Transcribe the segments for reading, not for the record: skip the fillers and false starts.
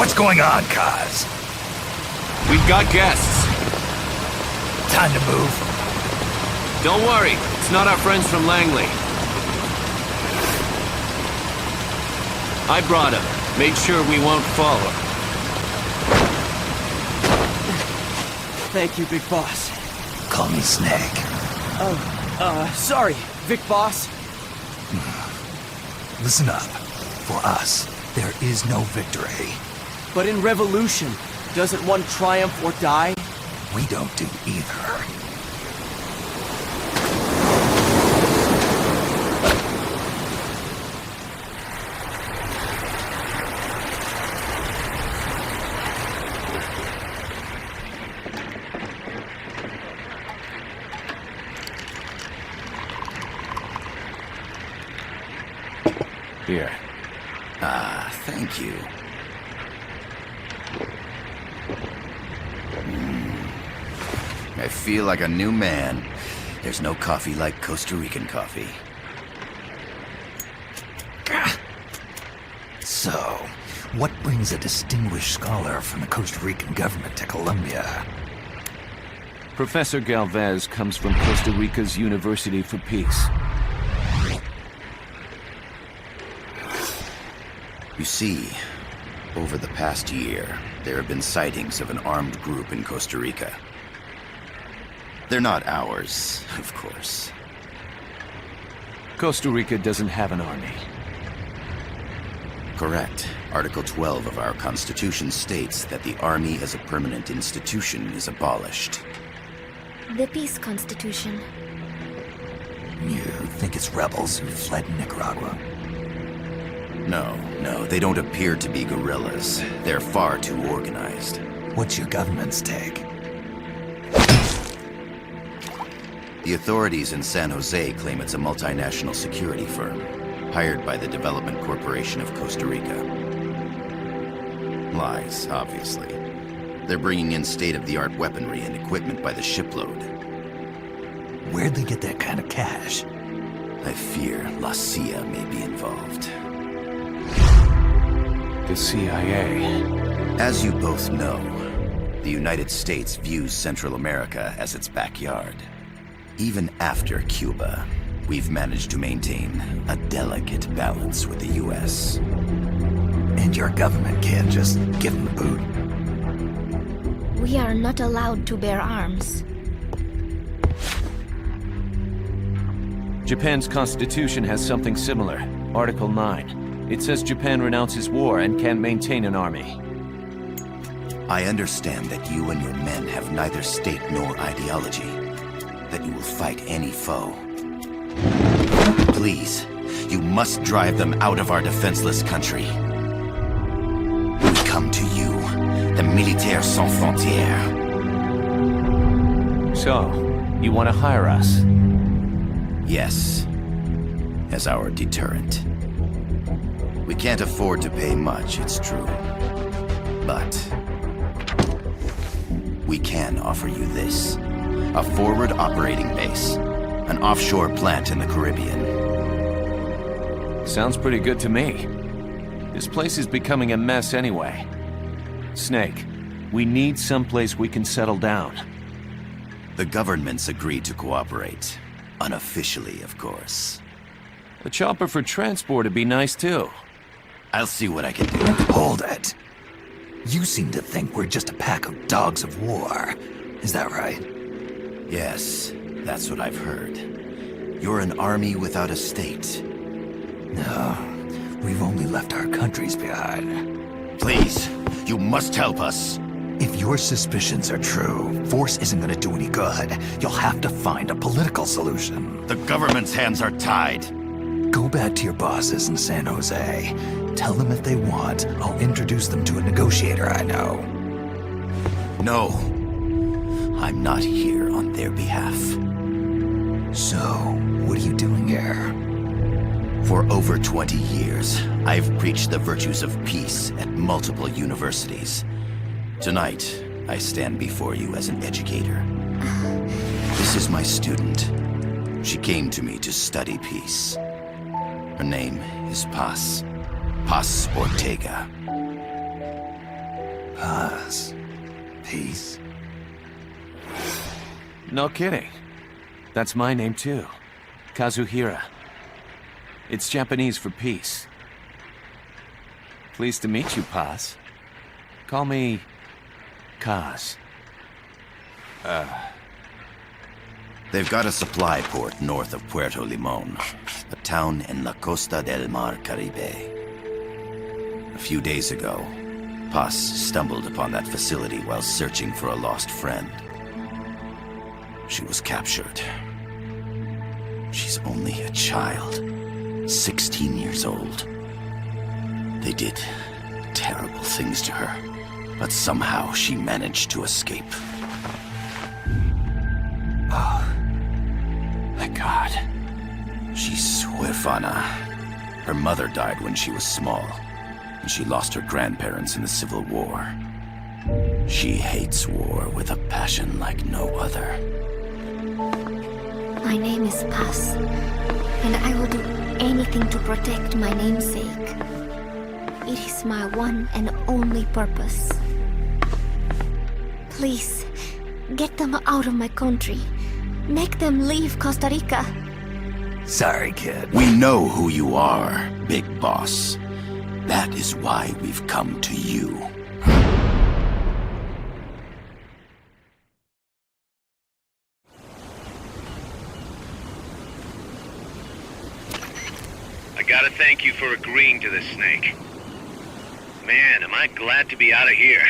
What's going on, Kaz? We've got guests. Time to move. Don't worry, it's not our friends from Langley. I brought him. Made sure we won't follow. Thank you, Big Boss. Call me Snake. Sorry, Vic Boss. Listen up. For us, there is no victory. But in revolution, doesn't one triumph or die? We don't do either. Here. Ah, thank you. I feel like a new man. There's no coffee like Costa Rican coffee. So, what brings a distinguished scholar from the Costa Rican government to Colombia? Professor Galvez comes from Costa Rica's University for Peace. You see, over the past year, there have been sightings of an armed group in Costa Rica. They're not ours, of course. Costa Rica doesn't have an army. Correct. Article 12 of our Constitution states that the Army as a permanent institution is abolished. The Peace Constitution. You think it's rebels who fled Nicaragua? No, they don't appear to be guerrillas. They're far too organized. What's your government's take? The authorities in San Jose claim it's a multinational security firm, hired by the Development Corporation of Costa Rica. Lies, obviously. They're bringing in state-of-the-art weaponry and equipment by the shipload. Where'd they get that kind of cash? I fear La CIA may be involved. The CIA. As you both know, the United States views Central America as its backyard. Even after Cuba, we've managed to maintain a delicate balance with the U.S. And your government can't just give them the boot? We are not allowed to bear arms. Japan's constitution has something similar. Article 9. It says Japan renounces war and can't maintain an army. I understand that you and your men have neither state nor ideology. That you will fight any foe. Please, you must drive them out of our defenseless country. We come to you, the Militaire Sans Frontières. So, you want to hire us? Yes, as our deterrent. We can't afford to pay much, it's true. But we can offer you this. A forward operating base. An offshore plant in the Caribbean. Sounds pretty good to me. This place is becoming a mess anyway. Snake, we need someplace we can settle down. The government's agreed to cooperate. Unofficially, of course. A chopper for transport would be nice too. I'll see what I can do. Hold it. You seem to think we're just a pack of dogs of war. Is that right? Yes, that's what I've heard. You're an army without a state. No, we've only left our countries behind. Please, you must help us. If your suspicions are true, force isn't gonna do any good. You'll have to find a political solution. The government's hands are tied. Go back to your bosses in San Jose. Tell them if they want, I'll introduce them to a negotiator I know. No, I'm not here on their behalf. So, what are you doing here? For over 20 years, I've preached the virtues of peace at multiple universities. Tonight, I stand before you as an educator. This is my student. She came to me to study peace. Her name is Paz. Paz Ortega. Paz. Peace. No kidding. That's my name too. Kazuhira. It's Japanese for peace. Pleased to meet you, Paz. Call me Kaz. They've got a supply port north of Puerto Limon, a town in la Costa del Mar Caribe. A few days ago, Paz stumbled upon that facility while searching for a lost friend. She was captured. She's only a child, 16 years old. They did terrible things to her, but somehow she managed to escape. Thank God. She's huérfana. Her mother died when she was small, and she lost her grandparents in the Civil War. She hates war with a passion like no other. My name is Paz, and I will do anything to protect my namesake. It is my one and only purpose. Please, get them out of my country. Make them leave Costa Rica. Sorry, kid. We know who you are, Big Boss. That is why we've come to you. I gotta thank you for agreeing to this, Snake. Man, am I glad to be out of here.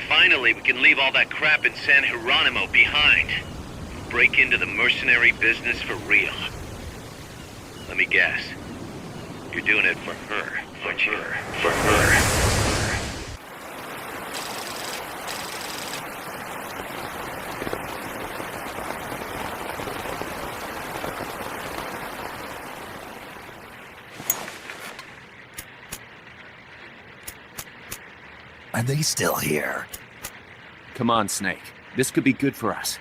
Finally, we can leave all that crap in San Geronimo behind. Break into the mercenary business for real. Let me guess. You're doing it for her, aren't you? For her. Are they still here? Come on, Snake. This could be good for us.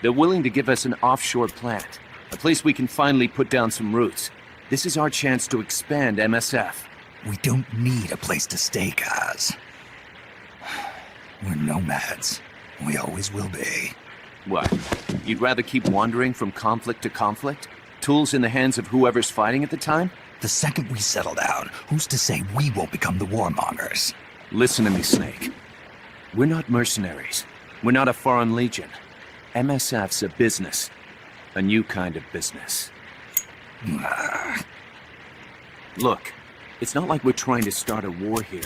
They're willing to give us an offshore plant, a place we can finally put down some roots. This is our chance to expand MSF. We don't need a place to stay, Kaz. We're nomads. We always will be. What? You'd rather keep wandering from conflict to conflict? Tools in the hands of whoever's fighting at the time? The second we settle down, who's to say we won't become the warmongers? Listen to me, Snake. We're not mercenaries. We're not a foreign legion. MSF's a business. A new kind of business. Look, it's not like we're trying to start a war here.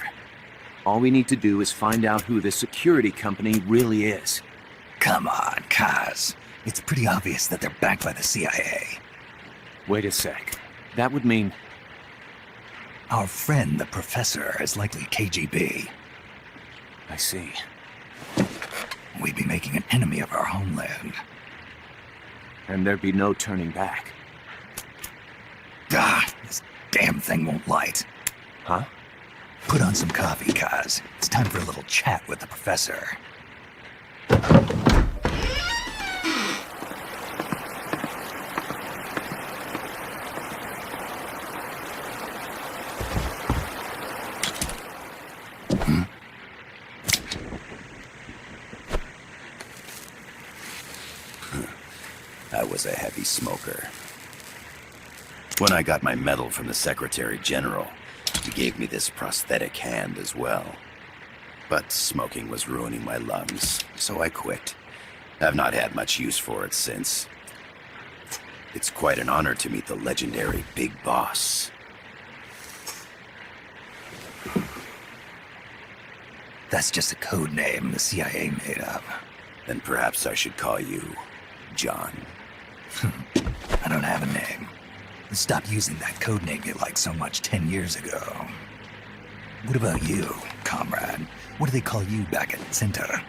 All we need to do is find out who this security company really is. Come on, Kaz. It's pretty obvious that they're backed by the CIA. Wait a sec. That would mean... Our friend, the professor, is likely KGB. I see. We'd be making an enemy of our homeland. And there'd be no turning back. This damn thing won't light. Huh? Put on some coffee, Kaz. It's time for a little chat with the professor. I was a heavy smoker. When I got my medal from the Secretary General, he gave me this prosthetic hand as well. But smoking was ruining my lungs, so I quit. I've not had much use for it since. It's quite an honor to meet the legendary Big Boss. That's just a code name the CIA made up. Then perhaps I should call you John. I don't have a name. Stop using that code name you liked so much 10 years ago. What about you, comrade? What do they call you back at Center?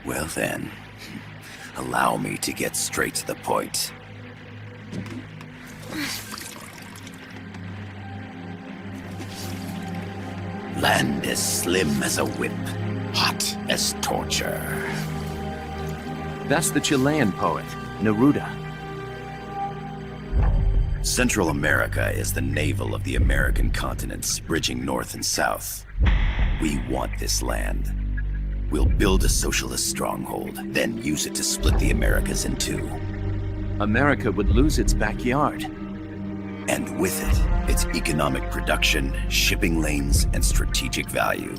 Well then, allow me to get straight to the point. Land as slim as a whip, hot as torture. That's the Chilean poet, Neruda. Central America is the navel of the American continents, bridging north and south. We want this land. We'll build a socialist stronghold, then use it to split the Americas in two. America would lose its backyard. And with it, its economic production, shipping lanes, and strategic value.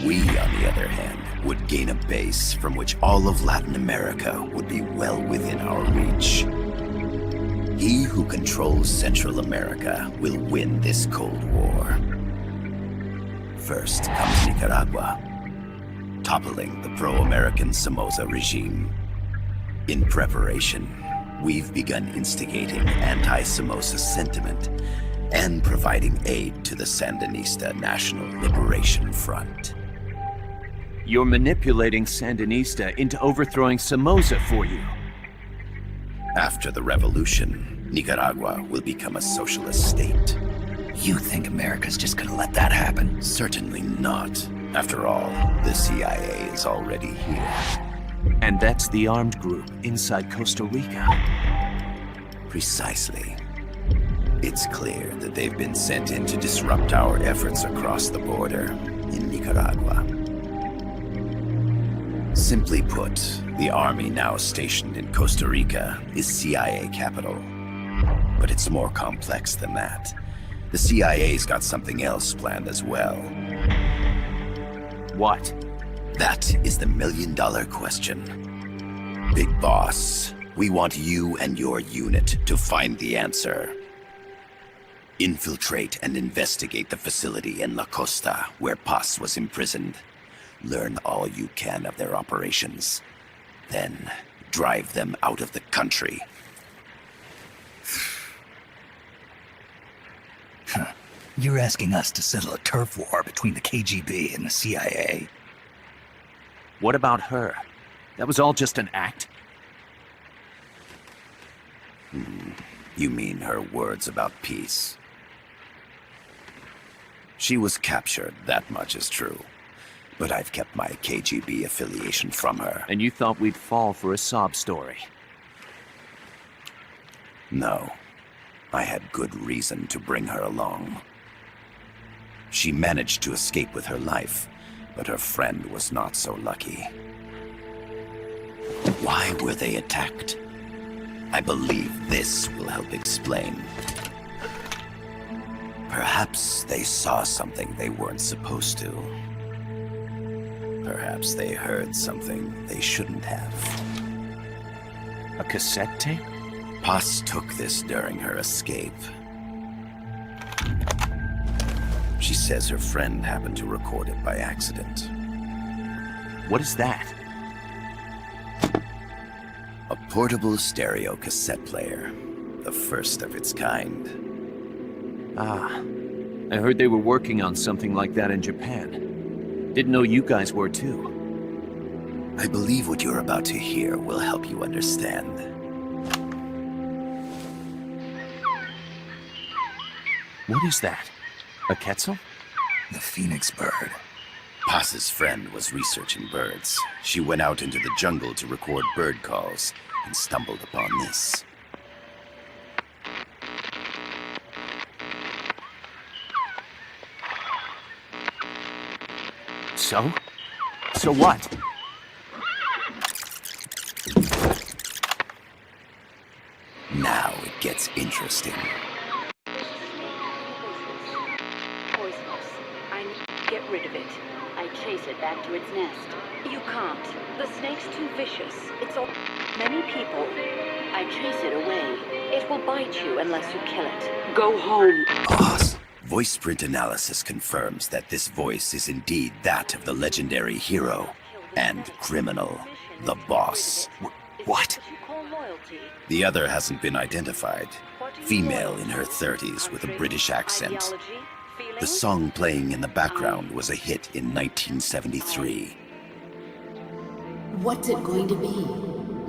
We, on the other hand, would gain a base from which all of Latin America would be well within our reach. He who controls Central America will win this Cold War. First comes Nicaragua, toppling the pro-American Somoza regime. In preparation, we've begun instigating anti-Somoza sentiment and providing aid to the Sandinista National Liberation Front. You're manipulating Sandinista into overthrowing Somoza for you. After the revolution, Nicaragua will become a socialist state. You think America's just gonna let that happen? Certainly not. After all, the CIA is already here. And that's the armed group inside Costa Rica. Precisely. It's clear that they've been sent in to disrupt our efforts across the border in Nicaragua. Simply put, the army now stationed in Costa Rica is CIA capital. But it's more complex than that. The CIA's got something else planned as well. What? That is the million-dollar question. Big Boss, we want you and your unit to find the answer. Infiltrate and investigate the facility in La Costa where Paz was imprisoned. Learn all you can of their operations. Then, drive them out of the country. You're asking us to settle a turf war between the KGB and the CIA? What about her? That was all just an act? You mean her words about peace? She was captured, that much is true. But I've kept my KGB affiliation from her. And you thought we'd fall for a sob story? No. I had good reason to bring her along. She managed to escape with her life, but her friend was not so lucky. Why were they attacked? I believe this will help explain. Perhaps they saw something they weren't supposed to. Perhaps they heard something they shouldn't have. A cassette tape? Paz took this during her escape. She says her friend happened to record it by accident. What is that? A portable stereo cassette player. The first of its kind. Ah, I heard they were working on something like that in Japan. Didn't know you guys were too. I believe what you're about to hear will help you understand. What is that? A quetzal? The phoenix bird. Paz's friend was researching birds. She went out into the jungle to record bird calls and stumbled upon this. So? So what? Now it gets interesting. Poisonous. I need to get rid of it. I chase it back to its nest. You can't. The snake's too vicious. It's all many people. I chase it away. It will bite you unless you kill it. Go home. Boss. Voice print analysis confirms that this voice is indeed that of the legendary hero and criminal, the boss. What? The other hasn't been identified. Female in her 30s with a British accent. The song playing in the background was a hit in 1973. What's it going to be?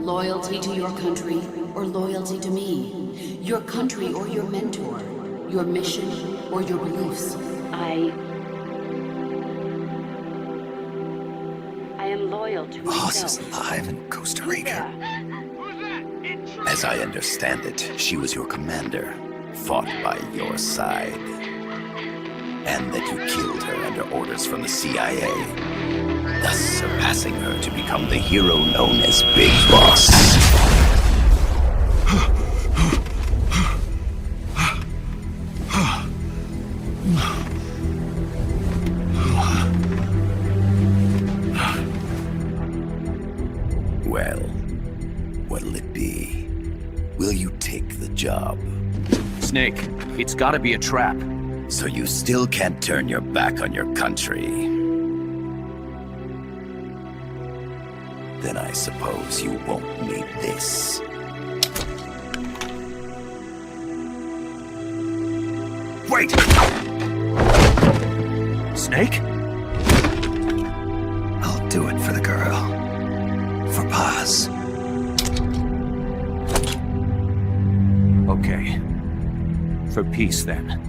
Loyalty to your country or loyalty to me? Your country or your mentor? Your mission or your beliefs? I am loyal to Boss myself. is alive in Costa Rica. Who's that? As I understand it, she was your commander, fought by your side, and that you killed her under orders from the CIA, thus surpassing her to become the hero known as Big Boss. Well, what'll it be? Will you take the job? Snake, it's gotta be a trap. So you still can't turn your back on your country? Then I suppose you won't need this. Wait! Snake? I'll do it for the girl. For Paz. Okay. For peace, then.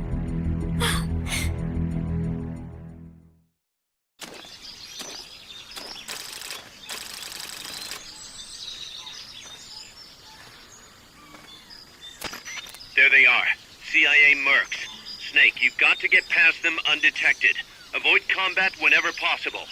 There they are. CIA mercs. Snake, you've got to get past them undetected. Avoid combat whenever possible.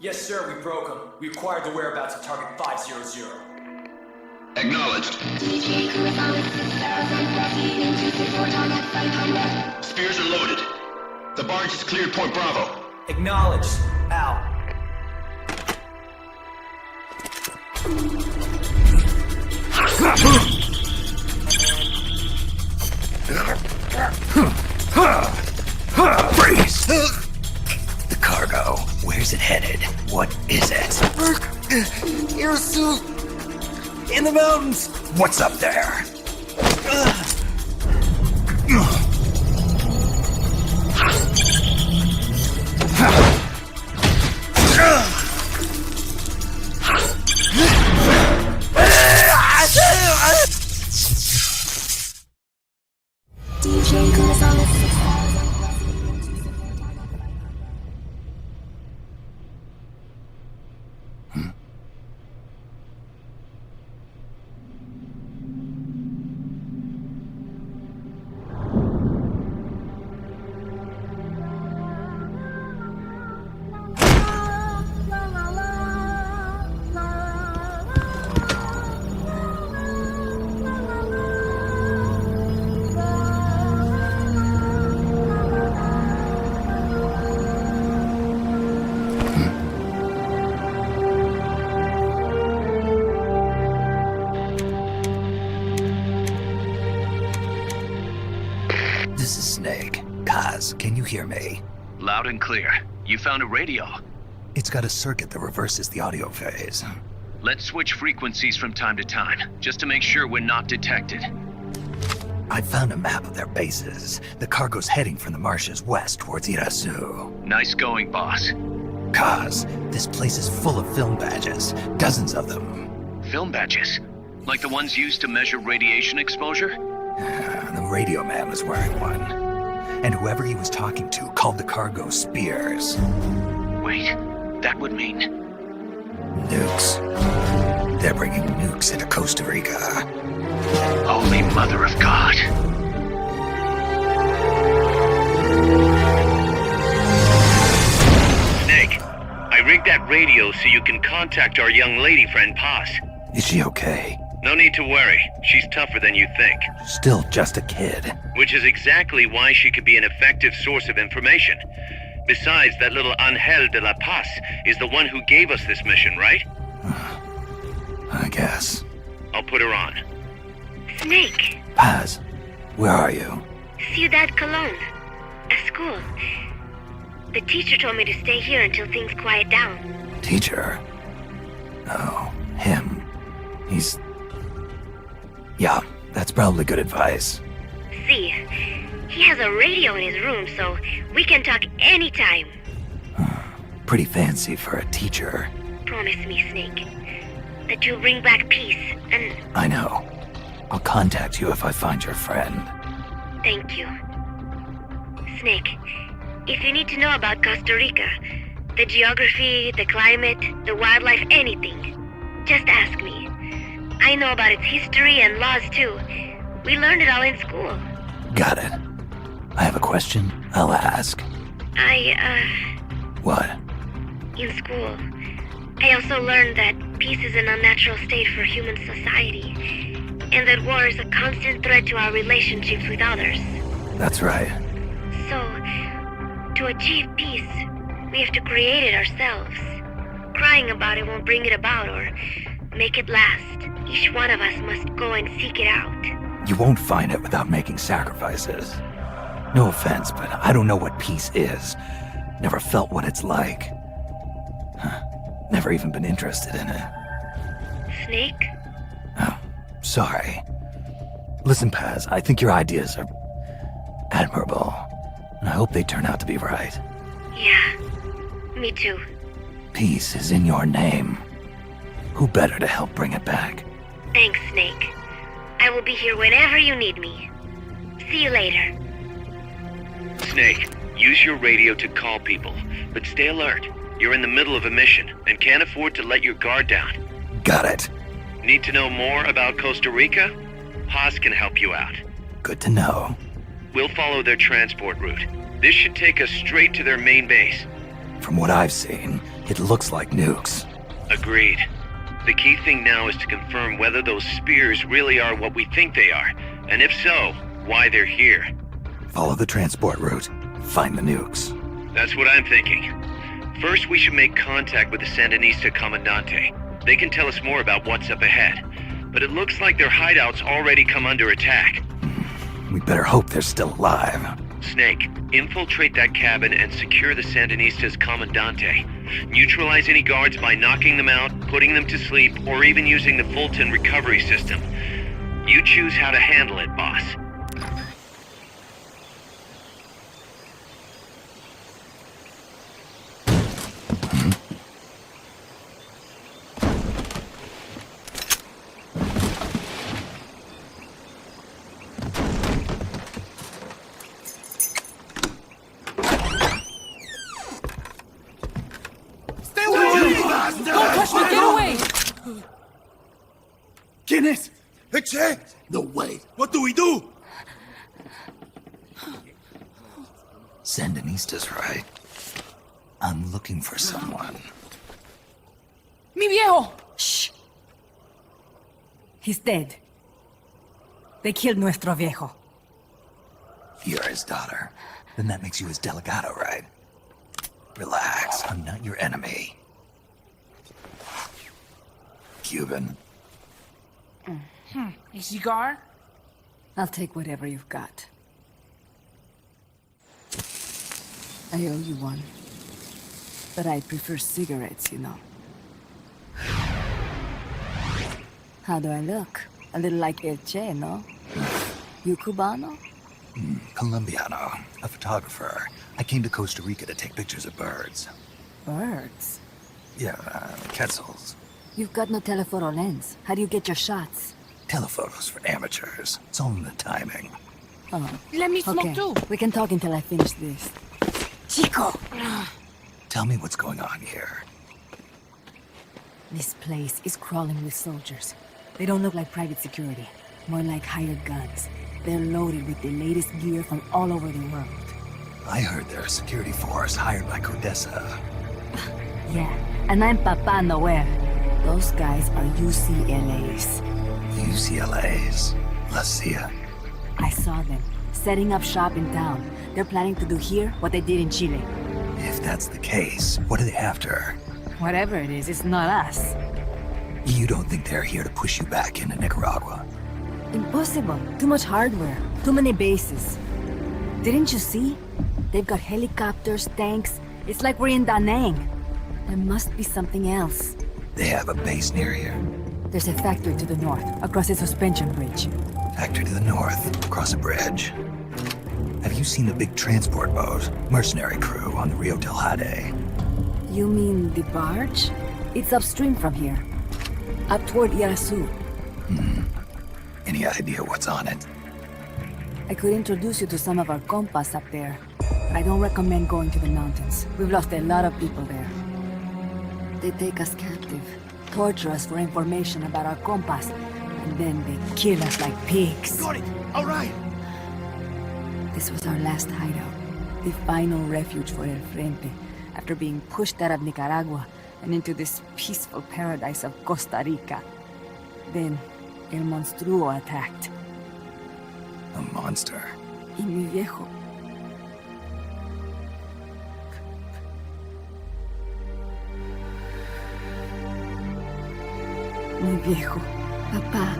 Yes, sir, we broke them. We acquired the whereabouts of target 500. Acknowledged. Spears are loaded. The barge is cleared Point Bravo. Acknowledged. Out. Freeze! The cargo. Where's it headed? What is it? Air suit! In the mountains! What's up there? This is Snake. Kaz, can you hear me? Loud and clear. You found a radio. It's got a circuit that reverses the audio phase. Let's switch frequencies from time to time, just to make sure we're not detected. I found a map of their bases. The cargo's heading from the marshes west towards Irasu. Nice going, boss. Kaz, this place is full of film badges. Dozens of them. Film badges? Like the ones used to measure radiation exposure? The radio man was wearing one. And whoever he was talking to called the cargo spears. Wait, that would mean... Nukes. They're bringing nukes into Costa Rica. Holy Mother of God. Snake, I rigged that radio so you can contact our young lady friend Paz. Is she okay? No need to worry. She's tougher than you think. Still just a kid. Which is exactly why she could be an effective source of information. Besides, that little Angel de la Paz is the one who gave us this mission, right? I guess. I'll put her on. Snake, Paz, where are you? Ciudad Colon. A school. The teacher told me to stay here until things quiet down. Teacher? Oh, him. He's... Yeah, that's probably good advice. See, he has a radio in his room, so we can talk anytime. Pretty fancy for a teacher. Promise me, Snake, that you'll bring back peace, and... I know. I'll contact you if I find your friend. Thank you. Snake, if you need to know about Costa Rica, the geography, the climate, the wildlife, anything, just ask me. I know about its history and laws too. We learned it all in school. Got it. I have a question. I'll ask. What? In school, I also learned that peace is an unnatural state for human society, and that war is a constant threat to our relationships with others. That's right. So, to achieve peace, we have to create it ourselves. Crying about it won't bring it about or make it last. Each one of us must go and seek it out. You won't find it without making sacrifices. No offense, but I don't know what peace is. Never felt what it's like. Never even been interested in it. Snake? Oh, sorry. Listen, Paz, I think your ideas are admirable, and I hope they turn out to be right. Yeah, me too. Peace is in your name. Who better to help bring it back? Thanks, Snake. I will be here whenever you need me. See you later. Snake, use your radio to call people, but stay alert. You're in the middle of a mission and can't afford to let your guard down. Got it. Need to know more about Costa Rica? Haas can help you out. Good to know. We'll follow their transport route. This should take us straight to their main base. From what I've seen, it looks like nukes. Agreed. The key thing now is to confirm whether those spears really are what we think they are, and if so, why they're here. Follow the transport route. Find the nukes. That's what I'm thinking. First, we should make contact with the Sandinista Comandante. They can tell us more about what's up ahead. But it looks like their hideout's already come under attack. We better hope they're still alive. Snake, infiltrate that cabin and secure the Sandinista's Comandante. Neutralize any guards by knocking them out, putting them to sleep, or even using the Fulton recovery system. You choose how to handle it, boss. ¿Quién es? Che! No way. What do we do? Sandinista's right. I'm looking for someone. ¡Mi viejo! Shh. He's dead. They killed nuestro viejo. You're his daughter. Then that makes you his delegado, right? Relax, I'm not your enemy. Cuban. A cigar? I'll take whatever you've got. I owe you one. But I prefer cigarettes, you know. How do I look? A little like El Che, no? You Cubano? Colombiano, a photographer. I came to Costa Rica to take pictures of birds. Birds? Yeah, quetzals. You've got no telephoto lens. How do you get your shots? Telephotos for amateurs. It's all in the timing. Oh. Let me smoke Okay, too. we can talk until I finish this. Chico! Tell me what's going on here. This place is crawling with soldiers. They don't look like private security, more like hired guns. They're loaded with the latest gear from all over the world. I heard they're a security force hired by Codesa. Yeah, and I'm Papa Nowhere. Those guys are UCLA's. UCLA's. La CIA. I saw them, setting up shop in town. They're planning to do here what they did in Chile. If that's the case, what are they after? Whatever it is, it's not us. You don't think they're here to push you back into Nicaragua? Impossible. Too much hardware. Too many bases. Didn't you see? They've got helicopters, tanks. It's like we're in Da Nang. There must be something else. They have a base near here. There's a factory to the north, across a suspension bridge. Factory to the north, across a bridge. Have you seen the big transport boat, mercenary crew on the Rio del Jade? You mean the barge? It's upstream from here. Up toward Yarasu. Any idea what's on it? I could introduce you to some of our compas up there. But I don't recommend going to the mountains. We've lost a lot of people there. They take us captive, torture us for information about our compas, and then they kill us like pigs. Got it! Alright! This was our last hideout, the final refuge for El Frente, after being pushed out of Nicaragua and into this peaceful paradise of Costa Rica. Then, El Monstruo attacked. A monster. Y mi viejo. Mi viejo. Papá.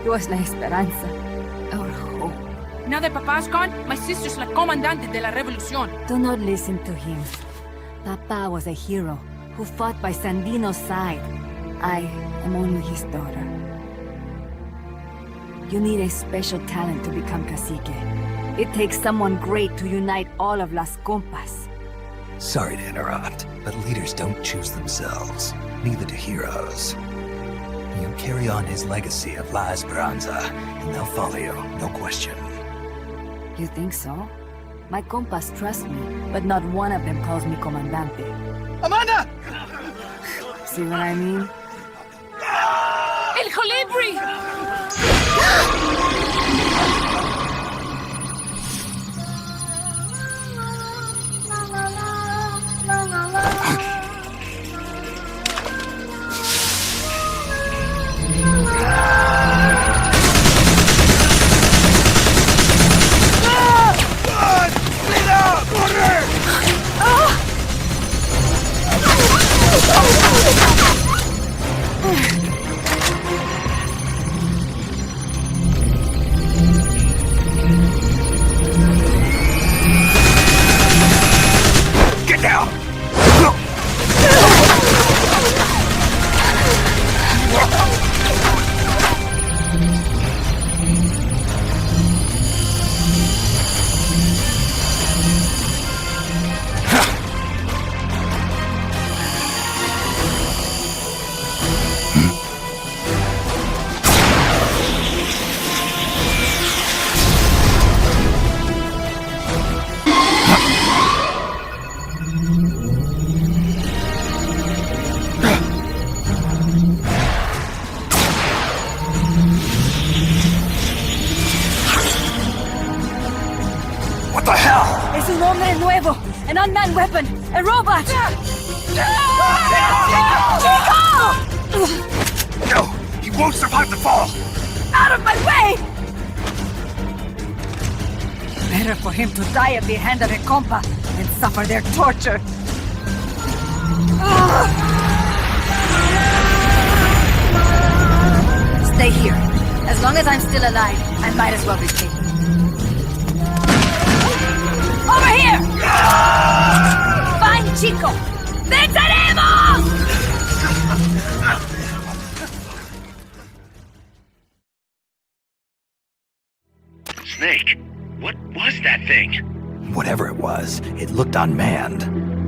He was la esperanza. Our hope. Now that Papa's gone, my sister's la comandante de la revolución. Do not listen to him. Papa was a hero who fought by Sandino's side. I am only his daughter. You need a special talent to become cacique. It takes someone great to unite all of Las Compas. Sorry to interrupt, but leaders don't choose themselves. Neither do heroes. You carry on his legacy of La Esperanza, and they'll follow you, no question. You think so? My compas trust me, but not one of them calls me comandante. Amanda! See what I mean? El Colibri! An unmanned weapon! A robot! No! He won't survive the fall! Out of my way! Better for him to die at the hand of a compa than suffer their torture. Stay here. As long as I'm still alive, I might as well be king. Over here! Fine, chico! ¡Venceremos! Snake, what was that thing? Whatever it was, it looked unmanned.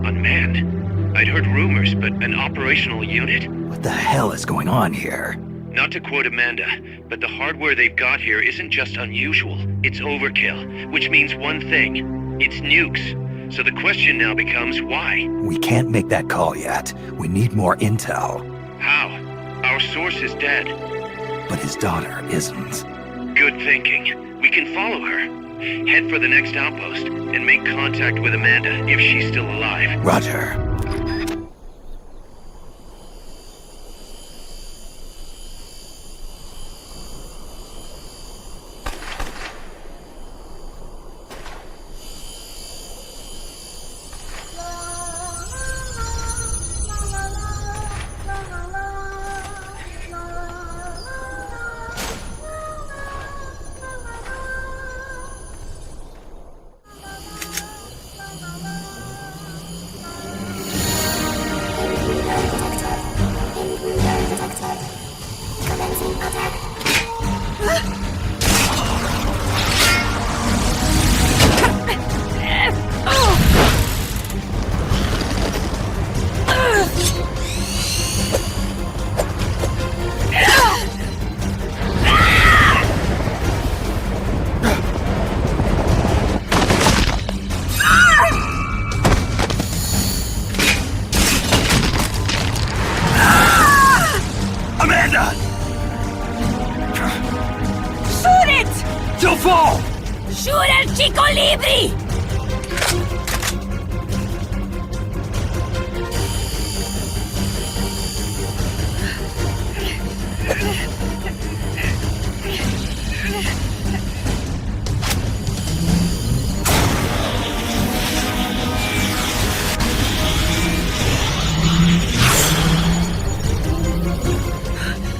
Unmanned? I'd heard rumors, but an operational unit? What the hell is going on here? Not to quote Amanda, but the hardware they've got here isn't just unusual, it's overkill, which means one thing. It's nukes. So the question now becomes why? We can't make that call yet. We need more intel. How? Our source is dead. But his daughter isn't. Good thinking. We can follow her. Head for the next outpost and make contact with Amanda if she's still alive. Roger. fall! ¡Shoot el chico libre!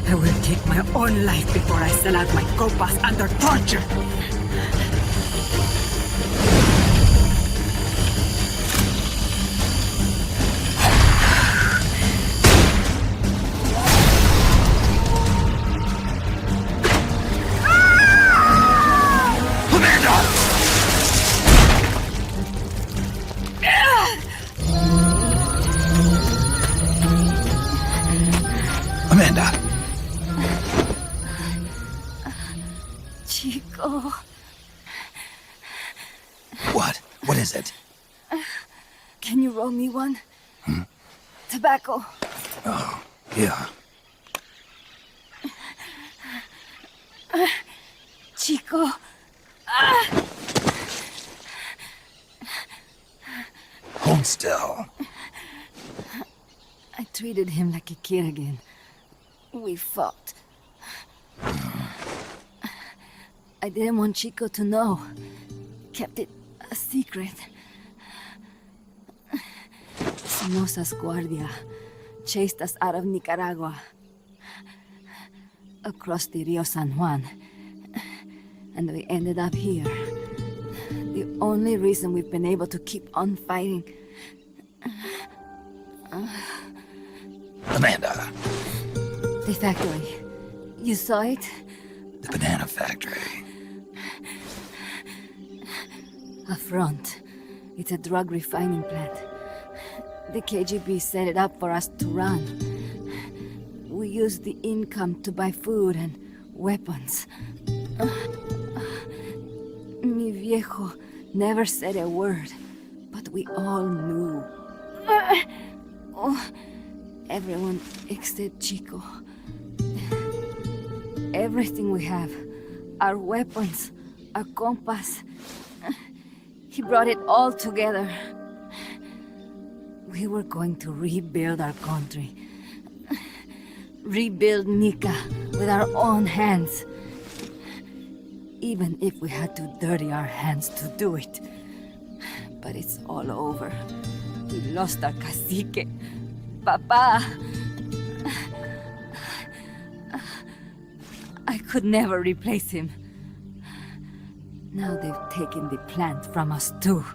I will take my own life before I sell out my copas under torture. Amanda! Chico. What? What is it? Can you roll me one? Tobacco. Oh, yeah. Chico. Hold still. I treated him like a kid again. We fought. I didn't want Chico to know. Kept it a secret. Somoza's Guardia chased us out of Nicaragua. Across the Rio San Juan. And we ended up here. The only reason we've been able to keep on fighting. Amanda. The factory. You saw it? The banana factory. A front. It's a drug refining plant. The KGB set it up for us to run. We used the income to buy food and weapons. Mi viejo never said a word, but we all knew. Everyone except Chico. Everything we have. Our weapons, our compass. He brought it all together. We were going to rebuild our country. Rebuild Nika with our own hands. Even if we had to dirty our hands to do it. But it's all over. We lost our cacique. Papa. I could never replace him. Now they've taken the plant from us too.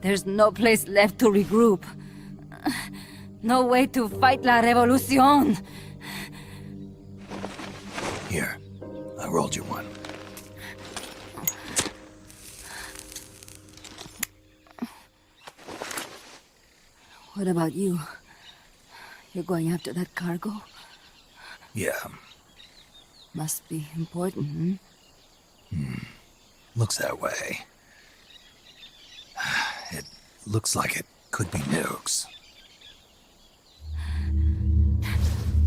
There's no place left to regroup. No way to fight la revolución. Here, I rolled you one. What about you? You're going after that cargo? Yeah. Must be important, Looks that way. It looks like it could be nukes.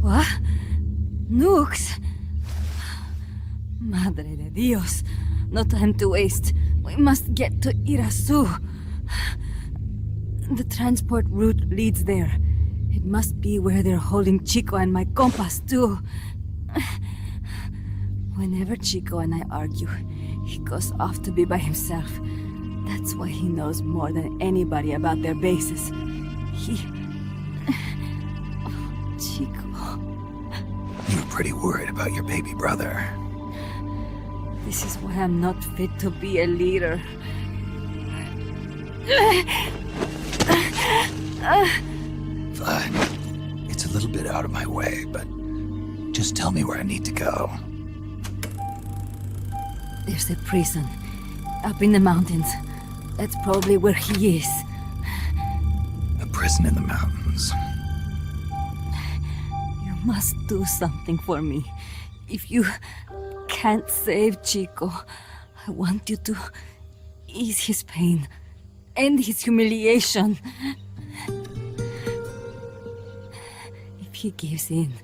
What? Nukes? Madre de Dios. No time to waste. We must get to Irasu. The transport route leads there. It must be where they're holding Chico and my compas, too. Whenever Chico and I argue, he goes off to be by himself. That's why he knows more than anybody about their bases. Chico... You're pretty worried about your baby brother. This is why I'm not fit to be a leader. Fine. It's a little bit out of my way, but just tell me where I need to go. There's a prison up in the mountains. That's probably where he is. A prison in the mountains. You must do something for me. If you can't save Chico, I want you to ease his pain, end his humiliation. If he gives in,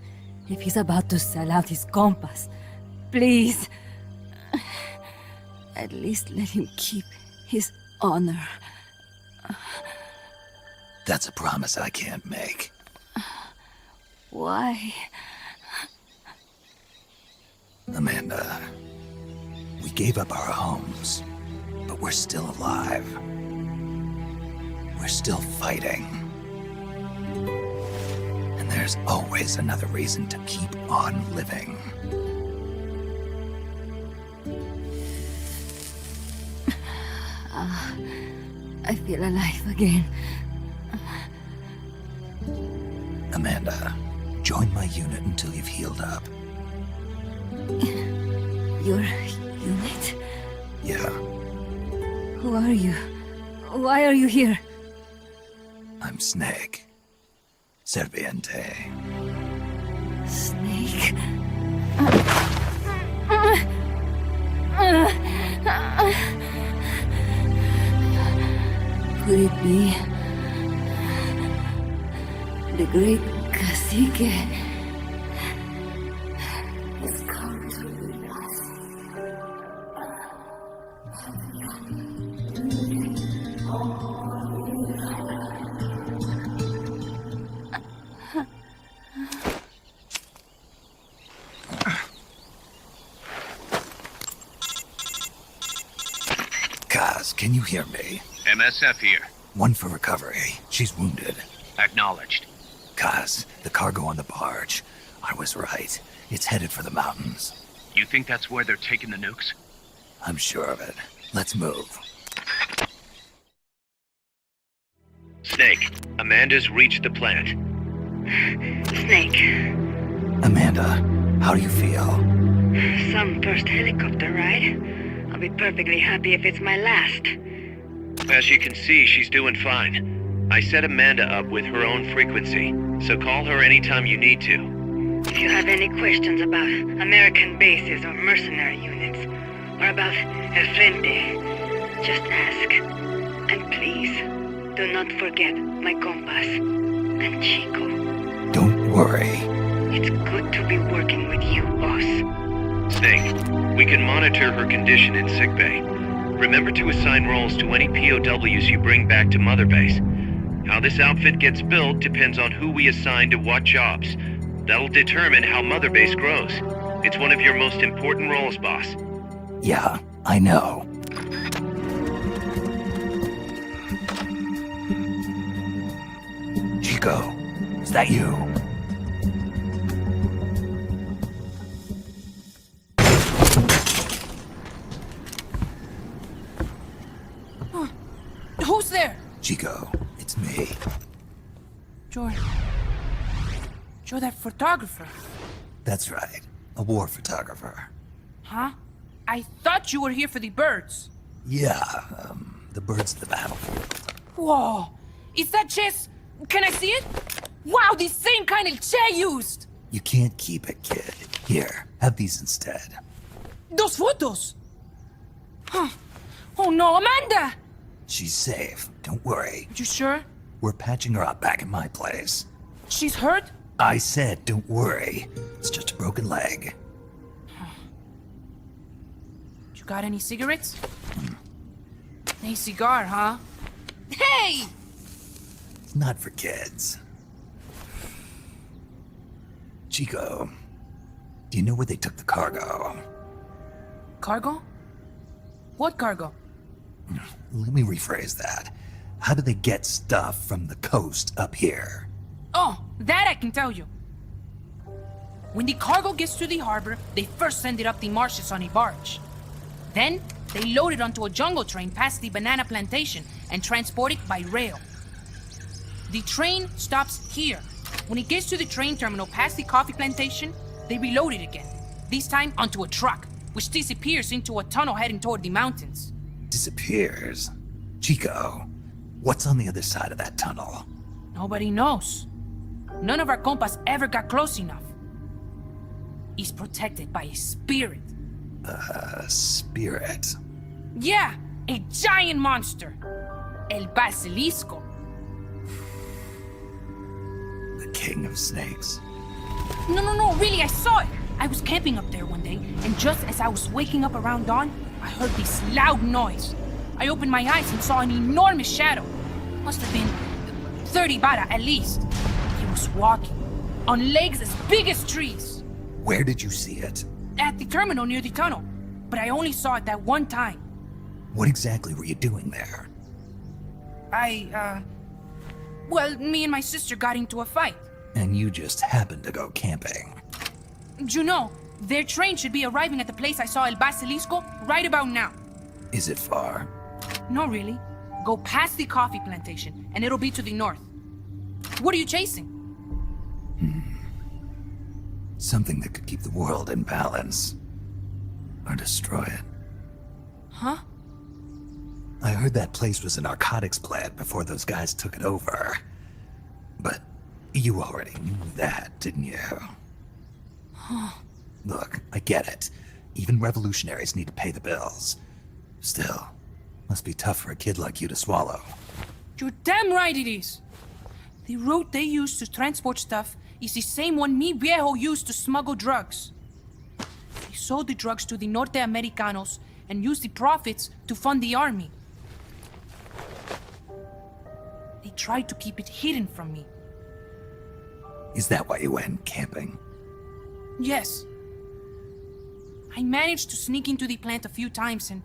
if he's about to sell out his compass, please, At least let him keep his honor. That's a promise I can't make. Why? Amanda, we gave up our homes, but we're still alive. We're still fighting. And there's always another reason to keep on living. I feel alive again. Amanda, join my unit until you've healed up. Your unit? Yeah, Who are you? Why are you here? I'm Snake. Serviente. Snake? Could it be the great cacique has come to meet us? Kaz, can you hear me? MSF here. One for recovery. She's wounded. Acknowledged. Kaz, the cargo on the barge. I was right. It's headed for the mountains. You think that's where they're taking the nukes? I'm sure of it. Let's move. Snake, Amanda's reached the plant. Snake, Amanda, how do you feel? some first helicopter ride. I'll be perfectly happy if it's my last. As you can see, she's doing fine. I set Amanda up with her own frequency, so call her anytime you need to. If you have any questions about American bases or mercenary units, or about El Frente, just ask. And please, do not forget my compas and Chico. Don't worry. It's good to be working with you, boss. Snake, we can monitor her condition in sickbay. Remember to assign roles to any POWs you bring back to Mother Base. How this outfit gets built depends on who we assign to what jobs. That'll determine how Mother Base grows. It's one of your most important roles, boss. Yeah, I know. Chico, is that you? Who's there? Chico, it's me. You're that photographer. That's right. A war photographer. Huh? I thought you were here for the birds. Yeah, the birds of the battlefield. Whoa! Is that chess? Can I see it? Wow, the same kind of chair used! You can't keep it, kid. Here, have these instead. Those photos! Huh. Oh no, Amanda! She's safe. Don't worry. You sure? We're patching her up back at my place. She's hurt? I said, don't worry. It's just a broken leg. You got any cigarettes? A cigar, huh? Hey! It's not for kids. Chico, do you know where they took the cargo? Cargo? What cargo? Let me rephrase that. How do they get stuff from the coast up here? Oh, that I can tell you. When the cargo gets to the harbor, they first send it up the marshes on a barge. Then, they load it onto a jungle train past the banana plantation and transport it by rail. The train stops here. When it gets to the train terminal past the coffee plantation, they reload it again. This time onto a truck, which disappears into a tunnel heading toward the mountains. Disappears? Chico, what's on the other side of that tunnel? Nobody knows. None of our compas ever got close enough. He's protected by a spirit. A spirit? Yeah, a giant monster. El Basilisco. The king of snakes. No, really, I saw it. I was camping up there one day, and just as I was waking up around dawn, I heard this loud noise. I opened my eyes and saw an enormous shadow. Must have been 30 bara at least. He was walking, on legs as big as trees. Where did you see it? At the terminal near the tunnel, but I only saw it that one time. What exactly were you doing there? Well, me and my sister got into a fight. And you just happened to go camping. You know, their train should be arriving at the place I saw El Basilisco right about now. Is it far? No, really. Go past the coffee plantation, and it'll be to the north. What are you chasing? Something that could keep the world in balance. Or destroy it. Huh? I heard that place was a narcotics plant before those guys took it over. But you already knew that, didn't you? Look, I get it. Even revolutionaries need to pay the bills. Still, must be tough for a kid like you to swallow. You're damn right it is. The route they use to transport stuff is the same one mi viejo used to smuggle drugs. He sold the drugs to the Norte Americanos and used the profits to fund the army. They tried to keep it hidden from me. Is that why you went camping? Yes. I managed to sneak into the plant a few times and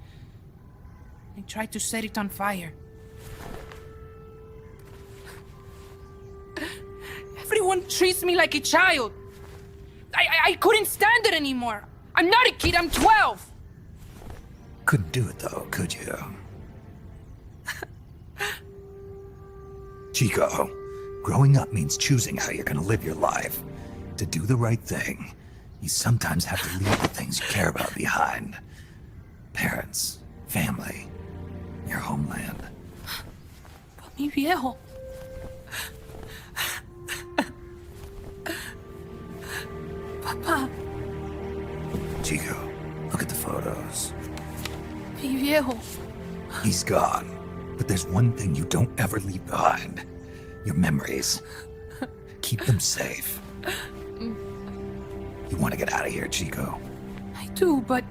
I tried to set it on fire. Everyone treats me like a child. I couldn't stand it anymore. I'm not a kid, I'm 12. Couldn't do it though, could you? Chico, growing up means choosing how you're gonna live your life. To do the right thing, you sometimes have to leave the things you care about behind. Parents, family, your homeland. But mi viejo. Papa. Chico, look at the photos. Mi viejo. He's gone, but there's one thing you don't ever leave behind. Your memories. Keep them safe. You want to get out of here, Chico? I do, but...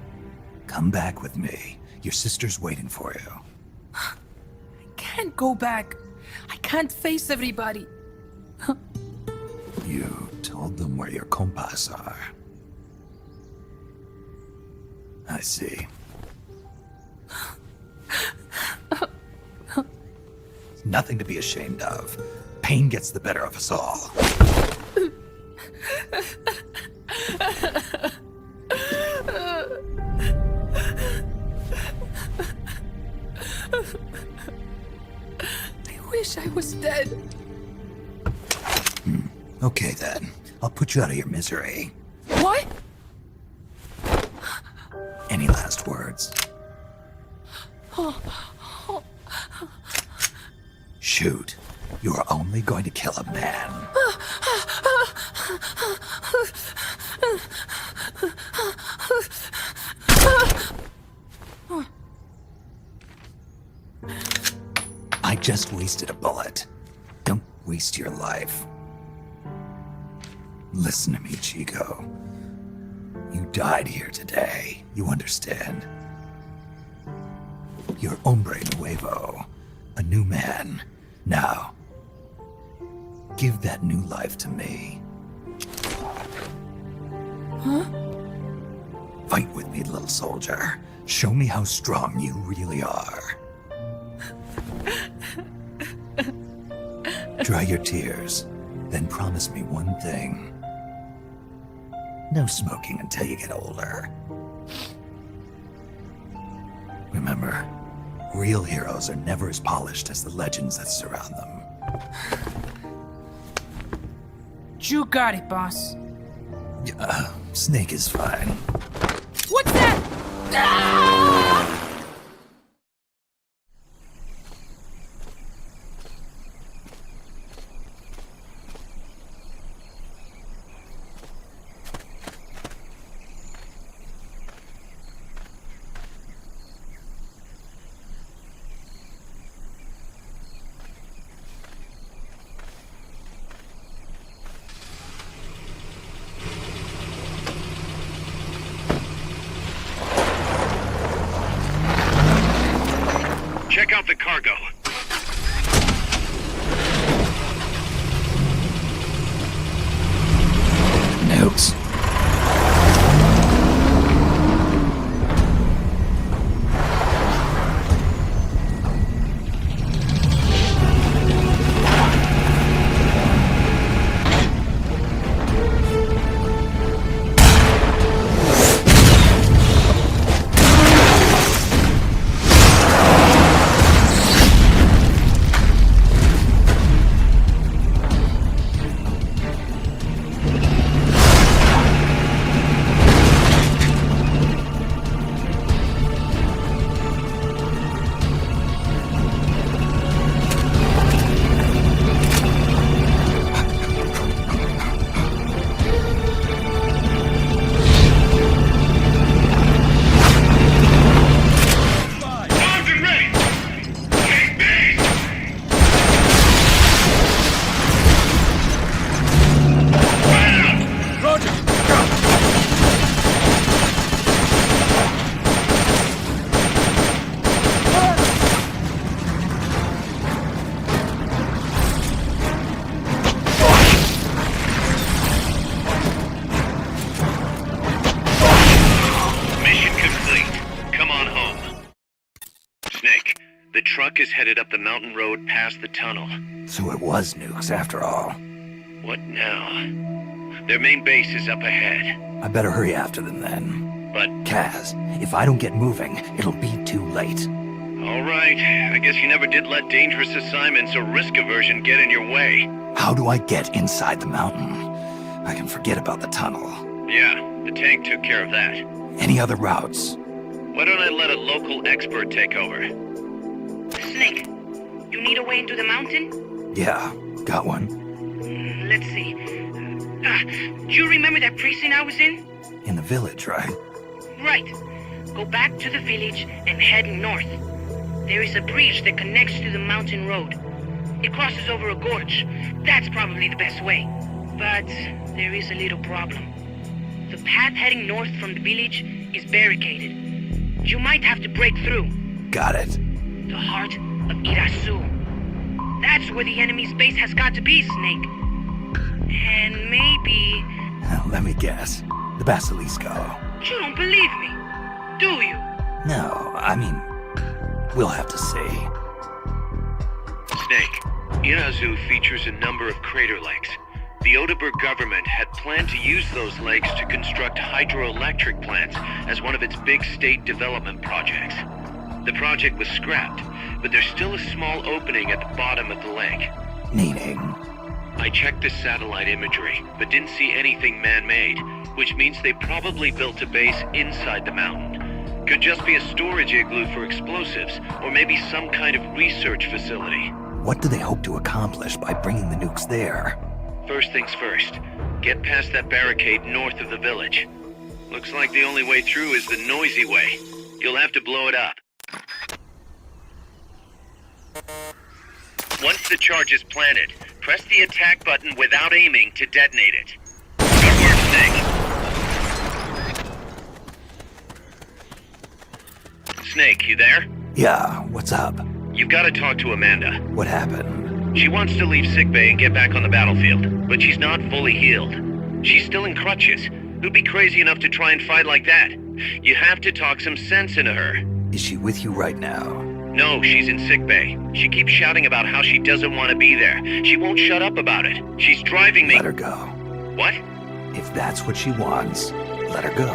Come back with me. Your sister's waiting for you. I can't go back. I can't face everybody. You told them where your compas are. I see. Nothing to be ashamed of. Pain gets the better of us all. I wish I was dead. Okay then. I'll put you out of your misery. What? Any last words? Shoot. You are only going to kill a man. I just wasted a bullet. Don't waste your life. Listen to me, Chico. You died here today. You understand? You're hombre nuevo. A new man. Now, give that new life to me. Huh? Fight with me, little soldier. Show me how strong you really are. Dry your tears, then promise me one thing. No smoking until you get older. Remember, real heroes are never as polished as the legends that surround them. You got it, boss. Snake is fine. What's that? Ah! truck is headed up the mountain road past the tunnel. So it was nukes after all. What now? Their main base is up ahead. I better hurry after them then. But... Kaz, if I don't get moving, it'll be too late. All right. I guess you never did let dangerous assignments or risk aversion get in your way. How do I get inside the mountain? I can forget about the tunnel. Yeah, the tank took care of that. Any other routes? Why don't I let a local expert take over? Snake, you need a way into the mountain? Yeah, got one. Let's see. Do you remember that precinct I was in? In the village, right? Right. Go back to the village and head north. There is a bridge that connects to the mountain road. It crosses over a gorge. That's probably the best way. But there is a little problem. The path heading north from the village is barricaded. You might have to break through. Got it. The heart of Irasu. That's where the enemy's base has got to be, Snake. And maybe... Let me guess. The Basilisco. You don't believe me, do you? No, I mean... We'll have to see. Snake, Irazu features a number of crater lakes. The Odeberg government had planned to use those lakes to construct hydroelectric plants as one of its big state development projects. The project was scrapped, but there's still a small opening at the bottom of the lake. Meaning? I checked the satellite imagery, but didn't see anything man-made, which means they probably built a base inside the mountain. Could just be a storage igloo for explosives, or maybe some kind of research facility. What do they hope to accomplish by bringing the nukes there? First things first, get past that barricade north of the village. Looks like the only way through is the noisy way. You'll have to blow it up. Once the charge is planted, press the attack button without aiming to detonate it. Good work, Snake. Snake, you there? Yeah, what's up? You've got to talk to Amanda. What happened? She wants to leave sickbay and get back on the battlefield, but she's not fully healed. She's still in crutches. Who'd be crazy enough to try and fight like that? You have to talk some sense into her. Is she with you right now? No, she's in sickbay. She keeps shouting about how she doesn't want to be there. She won't shut up about it. She's driving me... Let her go. What? If that's what she wants, let her go.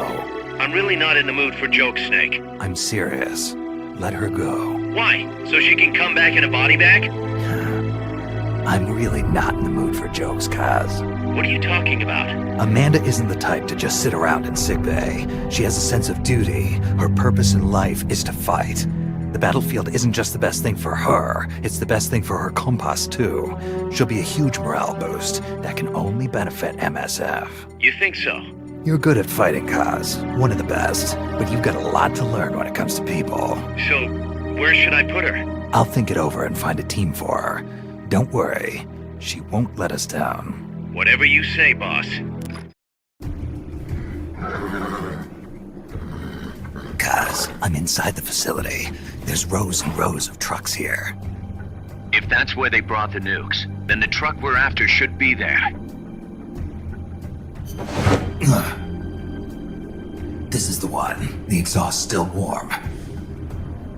I'm really not in the mood for jokes, Snake. I'm serious. Let her go. Why? So she can come back in a body bag? I'm really not in the mood for jokes, Kaz. What are you talking about? Amanda isn't the type to just sit around in sickbay. She has a sense of duty. Her purpose in life is to fight. The battlefield isn't just the best thing for her, it's the best thing for her compas too. She'll be a huge morale boost that can only benefit MSF. You think so? You're good at fighting, Kaz. One of the best. But you've got a lot to learn when it comes to people. So, where should I put her? I'll think it over and find a team for her. Don't worry. She won't let us down. Whatever you say, boss. Kaz, I'm inside the facility. There's rows and rows of trucks here. If that's where they brought the nukes, then the truck we're after should be there. This is the one. The exhaust's still warm.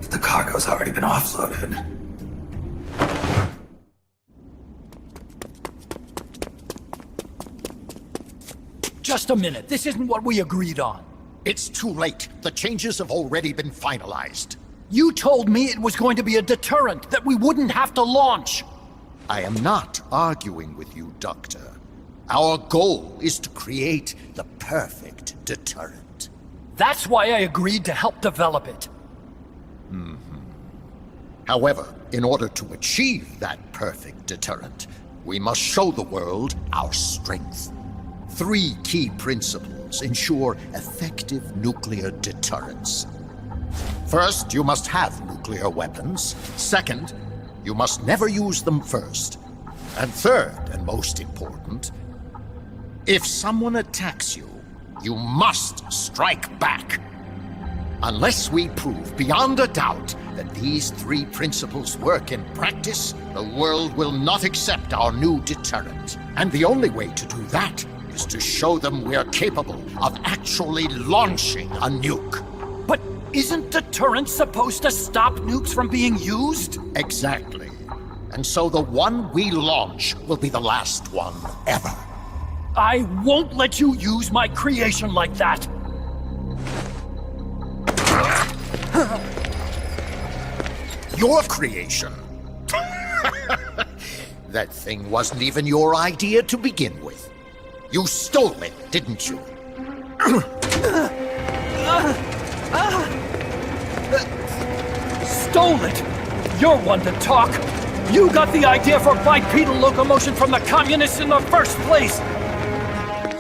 The cargo's already been offloaded. Just a minute. This isn't what we agreed on. It's too late. The changes have already been finalized. You told me it was going to be a deterrent, that we wouldn't have to launch. I am not arguing with you, Doctor. Our goal is to create the perfect deterrent. That's why I agreed to help develop it. However, in order to achieve that perfect deterrent, we must show the world our strength. 3 key principles ensure effective nuclear deterrence. First, you must have nuclear weapons. Second, you must never use them first. And third, and most important, if someone attacks you, you must strike back. Unless we prove beyond a doubt that these 3 principles work in practice, the world will not accept our new deterrent. And the only way to do that is to show them we're capable of actually launching a nuke. But Isn't deterrence supposed to stop nukes from being used? Exactly. And so the one we launch will be the last one ever. I won't let you use my creation like that! Your creation? That thing wasn't even your idea to begin with. You stole it, didn't you? Stole it? You're one to talk. You got the idea for bipedal locomotion from the communists in the first place.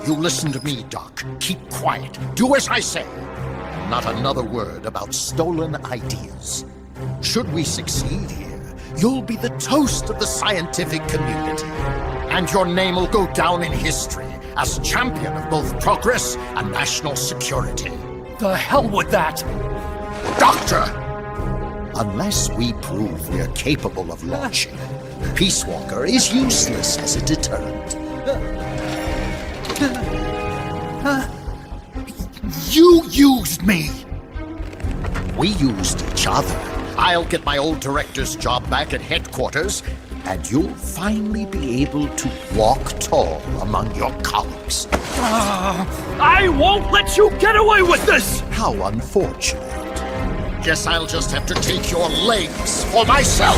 You listen to me, Doc. Keep quiet. Do as I say. Not another word about stolen ideas. Should we succeed here, you'll be the toast of the scientific community. And your name will go down in history as champion of both progress and national security. The hell with that! Doctor! Unless we prove we're capable of launching, Peace Walker is useless as a deterrent. You used me! We used each other. I'll get my old director's job back at headquarters, and you'll finally be able to walk tall among your colleagues. I won't let you get away with this! How unfortunate. Guess I'll just have to take your legs for myself.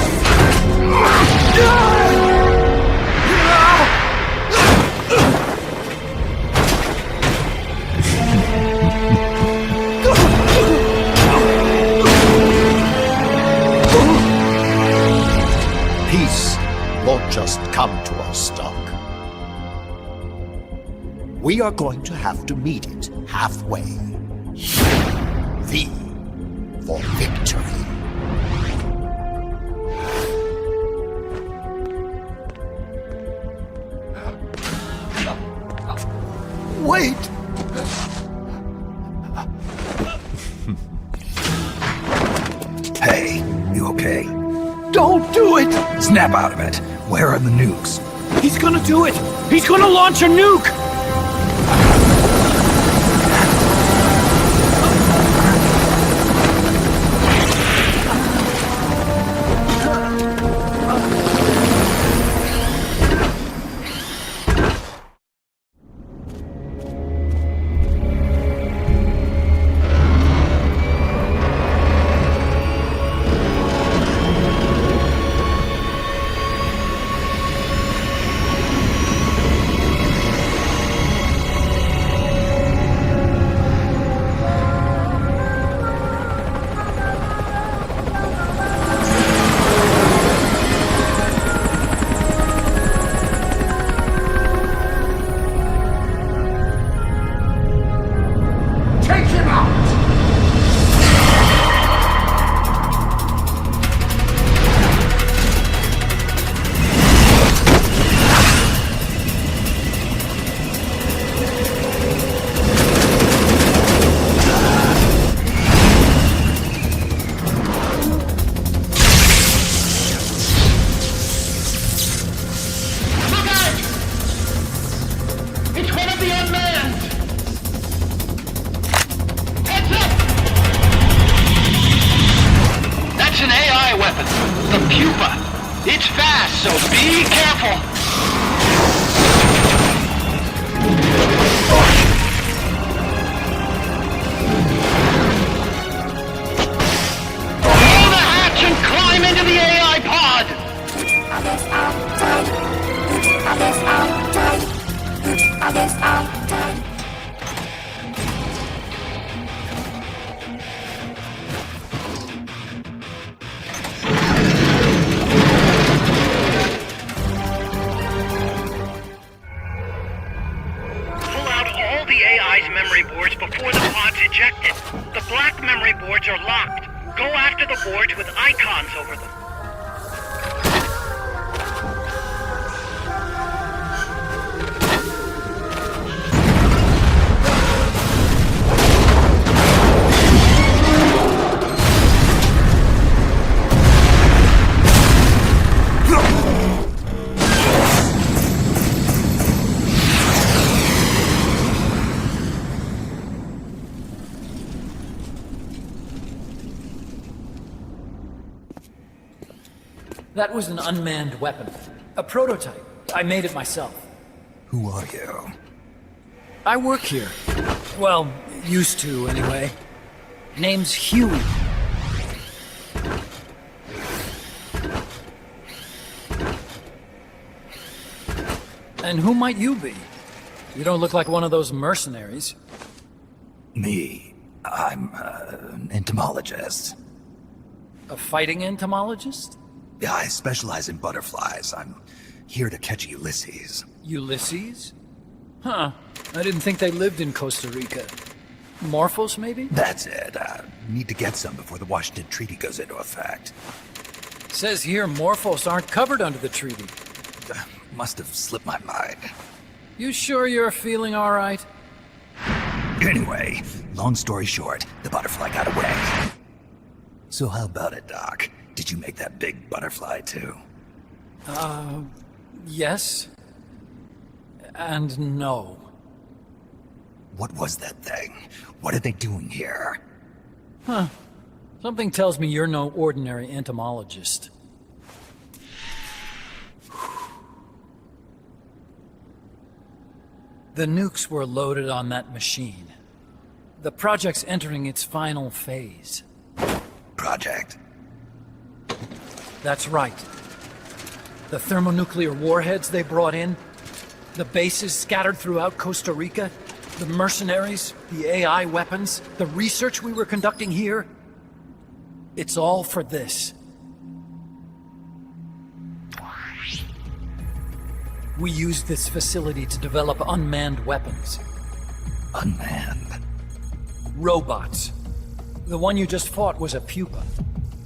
Peace won't just come to us, Doc. We are going to have to meet it halfway. V for victory. Wait! Hey, you okay? Don't do it! Snap out of it. Where are the nukes? He's gonna do it! He's gonna launch a nuke! That was an unmanned weapon. A prototype. I made it myself. Who are you? I work here. Well, used to, anyway. Name's Huey. And who might you be? You don't look like one of those mercenaries. Me? I'm an entomologist. A fighting entomologist? Yeah, I specialize in butterflies. I'm here to catch Ulysses. Ulysses? Huh. I didn't think they lived in Costa Rica. Morphos, maybe? That's it. Need to get some before the Washington Treaty goes into effect. Says here Morphos aren't covered under the treaty. Must have slipped my mind. You sure you're feeling all right? Anyway, long story short, the butterfly got away. So how about it, Doc? Did you make that big butterfly too? Yes. And no. What was that thing? What are they doing here? Huh. Something tells me you're no ordinary entomologist. The nukes were loaded on that machine. The project's entering its final phase. Project? That's right. The thermonuclear warheads they brought in, the bases scattered throughout Costa Rica, the mercenaries, the AI weapons, the research we were conducting here. It's all for this. We used this facility to develop unmanned weapons. Unmanned? Robots. The one you just fought was a pupa.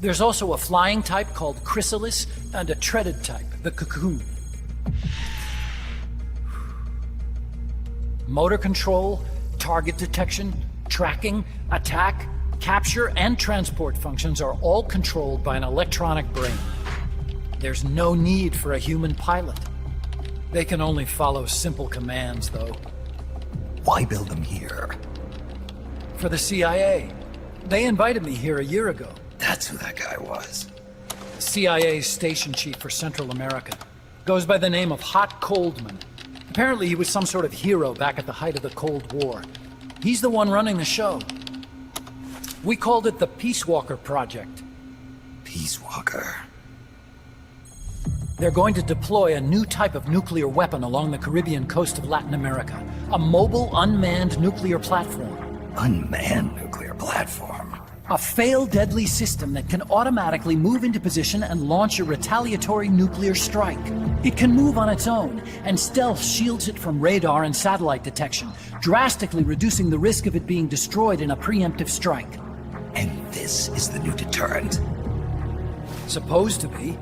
There's also a flying type called chrysalis and a treaded type, the cocoon. Motor control, target detection, tracking, attack, capture, and transport functions are all controlled by an electronic brain. There's no need for a human pilot. They can only follow simple commands, though. Why build them here? For the CIA. They invited me here a year ago. That's who that guy was. CIA's station chief for Central America. Goes by the name of Hot Coldman. Apparently he was some sort of hero back at the height of the Cold War. He's the one running the show. We called it the Peace Walker Project. Peace Walker? They're going to deploy a new type of nuclear weapon along the Caribbean coast of Latin America. A mobile, unmanned nuclear platform. Unmanned nuclear platform? A fail-deadly system that can automatically move into position and launch a retaliatory nuclear strike. It can move on its own, and stealth shields it from radar and satellite detection, drastically reducing the risk of it being destroyed in a preemptive strike. And this is the new deterrent? Supposed to be.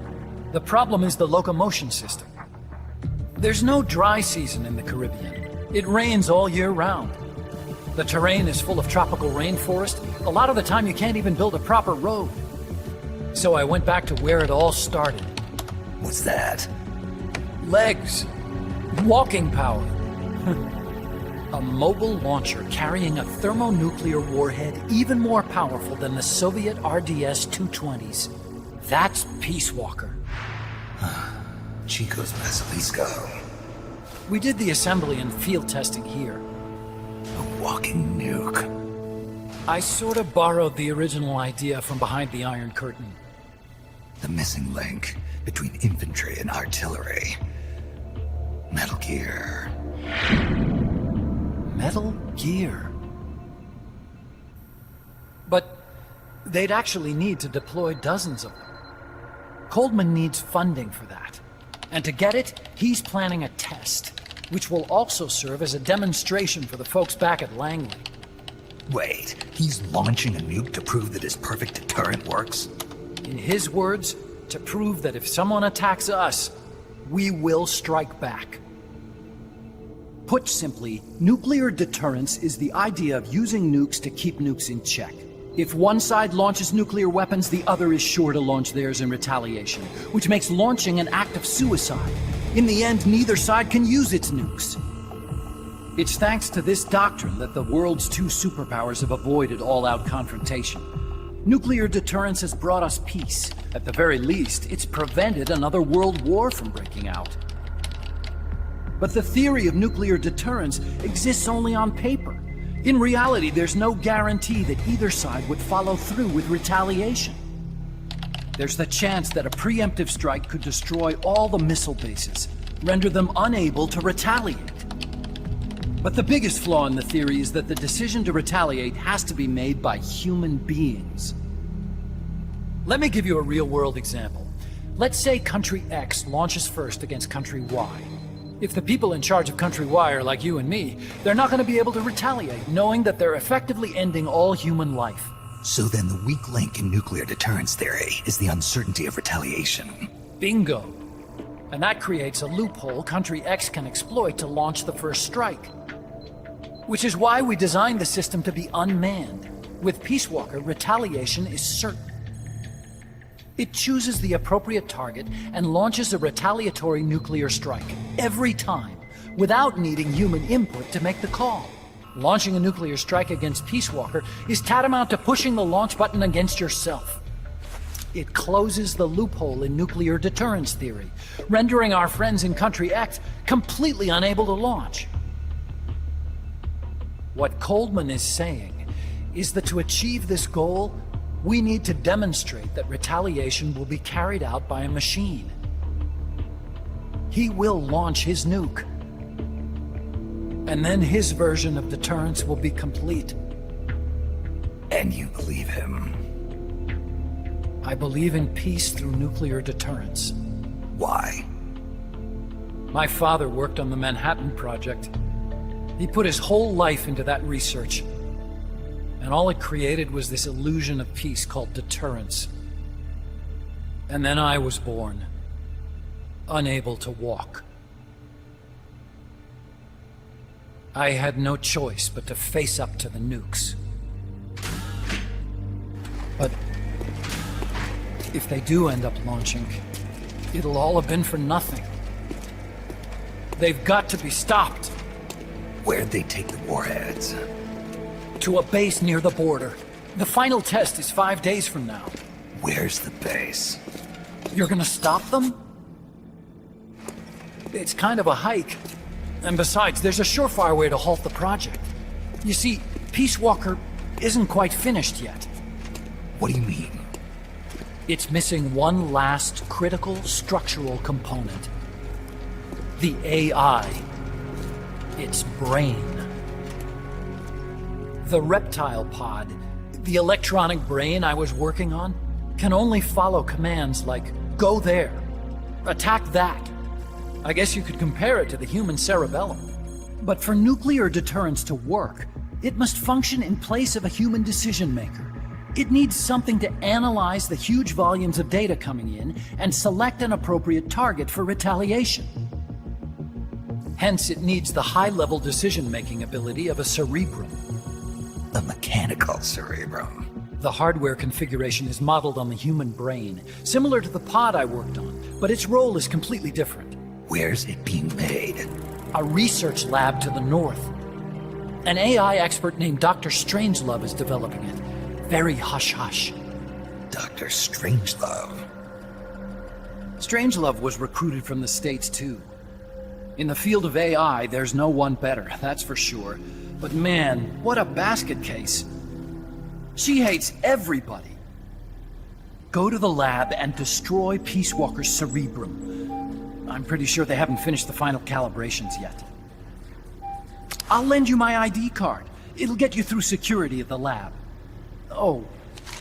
The problem is the locomotion system. There's no dry season in the Caribbean. It rains all year round. The terrain is full of tropical rainforest. A lot of the time you can't even build a proper road. So I went back to where it all started. What's that? Legs. Walking power. A mobile launcher carrying a thermonuclear warhead even more powerful than the Soviet RDS-220s. That's Peace Walker. Chico's Basilisco. We did the assembly and field testing here. A walking nuke. I sort of borrowed the original idea from behind the Iron Curtain. The missing link between infantry and artillery. Metal Gear. Metal Gear. But they'd actually need to deploy dozens of them. Coldman needs funding for that. And to get it, he's planning a test, which will also serve as a demonstration for the folks back at Langley. Wait, he's launching a nuke to prove that his perfect deterrent works? In his words, to prove that if someone attacks us, we will strike back. Put simply, nuclear deterrence is the idea of using nukes to keep nukes in check. If one side launches nuclear weapons, the other is sure to launch theirs in retaliation, which makes launching an act of suicide. In the end, neither side can use its nukes. It's thanks to this doctrine that the world's two superpowers have avoided all-out confrontation. Nuclear deterrence has brought us peace. At the very least, it's prevented another world war from breaking out. But the theory of nuclear deterrence exists only on paper. In reality, there's no guarantee that either side would follow through with retaliation. There's the chance that a preemptive strike could destroy all the missile bases, render them unable to retaliate. But the biggest flaw in the theory is that the decision to retaliate has to be made by human beings. Let me give you a real-world example. Let's say country X launches first against country Y. If the people in charge of country Y are like you and me, they're not going to be able to retaliate, knowing that they're effectively ending all human life. So then the weak link in nuclear deterrence theory is the uncertainty of retaliation. Bingo. And that creates a loophole country X can exploit to launch the first strike. Which is why we designed the system to be unmanned. With Peace Walker, retaliation is certain. It chooses the appropriate target and launches a retaliatory nuclear strike every time, without needing human input to make the call. Launching a nuclear strike against Peace Walker is tantamount to pushing the launch button against yourself. It closes the loophole in nuclear deterrence theory, rendering our friends in Country X completely unable to launch. What Coleman is saying is that to achieve this goal, we need to demonstrate that retaliation will be carried out by a machine. He will launch his nuke. And then his version of deterrence will be complete. And you believe him? I believe in peace through nuclear deterrence. Why? My father worked on the Manhattan Project. He put his whole life into that research. And all it created was this illusion of peace called deterrence. And then I was born, unable to walk. I had no choice but to face up to the nukes. But if they do end up launching, it'll all have been for nothing. They've got to be stopped. Where'd they take the warheads? To a base near the border. The final test is 5 days from now. Where's the base? You're gonna stop them? It's kind of a hike. And besides, there's a surefire way to halt the project. You see, Peace Walker isn't quite finished yet. What do you mean? It's missing one last critical structural component. The AI. Its brain. The reptile pod, the electronic brain I was working on, can only follow commands like, go there, attack that. I guess you could compare it to the human cerebellum. But for nuclear deterrence to work, it must function in place of a human decision maker. It needs something to analyze the huge volumes of data coming in and select an appropriate target for retaliation. Hence, it needs the high-level decision-making ability of a cerebrum. A mechanical cerebrum. The hardware configuration is modeled on the human brain, similar to the pod I worked on, but its role is completely different. Where's it being made? A research lab to the north. An AI expert named Dr. Strangelove is developing it. Very hush-hush. Dr. Strangelove? Strangelove was recruited from the States, too. In the field of AI, there's no one better, that's for sure. But man, what a basket case. She hates everybody. Go to the lab and destroy Peace Walker's cerebrum. I'm pretty sure they haven't finished the final calibrations yet. I'll lend you my ID card. It'll get you through security at the lab. Oh,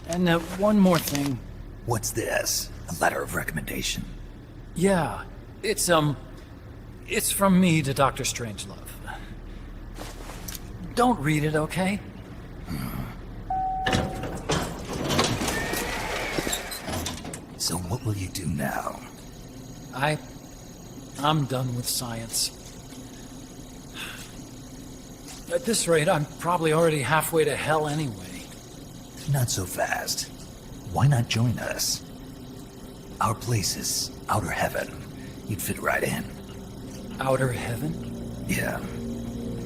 and one more thing. What's this? A letter of recommendation? Yeah, it's from me to Dr. Strangelove. Don't read it, okay? So what will you do now? I'm done with science. At this rate, I'm probably already halfway to hell anyway. Not so fast. Why not join us? Our place is outer heaven. You'd fit right in. Outer heaven? Yeah.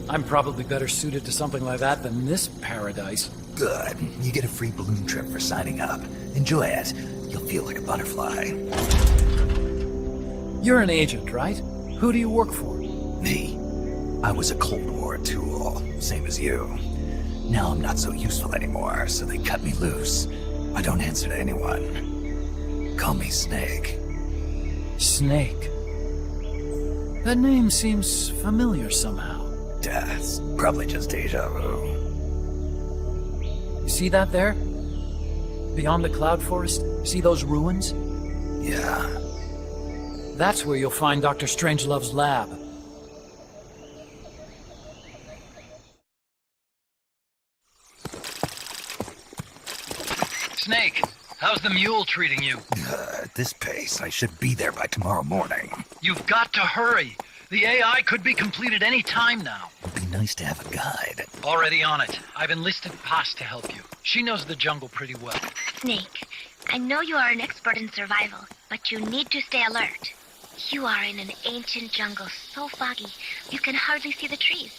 I'm probably better suited to something like that than this paradise. Good. You get a free balloon trip for signing up. Enjoy it. You'll feel like a butterfly. You're an agent, right? Who do you work for? Me? I was a Cold War tool, same as you. Now I'm not so useful anymore, so they cut me loose. I don't answer to anyone. Call me Snake. Snake? That name seems familiar somehow. Death. Probably just deja vu. You see that there? Beyond the cloud forest? See those ruins? Yeah. That's where you'll find Dr. Strangelove's lab. Snake, how's the mule treating you? At this pace, I should be there by tomorrow morning. You've got to hurry. The AI could be completed any time now. It'd be nice to have a guide. Already on it. I've enlisted Paz to help you. She knows the jungle pretty well. Snake, I know you are an expert in survival, but you need to stay alert. You are in an ancient jungle so foggy, you can hardly see the trees.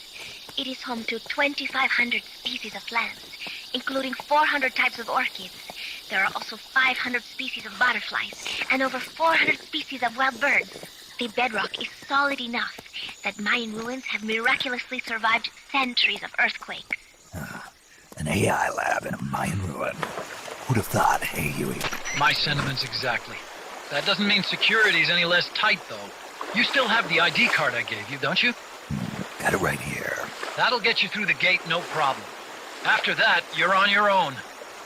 It is home to 2,500 species of plants, including 400 types of orchids. There are also 500 species of butterflies, and over 400 species of wild birds. The bedrock is solid enough that Mayan ruins have miraculously survived centuries of earthquakes. An AI lab in a Mayan ruin. Who'd have thought, hey, Huey? My sentiments exactly. That doesn't mean security's any less tight, though. You still have the ID card I gave you, don't you? Got it right here. That'll get you through the gate, no problem. After that, you're on your own.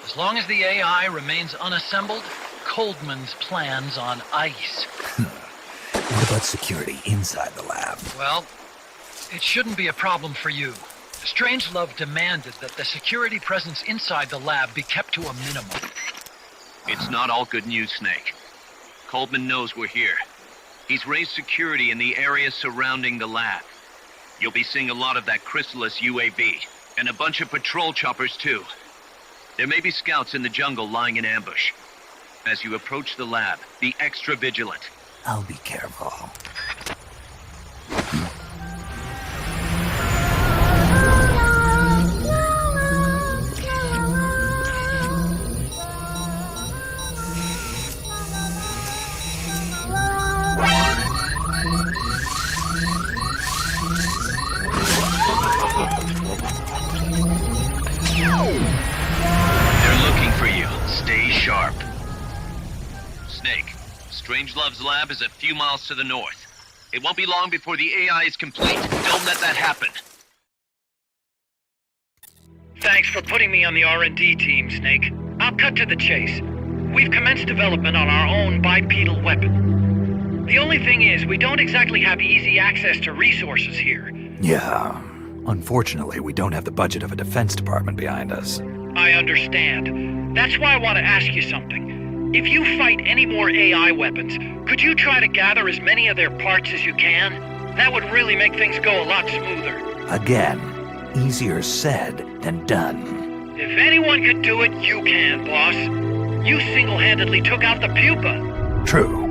As long as the AI remains unassembled, Coldman's plan's on ice. What about security inside the lab? Well, it shouldn't be a problem for you. Strangelove demanded that the security presence inside the lab be kept to a minimum. It's not all good news, Snake. Coldman knows we're here. He's raised security in the area surrounding the lab. You'll be seeing a lot of that Chrysalis UAV, and a bunch of patrol choppers too. There may be scouts in the jungle lying in ambush. As you approach the lab, be extra vigilant. I'll be careful. They're looking for you. Stay sharp. Snake, Strangelove's lab is a few miles to the north. It won't be long before the AI is complete. Don't let that happen. Thanks for putting me on the R&D team, Snake. I'll cut to the chase. We've commenced development on our own bipedal weapon. The only thing is, we don't exactly have easy access to resources here. Yeah. Unfortunately, we don't have the budget of a defense department behind us. I understand. That's why I want to ask you something. If you fight any more AI weapons, could you try to gather as many of their parts as you can? That would really make things go a lot smoother. Again, easier said than done. If anyone could do it, you can, boss. You single-handedly took out the pupa. True.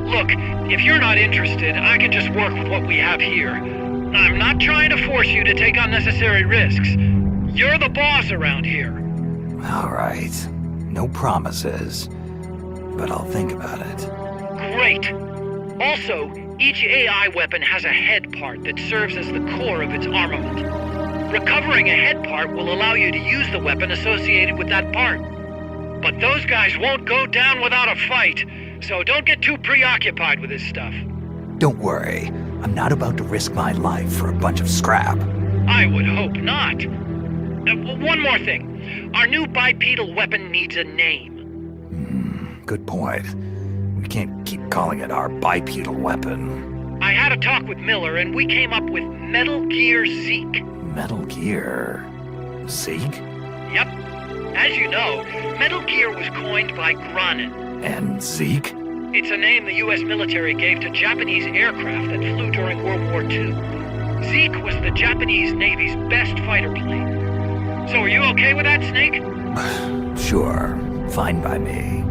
Look, if you're not interested, I can just work with what we have here. I'm not trying to force you to take unnecessary risks. You're the boss around here. All right. No promises, but I'll think about it. Great. Also, each AI weapon has a head part that serves as the core of its armament. Recovering a head part will allow you to use the weapon associated with that part. But those guys won't go down without a fight, so don't get too preoccupied with this stuff. Don't worry. I'm not about to risk my life for a bunch of scrap. I would hope not. One more thing. Our new bipedal weapon needs a name. Good point. We can't keep calling it our bipedal weapon. I had a talk with Miller, and we came up with Metal Gear Zeke. Metal Gear? Zeke? Yep. As you know, Metal Gear was coined by Granin. And Zeke? It's a name the U.S. military gave to Japanese aircraft that flew during World War II. Zeke was the Japanese Navy's best fighter plane. So are you okay with that, Snake? Sure. Fine by me.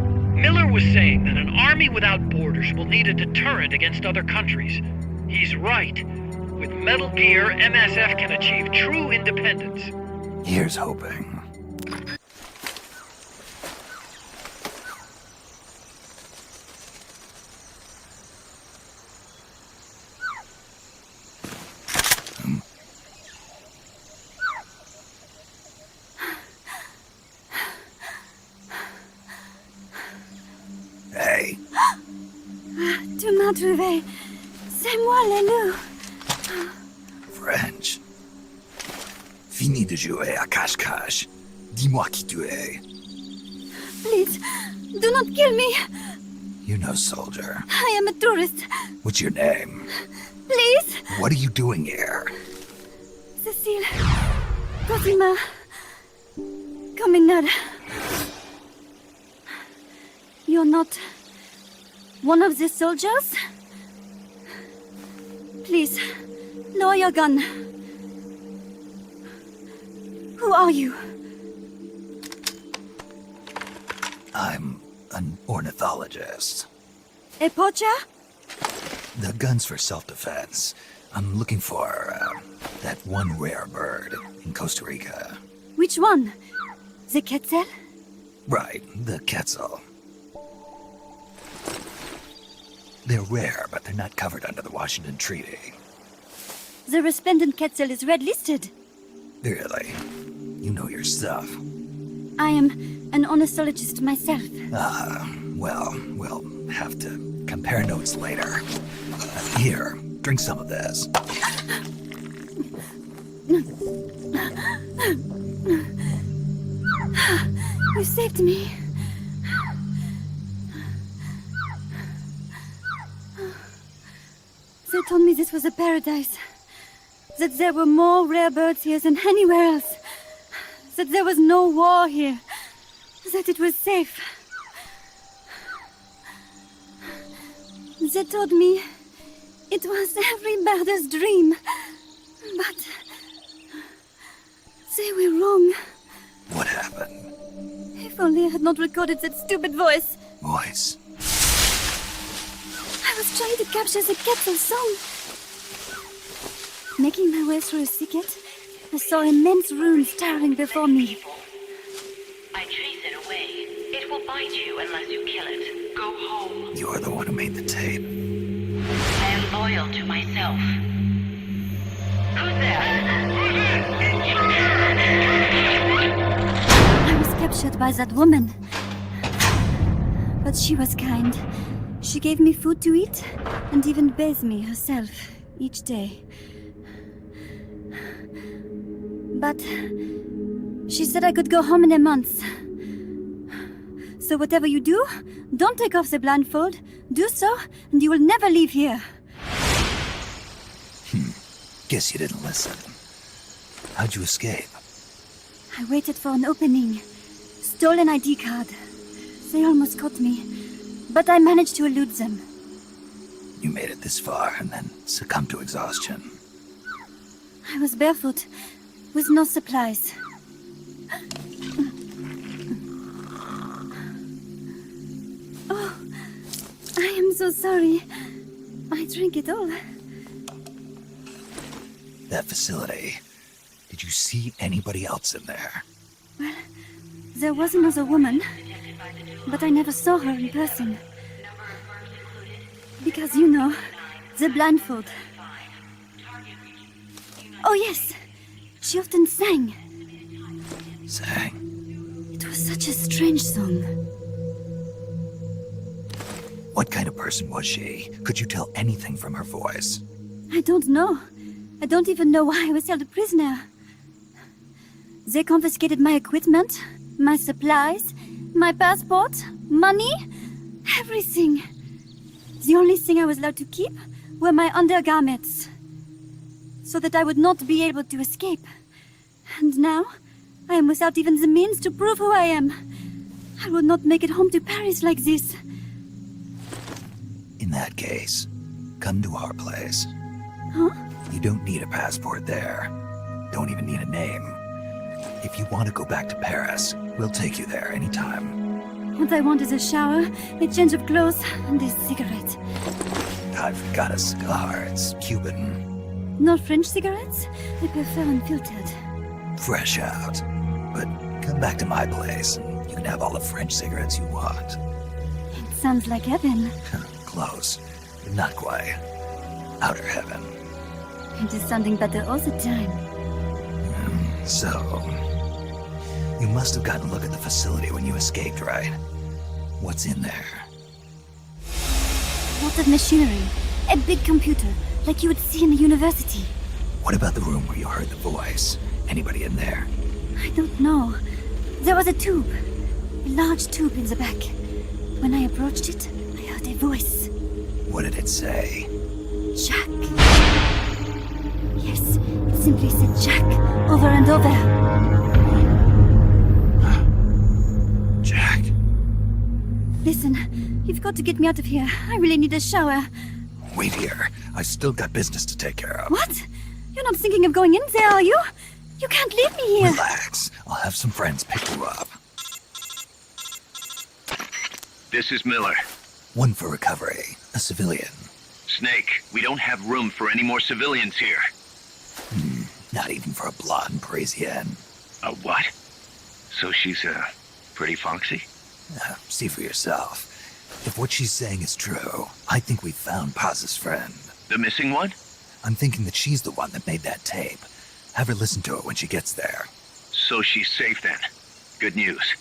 Miller was saying that an army without borders will need a deterrent against other countries. He's right. With Metal Gear, MSF can achieve true independence. Here's hoping. Hey. Tu m'as trouvé. C'est moi, le loup. French. Fini de jouer à cache-cache. Dis-moi qui tu es. Please, do not kill me. You're no soldier. I am a tourist. What's your name? Please. What are you doing here? Cecile. Cosima. Caminada. You're not one of the soldiers? Please, lower your gun. Who are you? I'm an ornithologist. A poacher? The gun's for self-defense. I'm looking for that one rare bird in Costa Rica. Which one? The quetzal? Right, the quetzal. They're rare, but they're not covered under the Washington Treaty. The resplendent quetzal is red-listed. Really? You know your stuff. I am an ornithologist myself. Well, we'll have to compare notes later. Here, drink some of this. You saved me. They told me this was a paradise. That there were more rare birds here than anywhere else. That there was no war here. That it was safe. They told me it was every birder's dream. But they were wrong. What happened? If only I had not recorded that stupid voice. Voice? I was trying to capture the quetzal song. Making my way through a thicket, I saw immense runes towering before me. I chase it away. It will bite you unless you kill it. Go home. You're the one who made the tape. I am loyal to myself. Who's there? I was captured by that woman. But she was kind. She gave me food to eat and even bathed me herself each day. But she said I could go home in a month. So whatever you do, don't take off the blindfold. Do so, and you will never leave here. Guess you didn't listen. How'd you escape? I waited for an opening. Stole an ID card. They almost caught me, but I managed to elude them. You made it this far and then succumbed to exhaustion. I was barefoot, with no supplies. Oh, I am so sorry. I drank it all. That facility. Did you see anybody else in there? Well, there was another woman, but I never saw her in person. Because, you know, the blindfold. Oh yes, she often sang. Sang? It was such a strange song. What kind of person was she? Could you tell anything from her voice? I don't know. I don't even know why I was held a prisoner. They confiscated my equipment, my supplies, my passport, money, everything. The only thing I was allowed to keep were my undergarments, so that I would not be able to escape. And now, I am without even the means to prove who I am. I will not make it home to Paris like this. In that case, come to our place. Huh? You don't need a passport there. Don't even need a name. If you want to go back to Paris, we'll take you there anytime. What I want is a shower, a change of clothes, and a cigarette. I've got a cigar. It's Cuban. Not French cigarettes? I prefer unfiltered. Fresh out. But Come back to my place, and you can have all the French cigarettes you want. It sounds like heaven. Close, but not quite. Outer heaven. It is something better all the time. So, you must have gotten a look at the facility when you escaped, right? What's in there? Lots of machinery. A big computer, like you would see in the university. What about the room where you heard the voice? Anybody in there? I don't know. There was a tube. A large tube in the back. When I approached it, I heard a voice. What did it say? Jack. Yes, it simply said Jack, over and over. Jack. Listen, you've got to get me out of here. I really need a shower. Wait here. I still got business to take care of. What? You're not thinking of going in there, are you? You can't leave me here. Relax. I'll have some friends pick you up. This is Miller. One for recovery. A civilian. Snake, we don't have room for any more civilians here. Not even for a blonde Parisienne. A what? So she's, pretty foxy? See for yourself. If what she's saying is true, I think we found Paz's friend. The missing one? I'm thinking that she's the one that made that tape. Have her listen to it when she gets there. So she's safe then. Good news.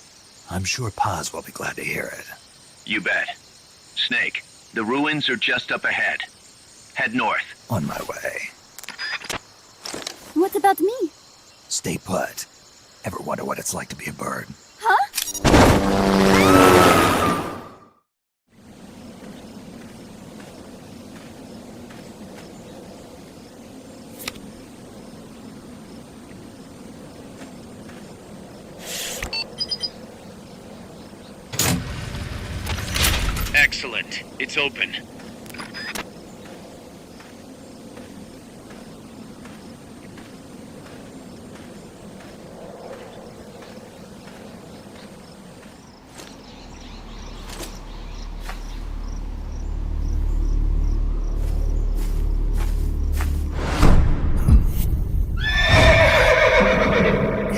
I'm sure Paz will be glad to hear it. You bet. Snake, the ruins are just up ahead. Head north. On my way. What about me? Stay put. Ever wonder what it's like to be a bird? Huh? Excellent. It's open.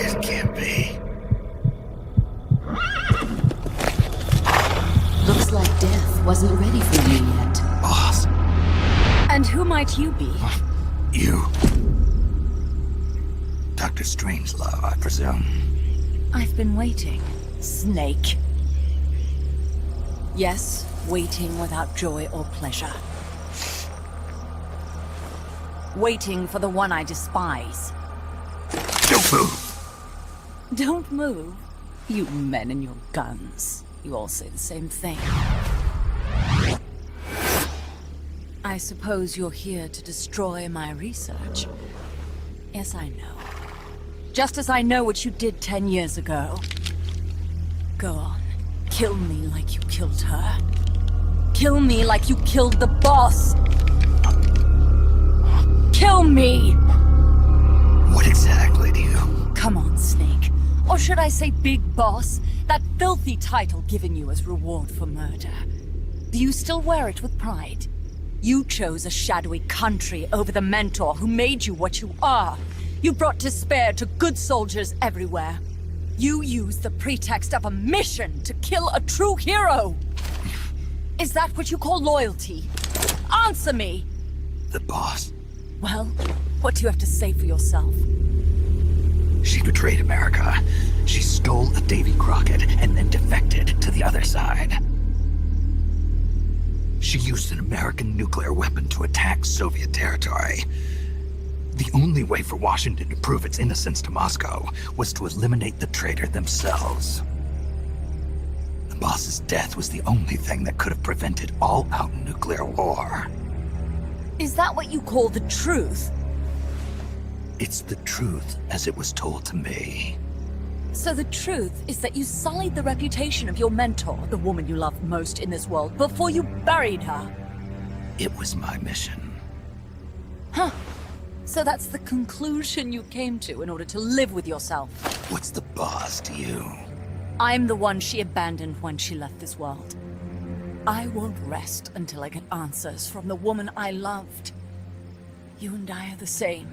It can't be. Looks like death wasn't ready for you yet. Boss. And who might you be? You. Dr. Strangelove, I presume. I've been waiting, Snake. Yes, waiting without joy or pleasure. Waiting for the one I despise. Don't move! Don't move? You men and your guns. You all say the same thing. I suppose you're here to destroy my research. Yes, I know. Just as I know what you did 10 years ago. Go on. Kill me like you killed her. Kill me like you killed the boss. Kill me! What exactly do you... Come on, Snake. Or should I say Big Boss? That filthy title given you as reward for murder. Do you still wear it with pride? You chose a shadowy country over the mentor who made you what you are. You brought despair to good soldiers everywhere. You used the pretext of a mission to kill a true hero. Is that what you call loyalty? Answer me! The boss. Well, what do you have to say for yourself? She betrayed America. She stole a Davy Crockett and then defected to the other side. She used an American nuclear weapon to attack Soviet territory. The only way for Washington to prove its innocence to Moscow was to eliminate the traitor themselves. The boss's death was the only thing that could have prevented all-out nuclear war. Is that what you call the truth? It's the truth as it was told to me. So the truth is that you sullied the reputation of your mentor, the woman you loved most in this world, before you buried her. It was my mission. Huh. So that's the conclusion you came to in order to live with yourself. What's the boss to you? I'm the one she abandoned when she left this world. I won't rest until I get answers from the woman I loved. You and I are the same.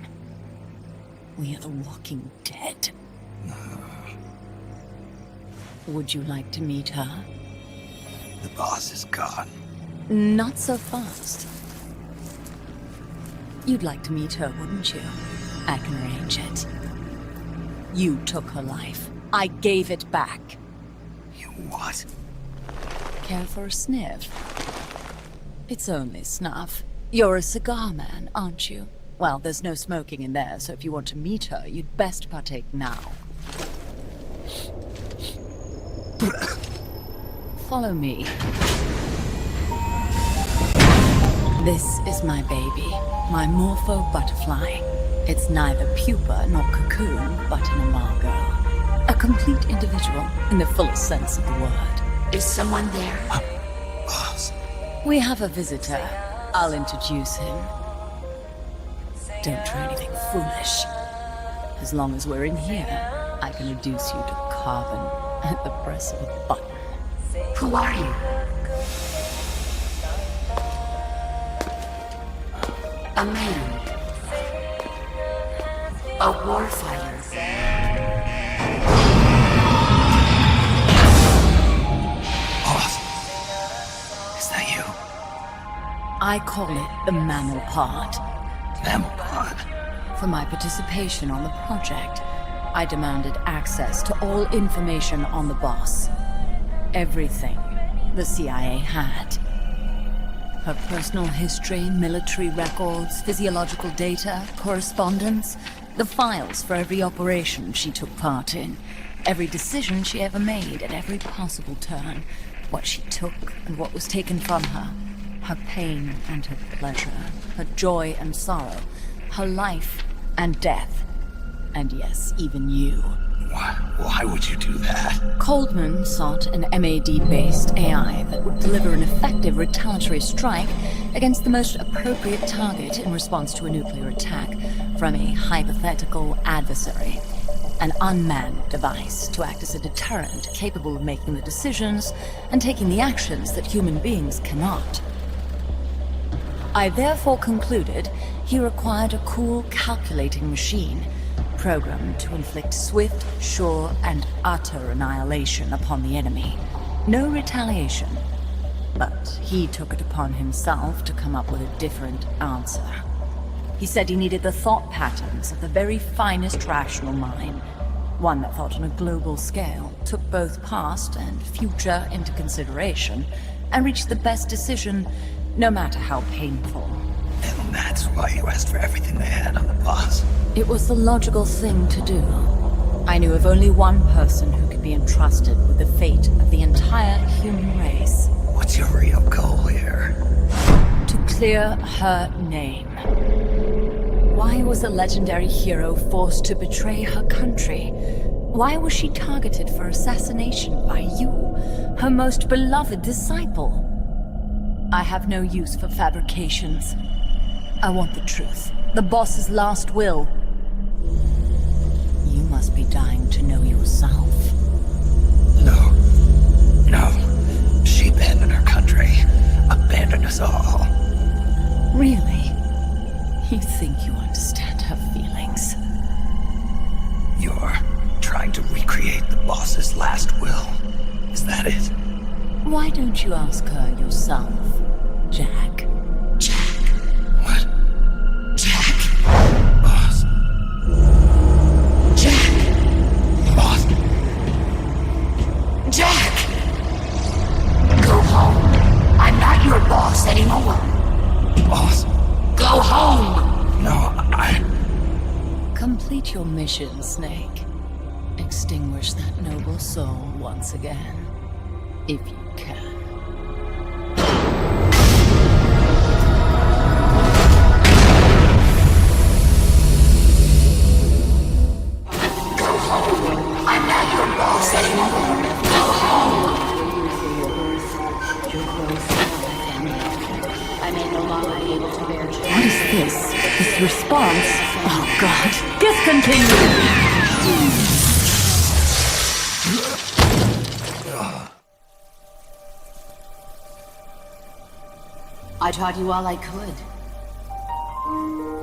We are the walking dead. Would you like to meet her? The boss is gone. Not so fast. You'd like to meet her, wouldn't you? I can arrange it. You took her life. I gave it back. You what? Care for a sniff? It's only snuff. You're a cigar man, aren't you? Well, there's no smoking in there, so if you want to meet her, you'd best partake now. Follow me. This is my baby, my morpho butterfly. It's neither pupa nor cocoon, but an imago. A complete individual, in the fullest sense of the word. Is someone there? Boss. We have a visitor. I'll introduce him. Don't try anything foolish. As long as we're in here, I can reduce you to carbon at the press of a button. Who are you? A man. A warfighter. Boss. Is that you? I call it the mammal pod. Mammal pod? For my participation on the project, I demanded access to all information on the boss. Everything the CIA had. Her personal history, military records, physiological data, correspondence, the files for every operation she took part in, every decision she ever made at every possible turn, what she took and what was taken from her, her pain and her pleasure, her joy and sorrow, her life and death, and yes, even you. Why would you do that? Coldman sought an MAD-based AI that would deliver an effective retaliatory strike against the most appropriate target in response to a nuclear attack from a hypothetical adversary. An unmanned device to act as a deterrent capable of making the decisions and taking the actions that human beings cannot. I therefore concluded he required a cool, calculating machine programmed to inflict swift, sure, and utter annihilation upon the enemy. No retaliation. But he took it upon himself to come up with a different answer. He said he needed the thought patterns of the very finest rational mind, one that thought on a global scale, took both past and future into consideration, and reached the best decision, no matter how painful. And that's why you asked for everything they had on the boss. It was the logical thing to do. I knew of only one person who could be entrusted with the fate of the entire human race. What's your real goal here? To clear her name. Why was a legendary hero forced to betray her country? Why was she targeted for assassination by you, her most beloved disciple? I have no use for fabrications. I want the truth. The boss's last will. You must be dying to know yourself. No. She abandoned her country. Abandoned us all. Really? You think you understand her feelings? You're trying to recreate the boss's last will. Is that it? Why don't you ask her yourself, Jack? What? Jack? Boss. Jack! Boss. Jack! Go home. I'm not your boss anymore. Boss. Go home! No, Complete your mission, Snake. Extinguish that noble soul once again. If you can. Go home. I'm not your boss anymore. Go home. I may no longer be able to bear. What is this? This response? Oh God! Discontinue! I taught you all I could.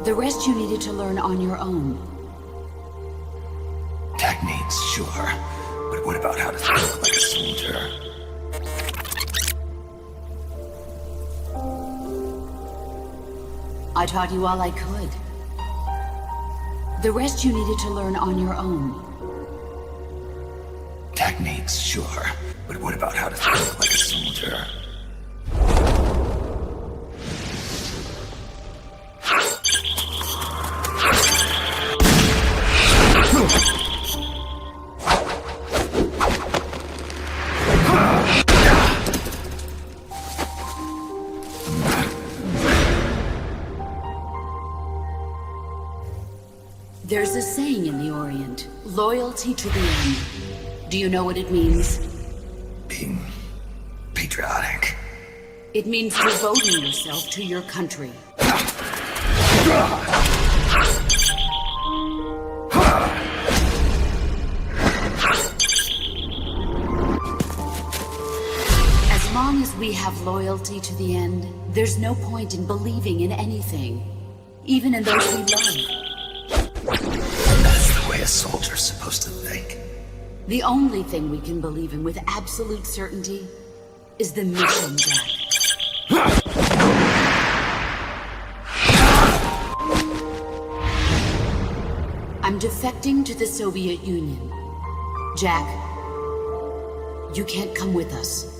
The rest you needed to learn on your own. Techniques, sure. But what about how to think like a soldier? I taught you all I could. The rest you needed to learn on your own. Techniques, sure. But what about how to think like a soldier? There's a saying in the Orient, loyalty to the end. Do you know what it means? Being patriotic. It means devoting yourself to your country. As long as we have loyalty to the end, there's no point in believing in anything, even in those we love. That's the way a soldier's supposed to think. The only thing we can believe in with absolute certainty is the mission, Jack. I'm defecting to the Soviet Union. Jack, you can't come with us.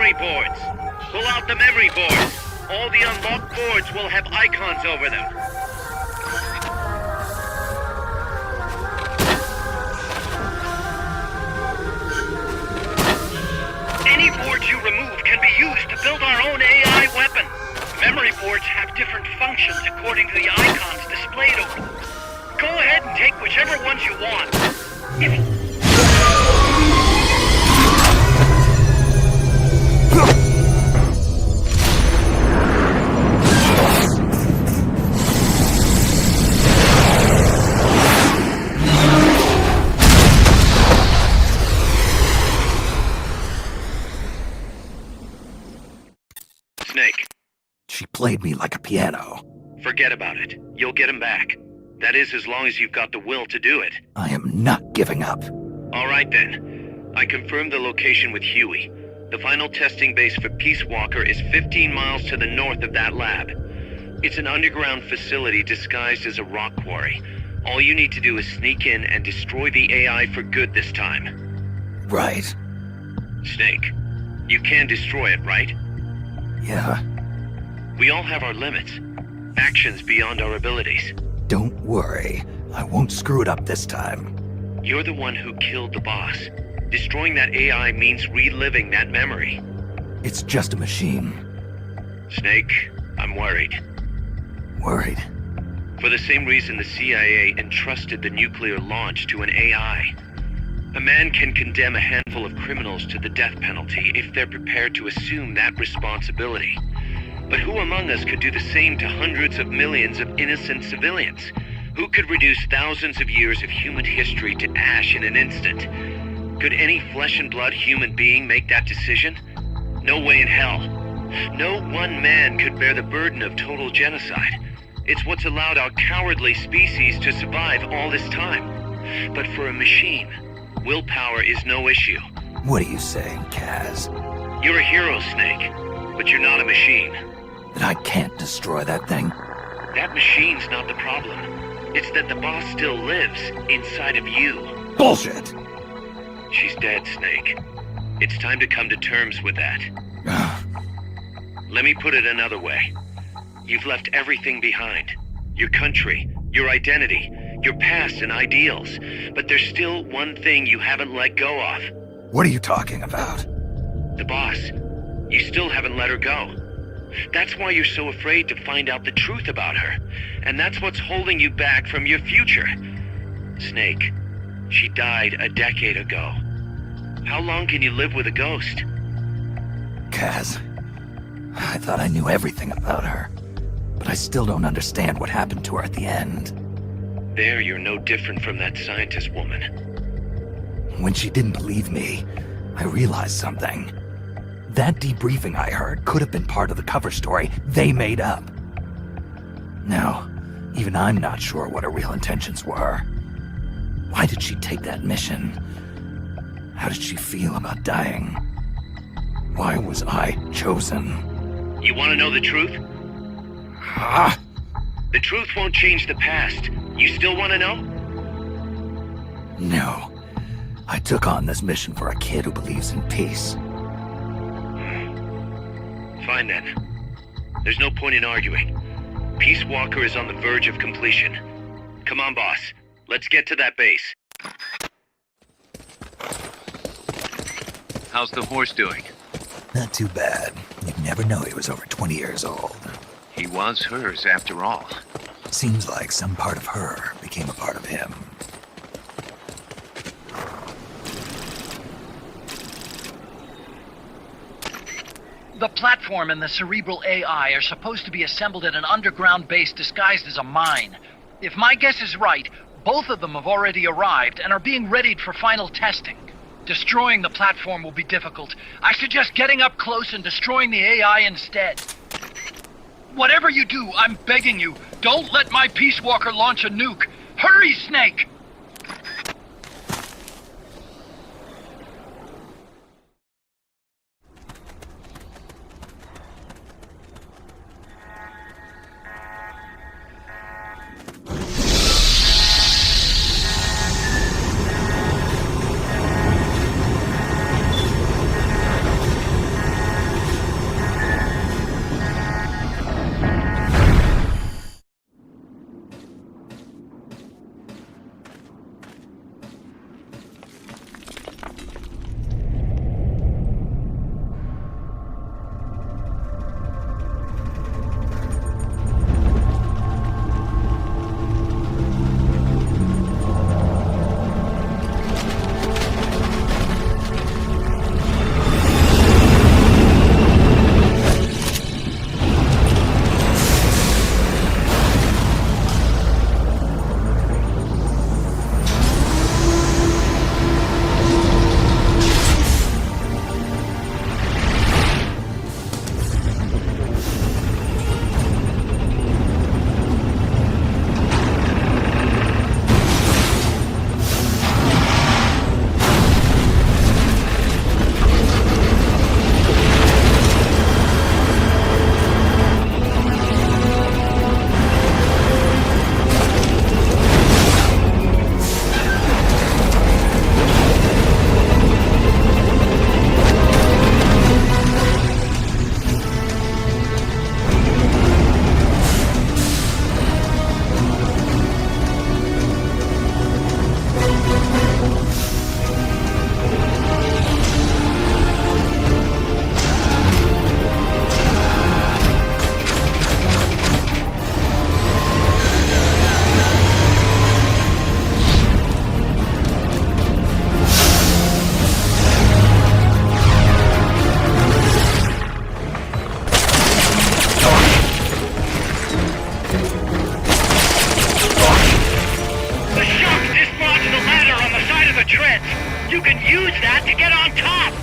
memory boards. Pull out the memory boards. All the unlocked boards will have icons over them. Any boards you remove can be used to build our own AI weapon. Memory boards have different functions according to the icons displayed over them. Go ahead and take whichever ones you want. Snake. She played me like a piano. Forget about it. You'll get him back. That is, as long as you've got the will to do it. I am not giving up. All right, then. I confirmed the location with Huey. The final testing base for Peace Walker is 15 miles to the north of that lab. It's an underground facility disguised as a rock quarry. All you need to do is sneak in and destroy the AI for good this time. Right. Snake, you can destroy it, right? Yeah. We all have our limits. Actions beyond our abilities. Don't worry. I won't screw it up this time. You're the one who killed the boss. Destroying that AI means reliving that memory. It's just a machine. Snake, I'm worried. Worried? For the same reason the CIA entrusted the nuclear launch to an AI. A man can condemn a handful of criminals to the death penalty if they're prepared to assume that responsibility. But who among us could do the same to hundreds of millions of innocent civilians? Who could reduce thousands of years of human history to ash in an instant? Could any flesh and blood human being make that decision? No way in hell. No one man could bear the burden of total genocide. It's what's allowed our cowardly species to survive all this time. But for a machine, willpower is no issue. What are you saying, Kaz? You're a hero, Snake, but you're not a machine. That I can't destroy that thing? That machine's not the problem. It's that the boss still lives inside of you. Bullshit! She's dead, Snake. It's time to come to terms with that. Let me put it another way. You've left everything behind. Your country, your identity, your past and ideals. But there's still one thing you haven't let go of. What are you talking about? The boss. You still haven't let her go. That's why you're so afraid to find out the truth about her. And that's what's holding you back from your future. Snake, she died a decade ago. How long can you live with a ghost? Kaz, I thought I knew everything about her. But I still don't understand what happened to her at the end. There, you're no different from that scientist woman. When she didn't believe me, I realized something. That debriefing I heard could have been part of the cover story they made up. Now, even I'm not sure what her real intentions were. Why did she take that mission? How did she feel about dying? Why was I chosen? You want to know the truth? Ah! The truth won't change the past. You still want to know? No. I took on this mission for a kid who believes in peace. Fine then. There's no point in arguing. Peace Walker is on the verge of completion. Come on, boss. Let's get to that base. How's the horse doing? Not too bad. You'd never know he was over 20 years old. He was hers, after all. Seems like some part of her became a part of him. The platform and the cerebral AI are supposed to be assembled at an underground base disguised as a mine. If my guess is right, both of them have already arrived and are being readied for final testing. Destroying the platform will be difficult. I suggest getting up close and destroying the AI instead. Whatever you do, I'm begging you, don't let my Peace Walker launch a nuke. Hurry, Snake! You can use that to get on top!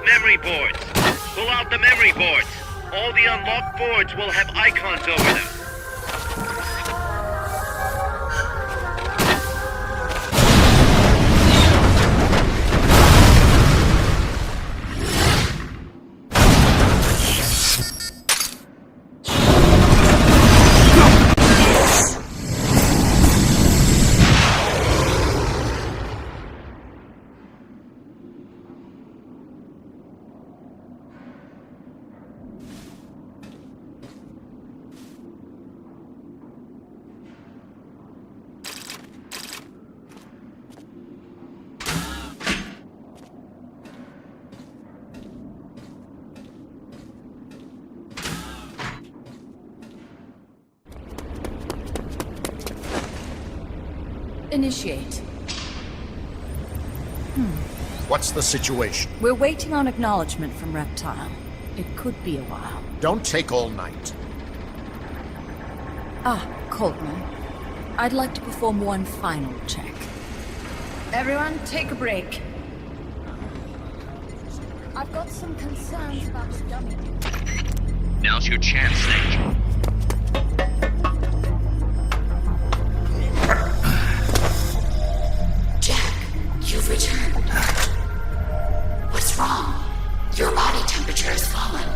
Memory boards. Pull out the memory boards. All the unlocked boards will have icons over them. Initiate. What's the situation? We're waiting on acknowledgement from Reptile. It could be a while. Don't take all night. Coultman. I'd like to perform one final check. Everyone, take a break. I've got some concerns about the dummy. Now's your chance, Snake. You've returned. What's wrong? Your body temperature has fallen.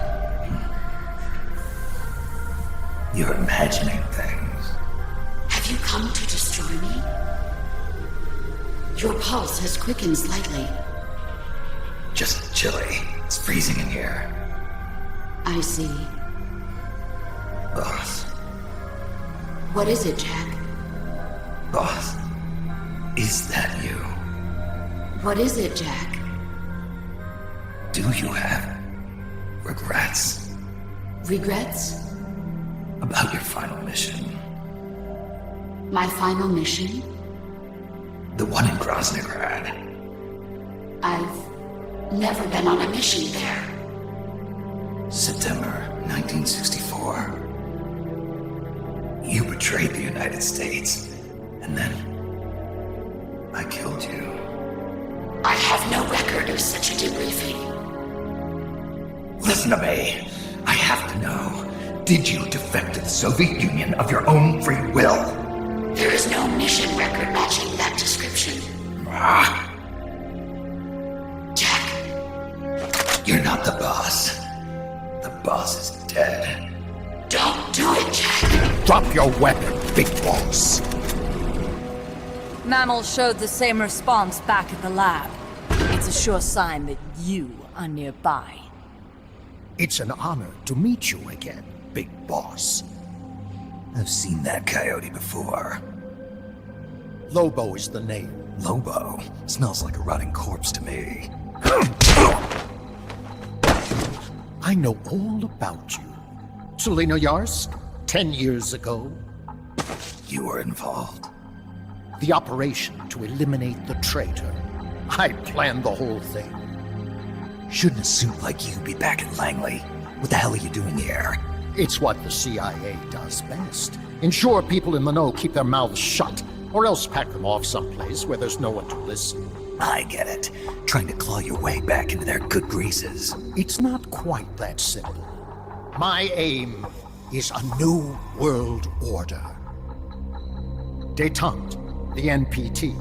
You're imagining things. Have you come to destroy me? Your pulse has quickened slightly. Just chilly. It's freezing in here. I see. Boss. What is it, Jack? Boss. Is that you? What is it, Jack? Do you have regrets? Regrets? About your final mission? My final mission? The one in Groznygrad. I've never been on a mission there. September 1964. You betrayed the United States, and then I killed you. I have no record of such a debriefing. Listen to me. I have to know. Did you defect to the Soviet Union of your own free will? There is no mission record matching that description. Jack. You're not the boss. The boss is dead. Don't do it, Jack. Drop your weapon, big boss. Mammal showed the same response back at the lab. It's a sure sign that you are nearby. It's an honor to meet you again, big boss. I've seen that coyote before. Lobo is the name. Lobo? Smells like a rotting corpse to me. I know all about you. Selena Yarsk, 10 years ago. You were involved. The operation to eliminate the traitor. I planned the whole thing. Shouldn't a suit like you be back at Langley? What the hell are you doing here? It's what the CIA does best. Ensure people in the know keep their mouths shut, or else pack them off someplace where there's no one to listen. I get it. Trying to claw your way back into their good graces. It's not quite that simple. My aim is a new world order. Détente, the NPT.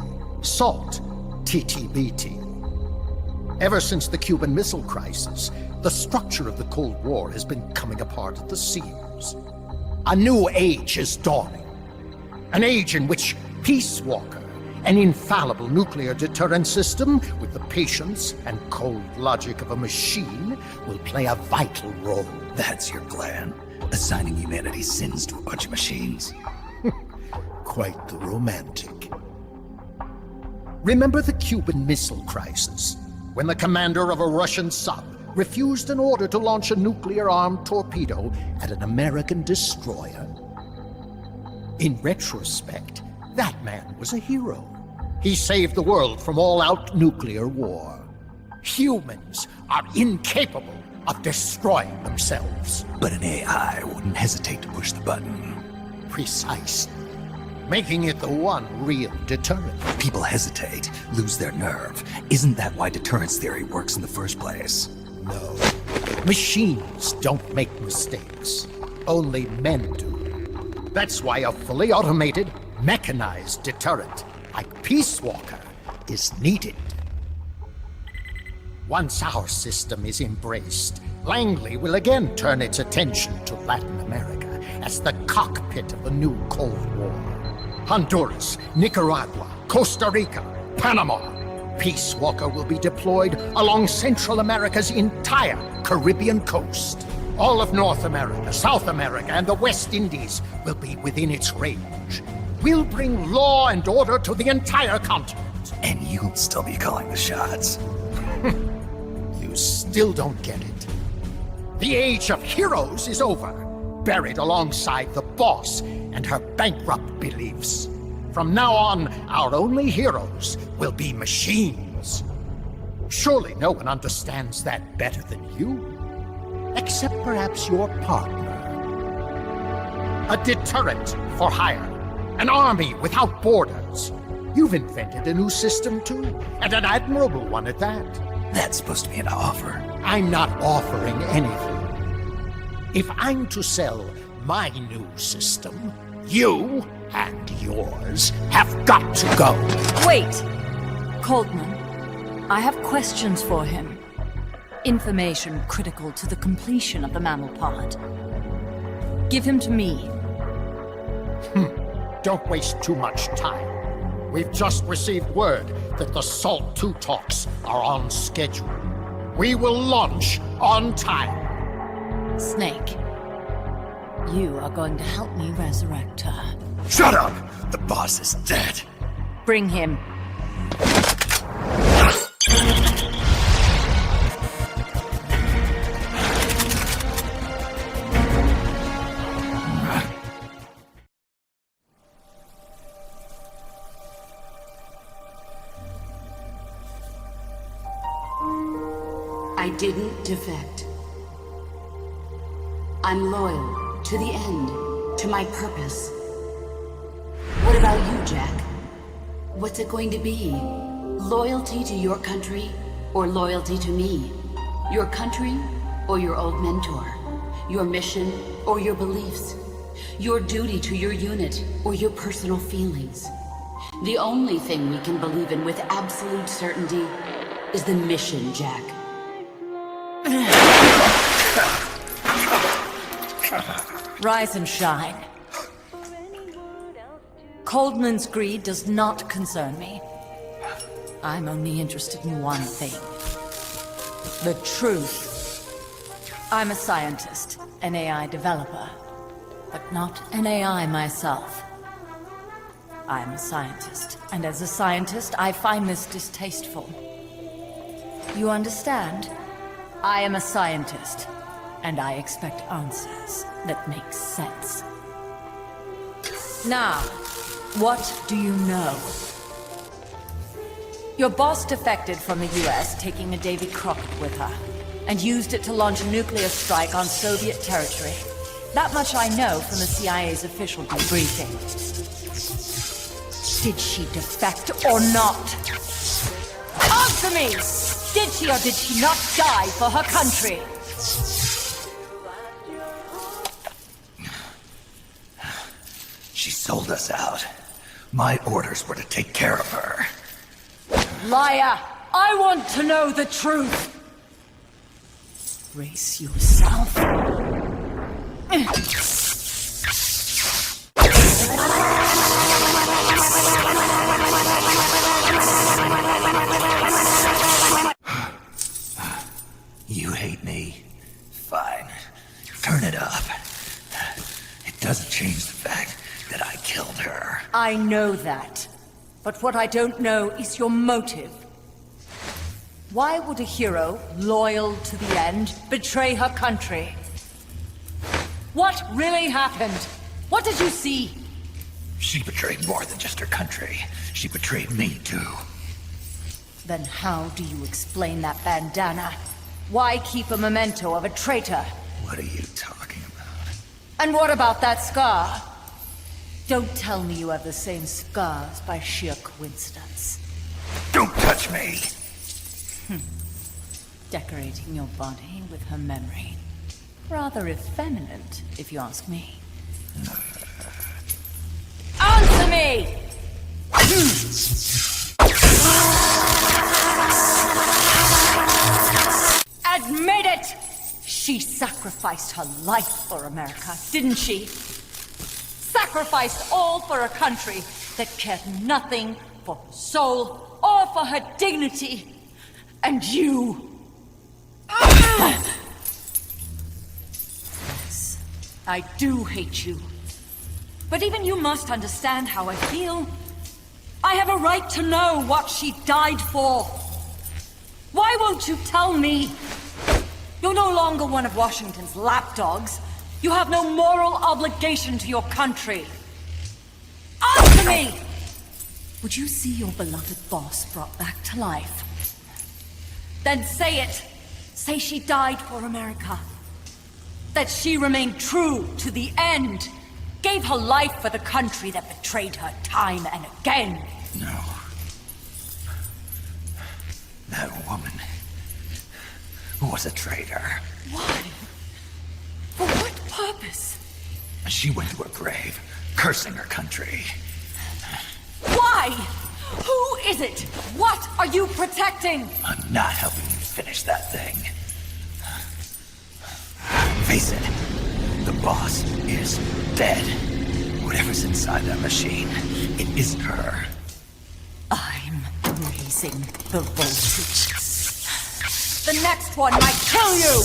SALT, TTBT. Ever since the Cuban Missile Crisis, the structure of the Cold War has been coming apart at the seams. A new age is dawning. An age in which Peace Walker, an infallible nuclear deterrent system with the patience and cold logic of a machine, will play a vital role. That's your plan? Assigning humanity's sins to a bunch of machines? Quite the romantic. Remember the Cuban Missile Crisis, when the commander of a Russian sub refused an order to launch a nuclear-armed torpedo at an American destroyer? In retrospect, that man was a hero. He saved the world from all-out nuclear war. Humans are incapable of destroying themselves. But an AI wouldn't hesitate to push the button. Precisely. Making it the one real deterrent. People hesitate, lose their nerve. Isn't that why deterrence theory works in the first place? No. Machines don't make mistakes. Only men do. That's why a fully automated, mechanized deterrent like Peace Walker is needed. Once our system is embraced, Langley will again turn its attention to Latin America as the cockpit of the new Cold War. Honduras, Nicaragua, Costa Rica, Panama. Peace Walker will be deployed along Central America's entire Caribbean coast. All of North America, South America, and the West Indies will be within its range. We'll bring law and order to the entire continent. And you'll still be calling the shots. You still don't get it. The age of heroes is over, buried alongside the boss and her bankrupt beliefs. From now on, our only heroes will be machines. Surely no one understands that better than you. Except perhaps your partner. A deterrent for hire. An army without borders. You've invented a new system too, and an admirable one at that. That's supposed to be an offer. I'm not offering anything. If I'm to sell my new system, you and yours have got to go. Wait! Coldman, I have questions for him. Information critical to the completion of the mammal pod. Give him to me. Don't waste too much time. We've just received word that the SALT II talks are on schedule. We will launch on time. Snake, you are going to help me resurrect her. Shut up! The boss is dead. Bring him. I didn't defect. I'm loyal to the end, to my purpose. What about you, Jack? What's it going to be? Loyalty to your country or loyalty to me? Your country or your old mentor? Your mission or your beliefs? Your duty to your unit or your personal feelings? The only thing we can believe in with absolute certainty is the mission, Jack. Rise and shine. Coldman's greed does not concern me. I'm only interested in one thing. The truth. I'm a scientist, an AI developer, but not an AI myself. I'm a scientist, and as a scientist, I find this distasteful. You understand? I am a scientist, and I expect answers that make sense. Now, what do you know? Your boss defected from the US, taking a Davy Crockett with her, and used it to launch a nuclear strike on Soviet territory. That much I know from the CIA's official debriefing. Did she defect or not? Answer me! Did she or did she not die for her country? She sold us out. My orders were to take care of her. Liar! I want to know the truth. Brace yourself. You hate me? Fine. Turn it up. It doesn't change the fact that I killed her. I know that. But what I don't know is your motive. Why would a hero, loyal to the end, betray her country? What really happened? What did you see? She betrayed more than just her country. She betrayed me, too. Then how do you explain that bandana? Why keep a memento of a traitor? What are you talking about? And what about that scar? Don't tell me you have the same scars by sheer coincidence. Don't touch me! Decorating your body with her memory. Rather effeminate, if you ask me. Answer me! Admit it! She sacrificed her life for America, didn't she? Sacrificed all for a country that cared nothing for her soul or for her dignity. And you... Yes, I do hate you. But even you must understand how I feel. I have a right to know what she died for. Why won't you tell me? You're no longer one of Washington's lapdogs. You have no moral obligation to your country. Answer me! Would you see your beloved boss brought back to life? Then say it. Say she died for America. That she remained true to the end. Gave her life for the country that betrayed her time and again. No. That woman was a traitor. Why? For what purpose? She went to her grave, cursing her country. Why? Who is it? What are you protecting? I'm not helping you finish that thing. Face it, the boss is dead. Whatever's inside that machine, it isn't her. I'm raising the voltage. The next one might kill you!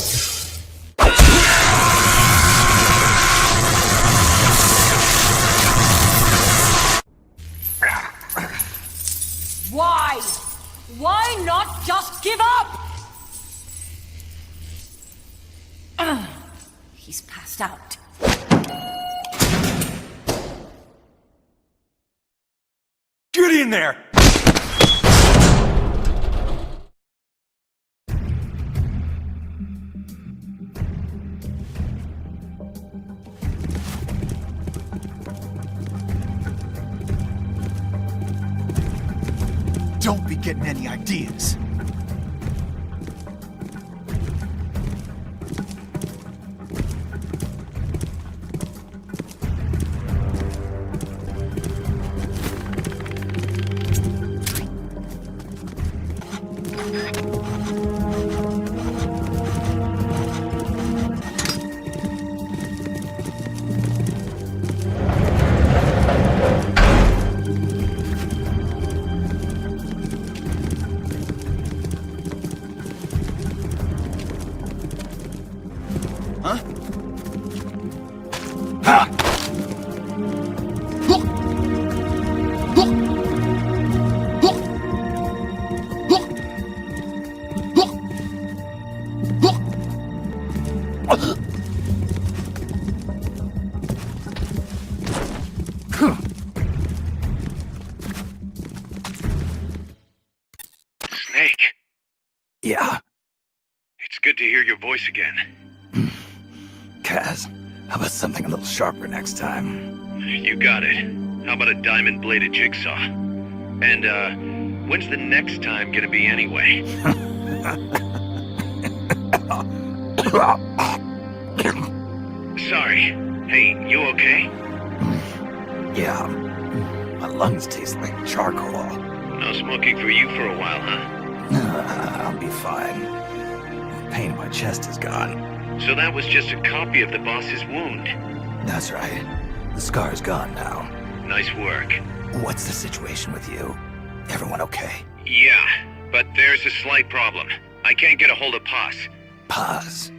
Why? Why not just give up? He's passed out. Get in there! Don't be getting any ideas. Snake. Yeah? It's good to hear your voice again. Kaz, how about something a little sharper next time? You got it. How about a diamond-bladed jigsaw? And, when's the next time gonna be anyway? Sorry. Hey, you okay? Yeah. My lungs taste like charcoal. No smoking for you for a while, huh? I'll be fine. The pain in my chest is gone. So that was just a copy of the boss's wound. That's right. The scar's gone now. Nice work. What's the situation with you? Everyone okay? Yeah, but there's a slight problem. I can't get a hold of Paz. Paz?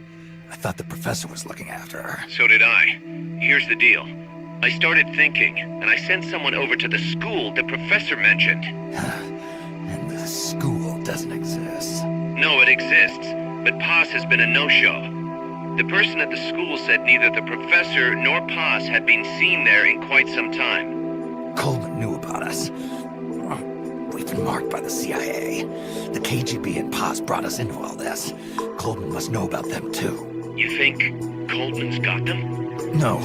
I thought the professor was looking after her. So did I. Here's the deal. I started thinking, and I sent someone over to the school the professor mentioned. And the school doesn't exist. No, it exists, but Paz has been a no-show. The person at the school said neither the professor nor Paz had been seen there in quite some time. Coleman knew about us. We've been marked by the CIA. The KGB and Paz brought us into all this. Coleman must know about them too. You think Coleman's got them? No.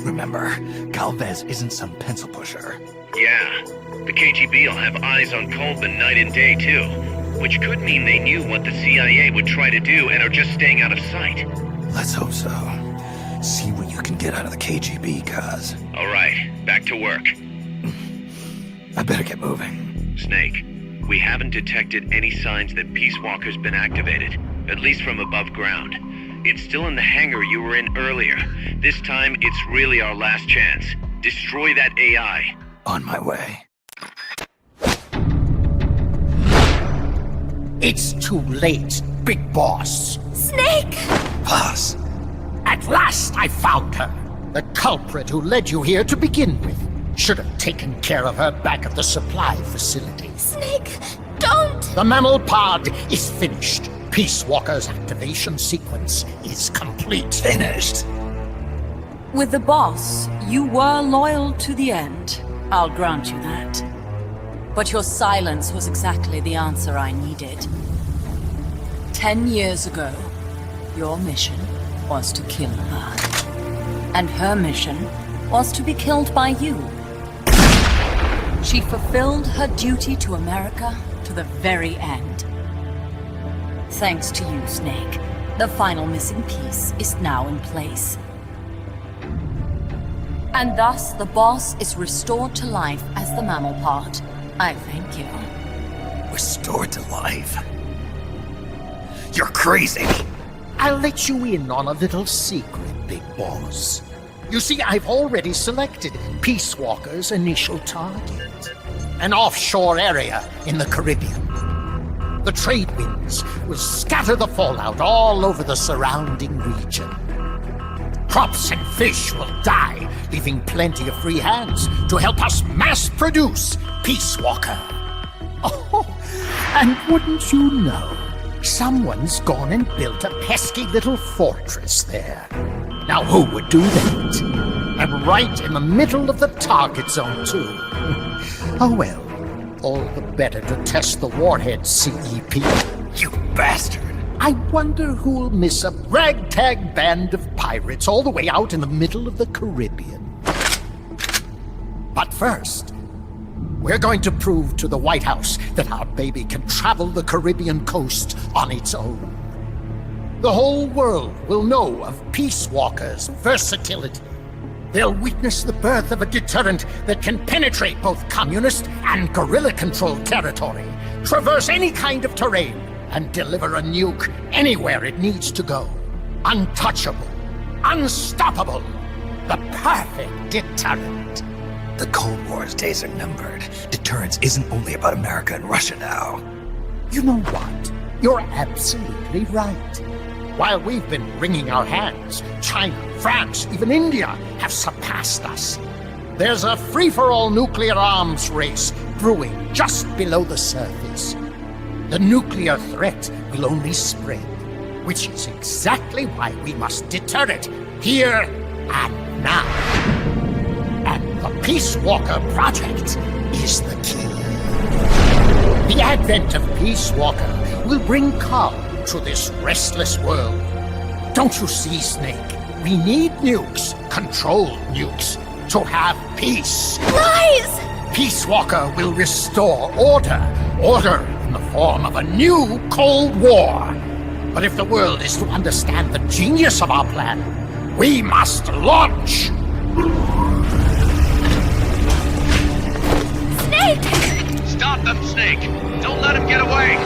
Remember, Galvez isn't some pencil pusher. Yeah. The KGB will have eyes on Coleman night and day too. Which could mean they knew what the CIA would try to do and are just staying out of sight. Let's hope so. See what you can get out of the KGB, Kaz. Alright, back to work. I better get moving. Snake, we haven't detected any signs that Peace Walker's been activated, at least from above ground. It's still in the hangar you were in earlier. This time, it's really our last chance. Destroy that AI. On my way. It's too late, Big Boss. Snake! Paz. At last I found her. The culprit who led you here to begin with. Should have taken care of her back at the supply facility. Snake, don't! The mammal pod is finished. Peace Walker's activation sequence is complete. Finished? With the boss, you were loyal to the end. I'll grant you that. But your silence was exactly the answer I needed. 10 years ago, your mission was to kill her. And her mission was to be killed by you. She fulfilled her duty to America to the very end. Thanks to you, Snake, the final missing piece is now in place. And thus, the boss is restored to life as the mammal pod. I thank you. Restored to life? You're crazy! I'll let you in on a little secret, Big Boss. You see, I've already selected Peace Walker's initial target. An offshore area in the Caribbean. The trade winds will scatter the fallout all over the surrounding region. Crops and fish will die, leaving plenty of free hands to help us mass-produce Peace Walker. Oh, and wouldn't you know, someone's gone and built a pesky little fortress there. Now who would do that? And right in the middle of the target zone, too. Oh well, all the better to test the warhead, CEP. You bastard! I wonder who'll miss a ragtag band of pirates all the way out in the middle of the Caribbean. But first, we're going to prove to the White House that our baby can travel the Caribbean coast on its own. The whole world will know of Peace Walker's versatility. They'll witness the birth of a deterrent that can penetrate both communist and guerrilla-controlled territory, traverse any kind of terrain, and deliver a nuke anywhere it needs to go. Untouchable, unstoppable, the perfect deterrent. The Cold War's days are numbered. Deterrence isn't only about America and Russia now. You know what? You're absolutely right. While we've been wringing our hands, China, France, even India have surpassed us. There's a free-for-all nuclear arms race brewing just below the surface. The nuclear threat will only spread, which is exactly why we must deter it here and now. And the Peace Walker Project is the key. The advent of Peace Walker will bring calm to this restless world. Don't you see, Snake? We need nukes, controlled nukes, to have peace. Lies! Peace Walker will restore order. Order in the form of a new Cold War. But if the world is to understand the genius of our plan, we must launch! Snake! Stop them, Snake! Don't let him get away!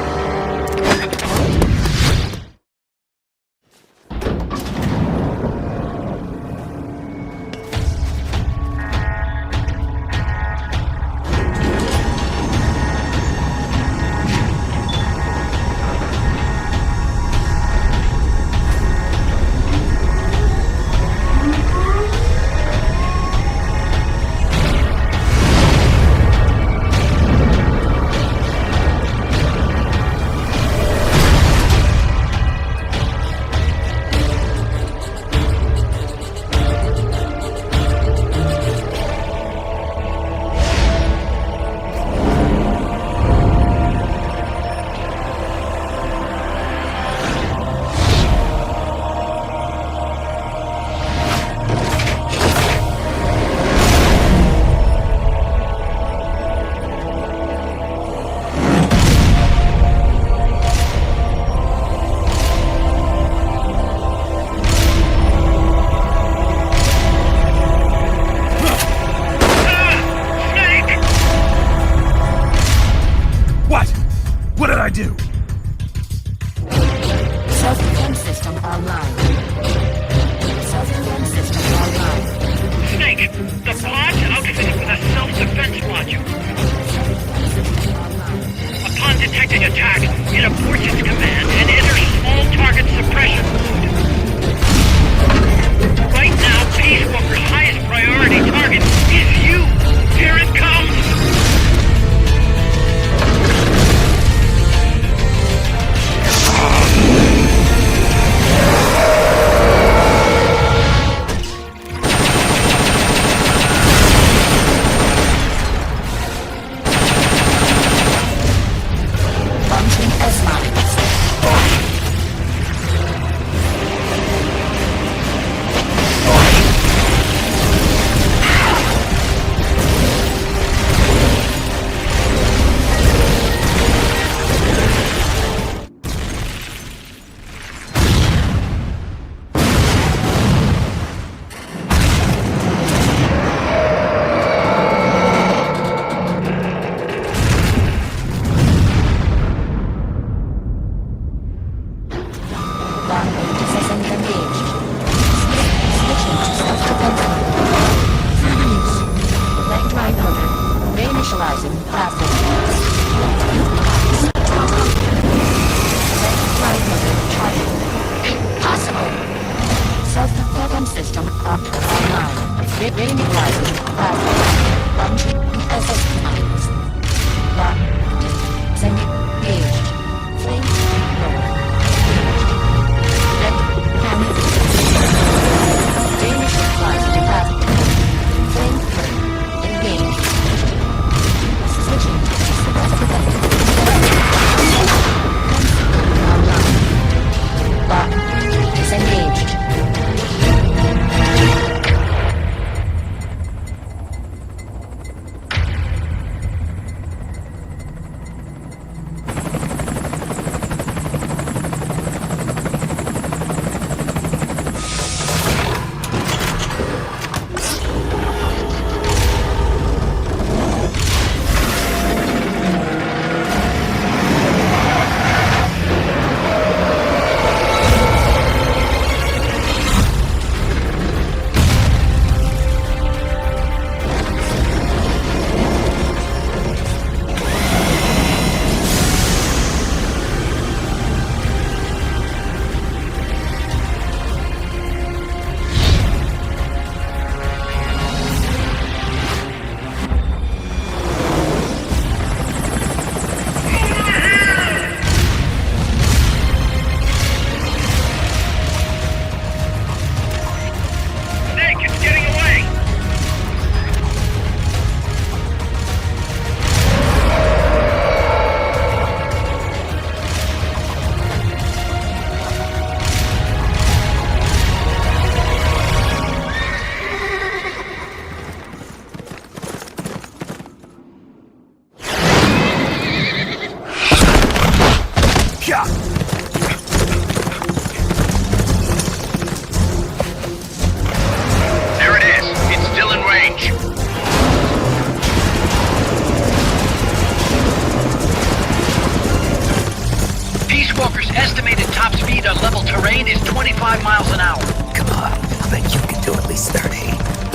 estimated top speed on level terrain is 25 miles an hour. Come on, I bet you can do at least 30.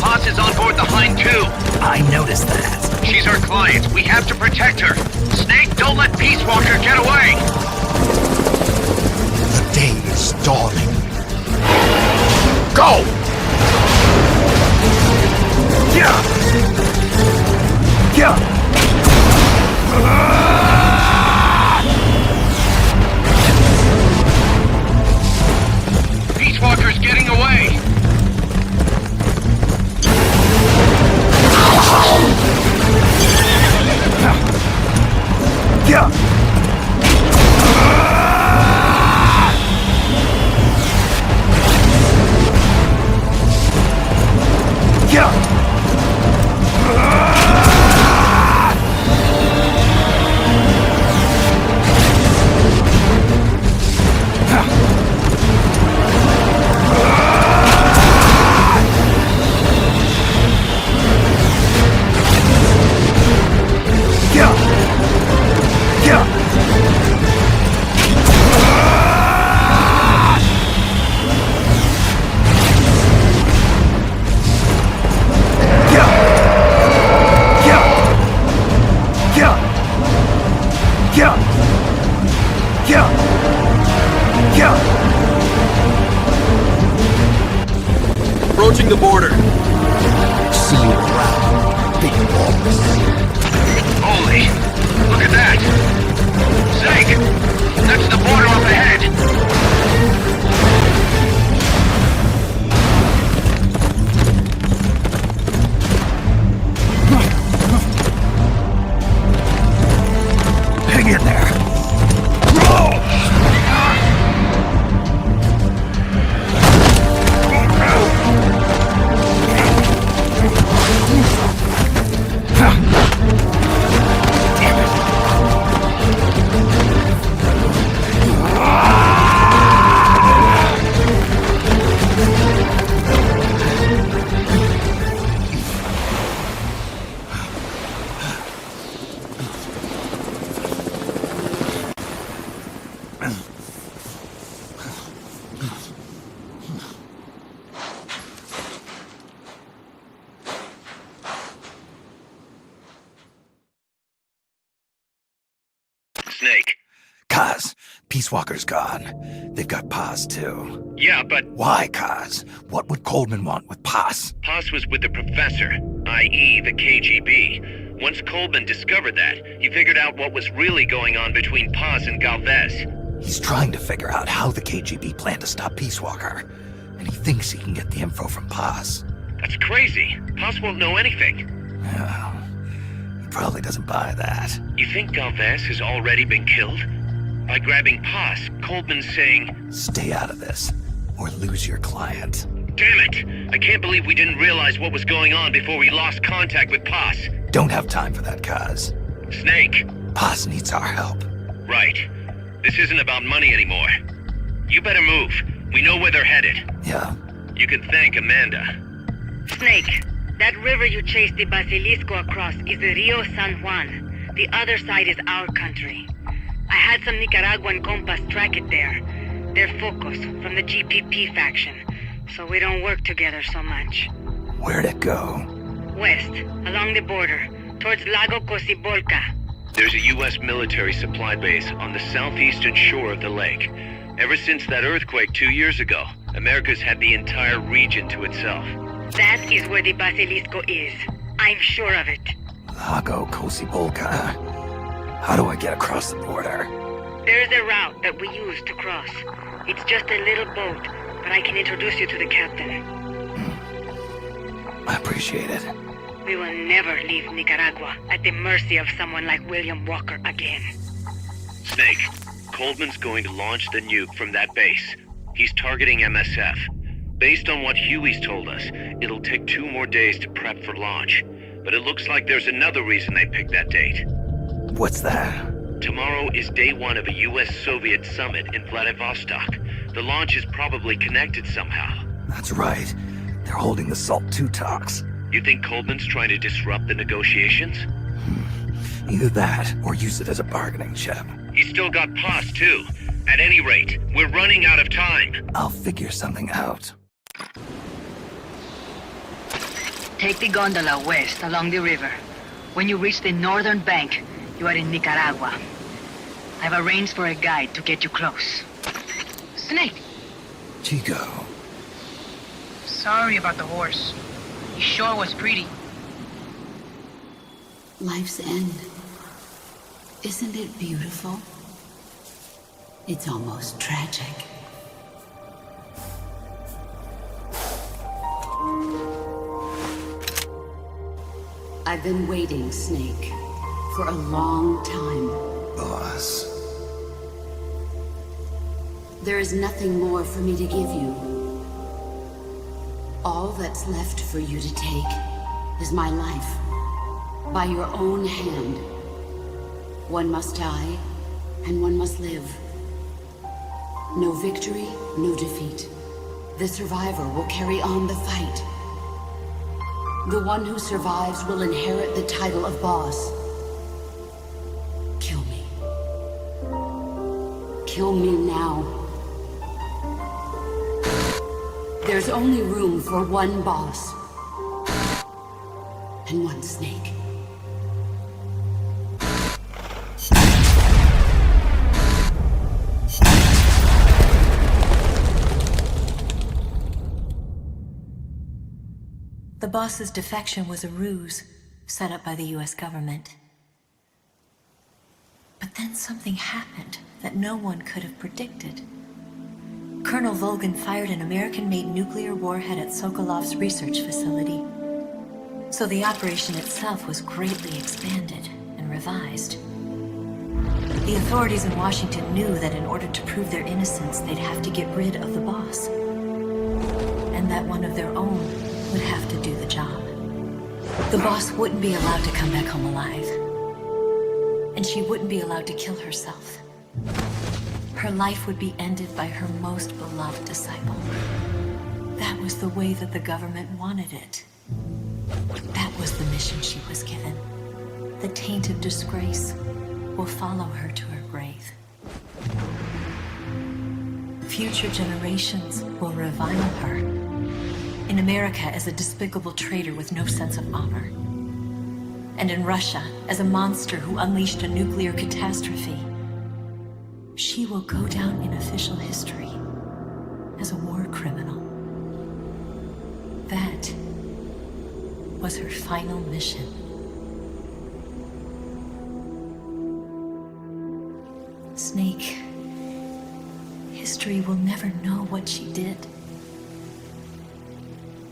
Paz is on board the Hind too. I noticed that. She's our client. We have to protect her. Snake, don't let Peace Walker get away! The day is dawning. Go! Yeah! Yeah! Peace Walker's getting away! Yeah! Yeah! Approaching the border. See you around, big boss. Holy! Look at that! Snake! That's the border up ahead! Hang in there! Snake. Kaz, Peace Walker's gone. They've got Paz, too. Yeah, but... Why, Kaz? What would Coleman want with Paz? Paz was with the professor, i.e. the KGB. Once Coleman discovered that, he figured out what was really going on between Paz and Galvez. He's trying to figure out how the KGB planned to stop Peace Walker, and he thinks he can get the info from Paz. That's crazy. Paz won't know anything. Oh, he probably doesn't buy that. You think Galvez has already been killed? By grabbing Paz, Coleman's saying... Stay out of this, or lose your client. Damn it! I can't believe we didn't realize what was going on before we lost contact with Paz. Don't have time for that, Kaz. Snake. Paz needs our help. Right. This isn't about money anymore. You better move. We know where they're headed. Yeah. You can thank Amanda. Snake, that river you chased the Basilisco across is the Rio San Juan. The other side is our country. I had some Nicaraguan compas track it there. They're focus from the GPP faction, so we don't work together so much. Where'd it go? West, along the border, towards Lago Cocibolca. There's a U.S. military supply base on the southeastern shore of the lake. Ever since that earthquake 2 years ago, America's had the entire region to itself. That is where the Basilisco is. I'm sure of it. Lago Cocibolca. How do I get across the border? There's a route that we use to cross. It's just a little boat, but I can introduce you to the captain. I appreciate it. We will never leave Nicaragua at the mercy of someone like William Walker again. Snake, Coleman's going to launch the nuke from that base. He's targeting MSF. Based on what Huey's told us, it'll take 2 more days to prep for launch. But it looks like there's another reason they picked that date. What's that? Tomorrow is day 1 of a US-Soviet summit in Vladivostok. The launch is probably connected somehow. That's right. They're holding the SALT II talks. You think Coleman's trying to disrupt the negotiations? Either that, or use it as a bargaining chip. He's still got Paz, too. At any rate, we're running out of time. I'll figure something out. Take the gondola west along the river. When you reach the northern bank, you are in Nicaragua. I've arranged for a guide to get you close. Snake! Chico. Sorry about the horse. He sure was pretty. Life's end. Isn't it beautiful? It's almost tragic. I've been waiting, Snake, for a long time. Boss. There is nothing more for me to give you. All that's left for you to take is my life, by your own hand. One must die, and one must live. No victory, no defeat. The survivor will carry on the fight. The one who survives will inherit the title of boss. Kill me. Kill me now. There's only room for one boss. And one snake. The boss's defection was a ruse set up by the US government. But then something happened that no one could have predicted. Colonel Volgan fired an American-made nuclear warhead at Sokolov's research facility. So the operation itself was greatly expanded and revised. The authorities in Washington knew that in order to prove their innocence, they'd have to get rid of the boss. And that one of their own would have to do the job. The boss wouldn't be allowed to come back home alive. And she wouldn't be allowed to kill herself. Her life would be ended by her most beloved disciple. That was the way that the government wanted it. That was the mission she was given. The taint of disgrace will follow her to her grave. Future generations will revile her. In America as a despicable traitor with no sense of honor. And in Russia as a monster who unleashed a nuclear catastrophe. She will go down in official history as a war criminal. That was her final mission. Snake, history will never know what she did.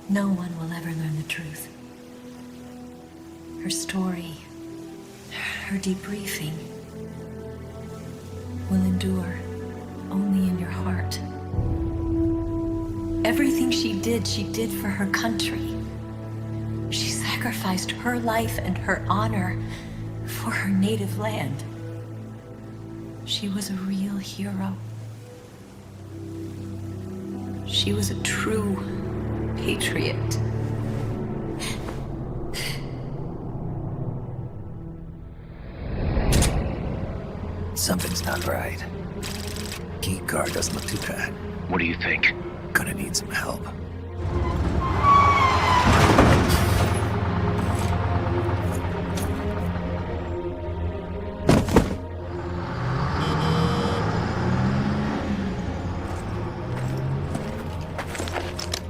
No one will ever learn the truth. Her story, her debriefing, will endure only in your heart. Everything she did for her country. She sacrificed her life and her honor for her native land. She was a real hero. She was a true patriot. Something's not right. Key card doesn't look too bad. What do you think? Gonna need some help.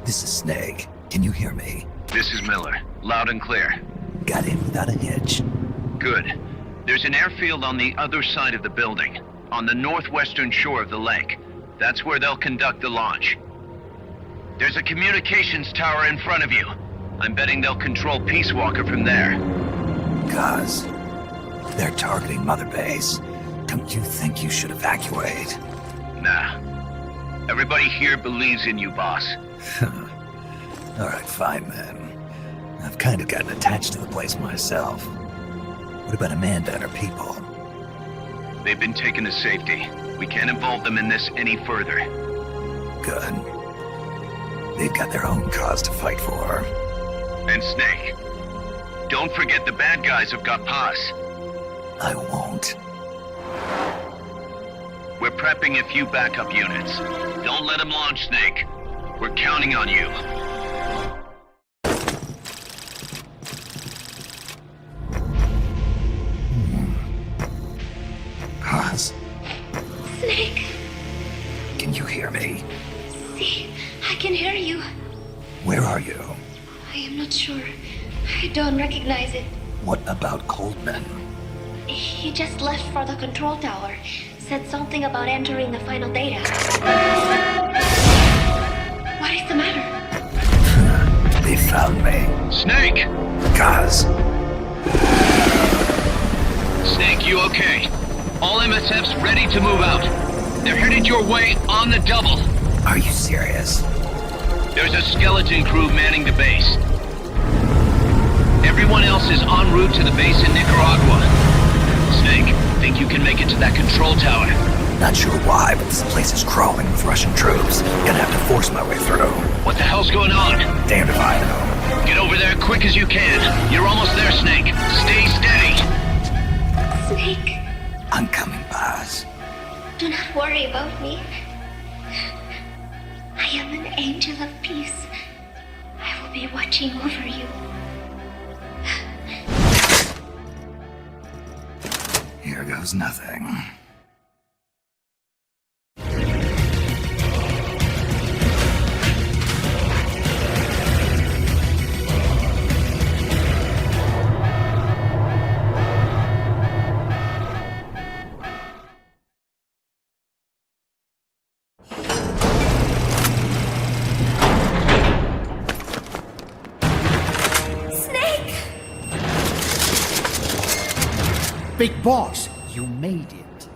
This is Snake. Can you hear me? This is Miller. Loud and clear. Got in without a hitch. Good. There's an airfield on the other side of the building, on the northwestern shore of the lake. That's where they'll conduct the launch. There's a communications tower in front of you. I'm betting they'll control Peace Walker from there. Cuz, they're targeting Mother Base. Don't you think you should evacuate? Nah. Everybody here believes in you, boss. Alright, fine then. I've kind of gotten attached to the place myself. What about Amanda and her people? They've been taken to safety. We can't involve them in this any further. Good. They've got their own cause to fight for. And Snake. Don't forget the bad guys have got Paz. I won't. We're prepping a few backup units. Don't let them launch, Snake. We're counting on you. Haas, Snake, can you hear me? see, I can hear you. Where are you? I am not sure. I don't recognize it. What about Coldman? He just left for the control tower. Said something about entering the final data. What is the matter? They found me. Snake! Kaz. Snake, you okay? All MSFs ready to move out. They're headed your way on the double. Are you serious? There's a skeleton crew manning the base. Everyone else is en route to the base in Nicaragua. Snake, think you can make it to that control tower? Not sure why, but this place is crawling with Russian troops. Gonna have to force my way through. What the hell's going on? Damned if I know. Get over there quick as you can. You're almost there, Snake. Stay steady. Snake, I'm coming, Baz. do not worry about me. I am an angel of peace. I will be watching over you. Here goes nothing. Big Boss, you made it.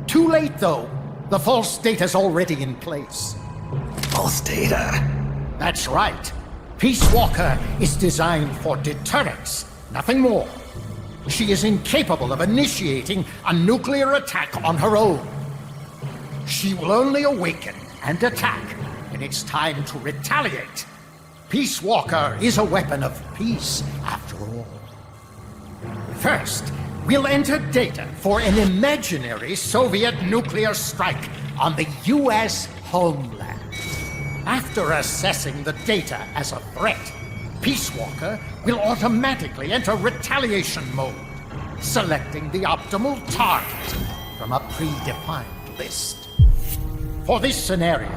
Too late, though. The false data's already in place. False data? That's right. Peace Walker is designed for deterrence, nothing more. She is incapable of initiating a nuclear attack on her own. She will only awaken and attack when it's time to retaliate. Peace Walker is a weapon of peace, after all. First, we'll enter data for an imaginary Soviet nuclear strike on the U.S. homeland. After assessing the data as a threat, Peace Walker will automatically enter retaliation mode, selecting the optimal target from a predefined list. For this scenario,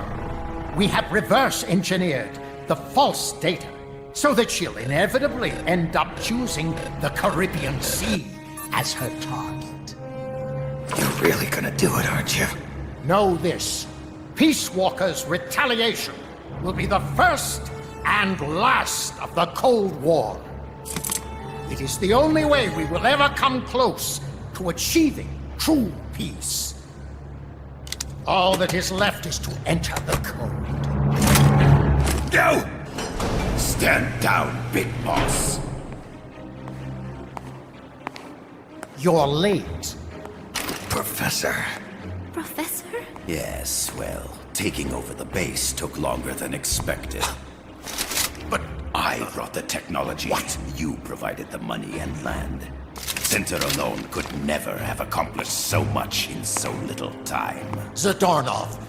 we have reverse engineered the false data so that she'll inevitably end up choosing the Caribbean Sea as her target. You're really gonna do it, aren't you? Know this. Peace Walker's retaliation will be the first and last of the Cold War. It is the only way we will ever come close to achieving true peace. All that is left is to enter the code. Go! Stand down, Big Boss. You're late. Professor. Professor? Yes, well, taking over the base took longer than expected. But I brought the technology. What? You provided the money and land. Center alone could never have accomplished so much in so little time. Zadornov,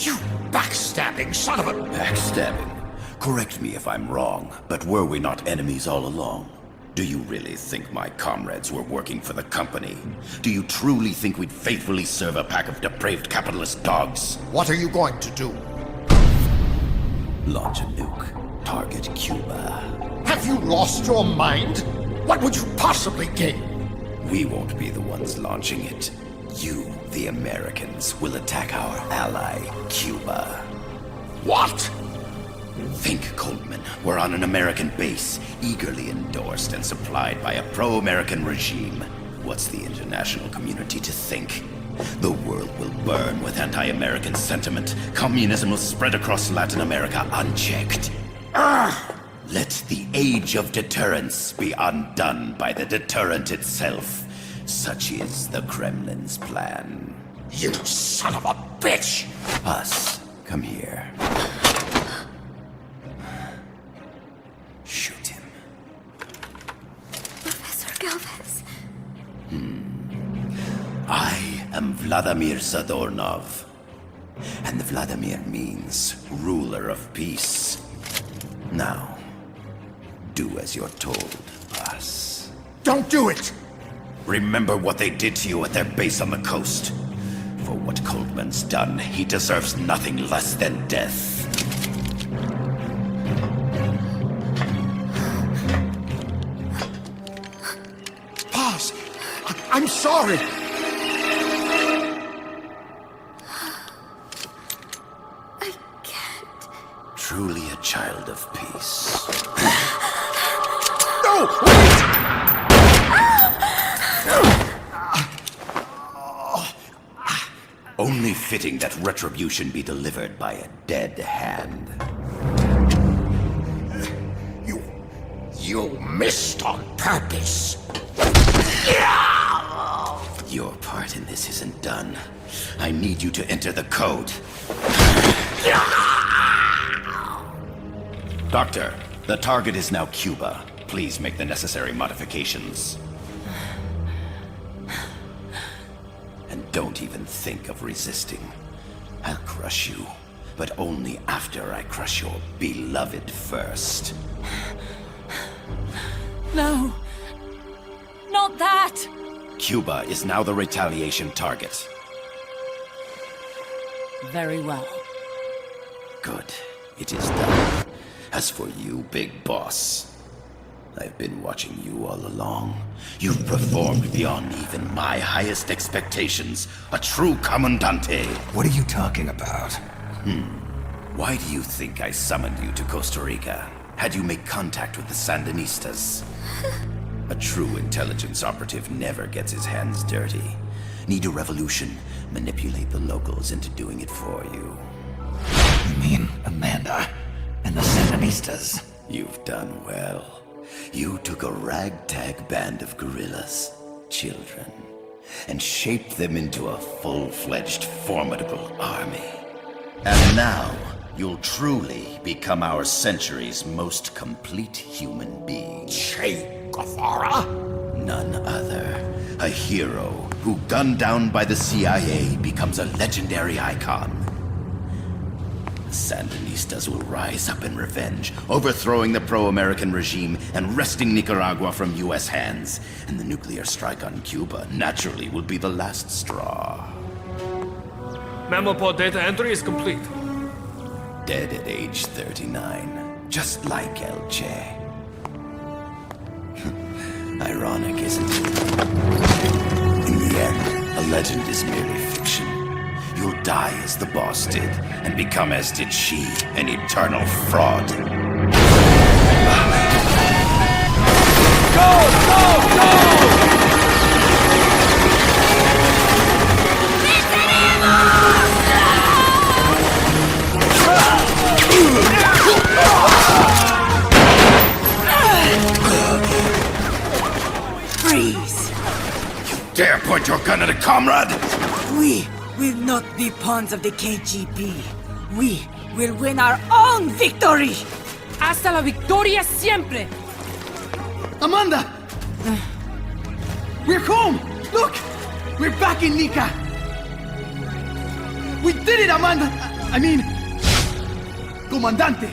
you backstabbing son of a... Backstabbing? Correct me if I'm wrong, but were we not enemies all along? Do you really think my comrades were working for the company? Do you truly think we'd faithfully serve a pack of depraved capitalist dogs? What are you going to do? Launch a nuke. Target Cuba. Have you lost your mind? What would you possibly gain? We won't be the ones launching it. You, the Americans, will attack our ally, Cuba. What? Think, Coldman. We're on an American base, eagerly endorsed and supplied by a pro-American regime. What's the international community to think? The world will burn with anti-American sentiment. Communism will spread across Latin America unchecked. Let the age of deterrence be undone by the deterrent itself. Such is the Kremlin's plan. You son of a bitch! Us, come here. Shoot him. Professor Galvez. I am Vladimir Zadornov. And the Vladimir means ruler of peace. Now, do as you're told, boss. Don't do it! Remember what they did to you at their base on the coast. For what Coldman's done, he deserves nothing less than death. Boss, I'm sorry. Truly a child of peace. No! Wait! Only fitting that retribution be delivered by a dead hand. You missed on purpose. Your part in this isn't done. I need you to enter the code. Doctor, the target is now Cuba. Please make the necessary modifications. And don't even think of resisting. I'll crush you, but only after I crush your beloved first. No. Not that! Cuba is now the retaliation target. Very well. Good. It is done. As for you, big boss, I've been watching you all along. You've performed beyond even my highest expectations. A true comandante. What are you talking about? Why do you think I summoned you to Costa Rica? Had you make contact with the Sandinistas? A true intelligence operative never gets his hands dirty. Need a revolution? Manipulate the locals into doing it for you. You mean Amanda and the Sandinistas? You've done well. You took a ragtag band of guerrillas, children, and shaped them into a full-fledged, formidable army. And now, you'll truly become our century's most complete human being. Che Guevara? None other. A hero who, gunned down by the CIA, becomes a legendary icon. The Sandinistas will rise up in revenge, overthrowing the pro-American regime and wresting Nicaragua from U.S. hands. And the nuclear strike on Cuba naturally will be the last straw. Mammal pod data entry is complete. Dead at age 39, just like El Che. Ironic, isn't it? In the end, a legend is merely fiction. You'll die as the boss did, and become as did she, an eternal fraud. Freeze! You dare point your gun at a comrade? We will not be pawns of the KGB. We will win our own victory! Hasta la victoria siempre! Amanda! We're home! Look! We're back in Nica! We did it, Amanda! I mean... Comandante!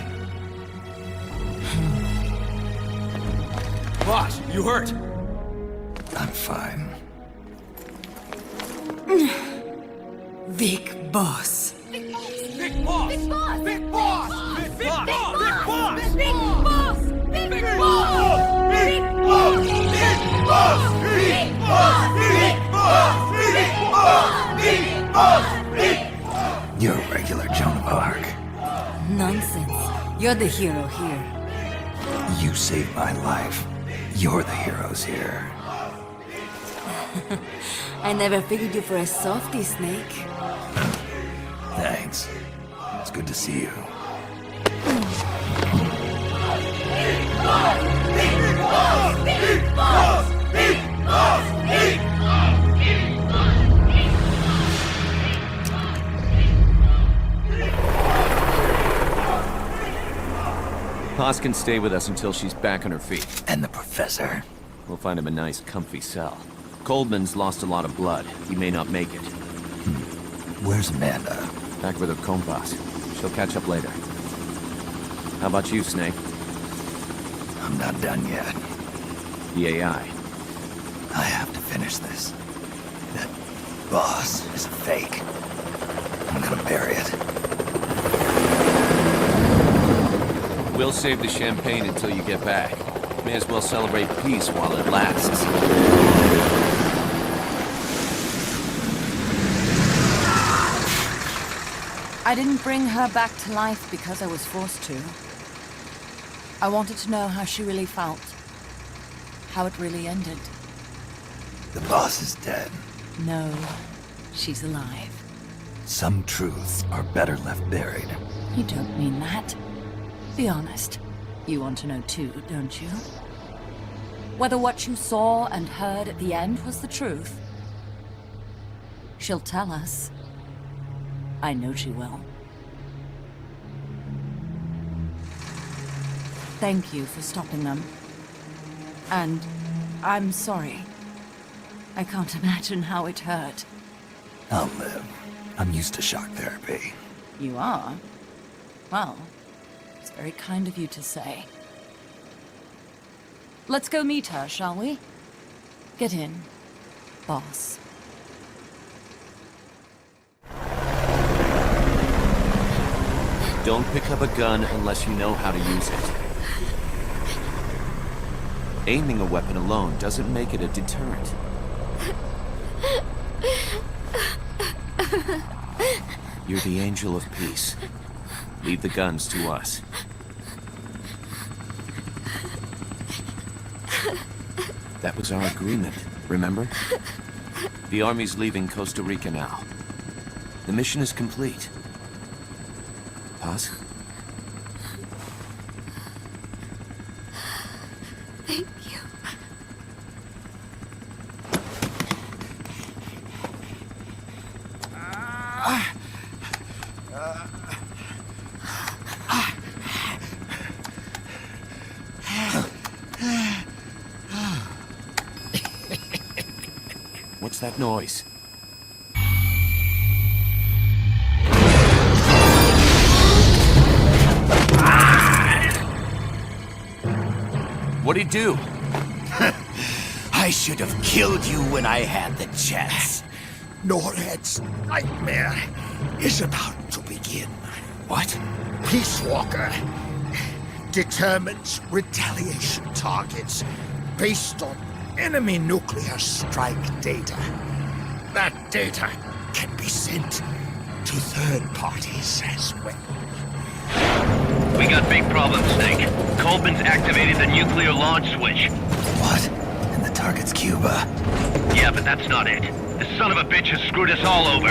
Boss, you hurt? I'm fine. Big boss. Big boss! Big boss! Big boss! Big Big boss! boss! Big boss! Big boss! Big boss! Big boss! Big boss! Big boss! You're a regular Joan of Arc. Nonsense. You're the hero here. You saved my life. You're the heroes here. I never figured you for a softie, Snake. Thanks. It's good to see you. Paz can stay with us until she's back on her feet. And the professor? We'll find him a nice, comfy cell. Coldman's lost a lot of blood. He may not make it. Where's Amanda? Back with her compas. She'll catch up later. How about you, Snake? I'm not done yet. The AI. I have to finish this. That boss is a fake. I'm gonna bury it. We'll save the champagne until you get back. May as well celebrate peace while it lasts. I didn't bring her back to life because I was forced to. I wanted to know how she really felt. How it really ended. The boss is dead. No, she's alive. Some truths are better left buried. You don't mean that. Be honest. You want to know too, don't you? Whether what you saw and heard at the end was the truth. She'll tell us. I know she will. Thank you for stopping them. And I'm sorry. I can't imagine how it hurt. I'll live. I'm used to shock therapy. You are? Well, it's very kind of you to say. Let's go meet her, shall we? Get in, boss. Don't pick up a gun unless you know how to use it. Aiming a weapon alone doesn't make it a deterrent. You're the angel of peace. Leave the guns to us. That was our agreement, remember? The army's leaving Costa Rica now. The mission is complete. Paz? Thank you. What's that noise? What'd he do? I should have killed you when I had the chance. Norred's nightmare is about to begin. What? Peace Walker determines retaliation targets based on enemy nuclear strike data. That data can be sent to third parties as well. We got big problems, Snake. Coleman's activated the nuclear launch switch. What? And the target's Cuba? Yeah, but that's not it. The son of a bitch has screwed us all over.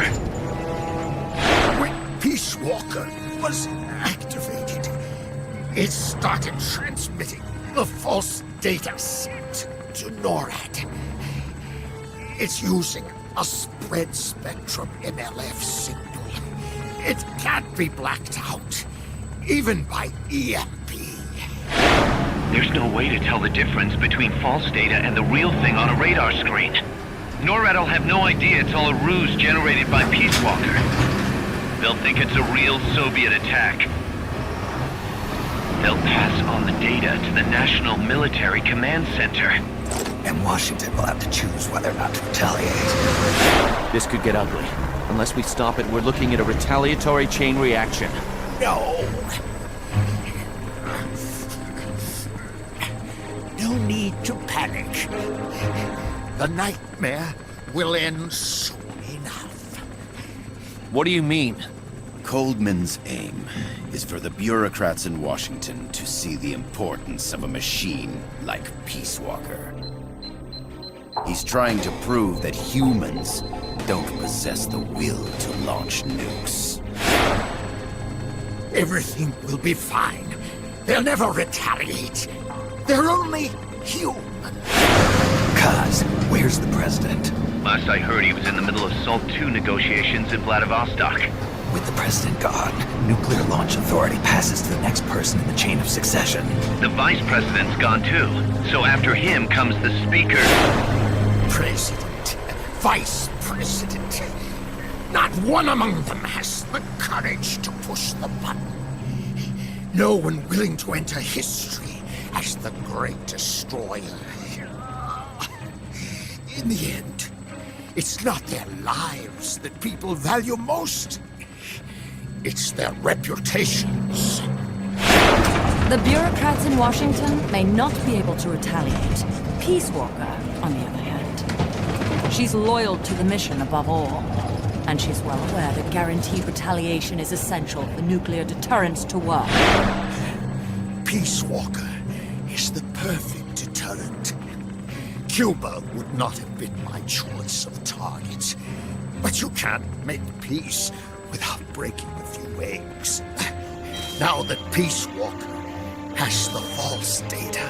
When Peace Walker was activated, it started transmitting the false data set to NORAD. It's using a spread spectrum MLF signal. It can't be blacked out, even by EMP. There's no way to tell the difference between false data and the real thing on a radar screen. NORAD will have no idea it's all a ruse generated by Peace Walker. They'll think it's a real Soviet attack. They'll pass on the data to the National Military Command Center. And Washington will have to choose whether or not to retaliate. This could get ugly. Unless we stop it, we're looking at a retaliatory chain reaction. No. No need to panic. The nightmare will end soon enough. What do you mean? Coldman's aim is for the bureaucrats in Washington to see the importance of a machine like Peace Walker. He's trying to prove that humans don't possess the will to launch nukes. Everything will be fine. They'll never retaliate. They're only human. Kaz, where's the president? Last I heard, he was in the middle of SALT II negotiations in Vladivostok. With the president gone, Nuclear Launch Authority passes to the next person in the chain of succession. The vice president's gone too. So after him comes the speaker. President. Vice president. Not one among them has the courage to push the button. No one willing to enter history as the great destroyer. In the end, it's not their lives that people value most. It's their reputations. The bureaucrats in Washington may not be able to retaliate. Peace Walker, on the other hand, she's loyal to the mission above all. And she's well aware that guaranteed retaliation is essential for nuclear deterrence to work. Peace Walker is the perfect deterrent. Cuba would not have been my choice of target. But you can't make peace without breaking a few eggs. Now that Peace Walker has the false data,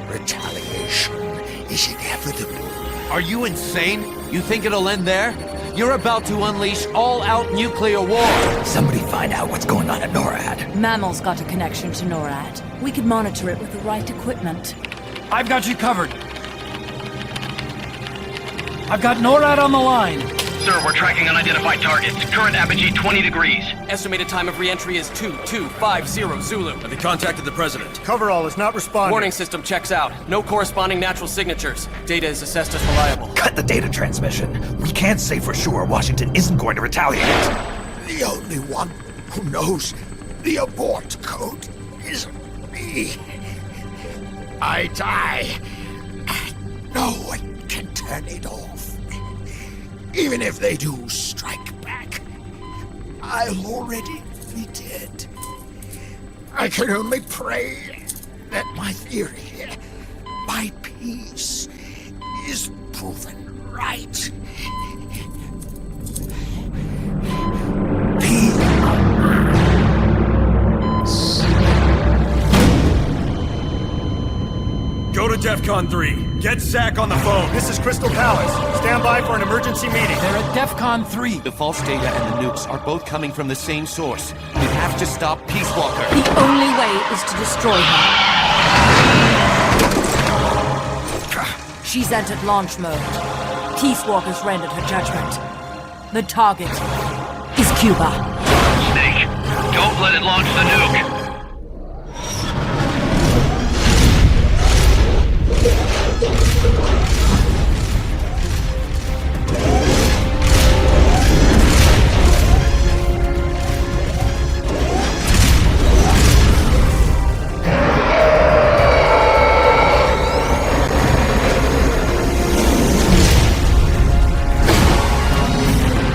retaliation is inevitable. Are you insane? You think it'll end there? You're about to unleash all-out nuclear war! Somebody find out what's going on at NORAD. Mammal's got a connection to NORAD. We could monitor it with the right equipment. I've got you covered. I've got NORAD on the line. Sir, we're tracking unidentified targets. Current apogee 20 degrees. Estimated time of re-entry is 2250 Zulu. Have they contacted the president? Coverall is not responding. Warning system checks out. No corresponding natural signatures. Data is assessed as reliable. Cut the data transmission. We can't say for sure Washington isn't going to retaliate. The only one who knows the abort code is me. I die. No one can turn it off. Even if they do strike back, I'll already be dead. I can only pray that my theory, my peace, is proven right. Go to DEFCON 3. Get Zach on the phone. This is Crystal Palace. Stand by for an emergency meeting. They're at DEFCON 3. The false data and the nukes are both coming from the same source. We have to stop Peace Walker. The only way is to destroy her. She's entered launch mode. Peace Walker's rendered her judgment. The target is Cuba. Snake, don't let it launch the nuke.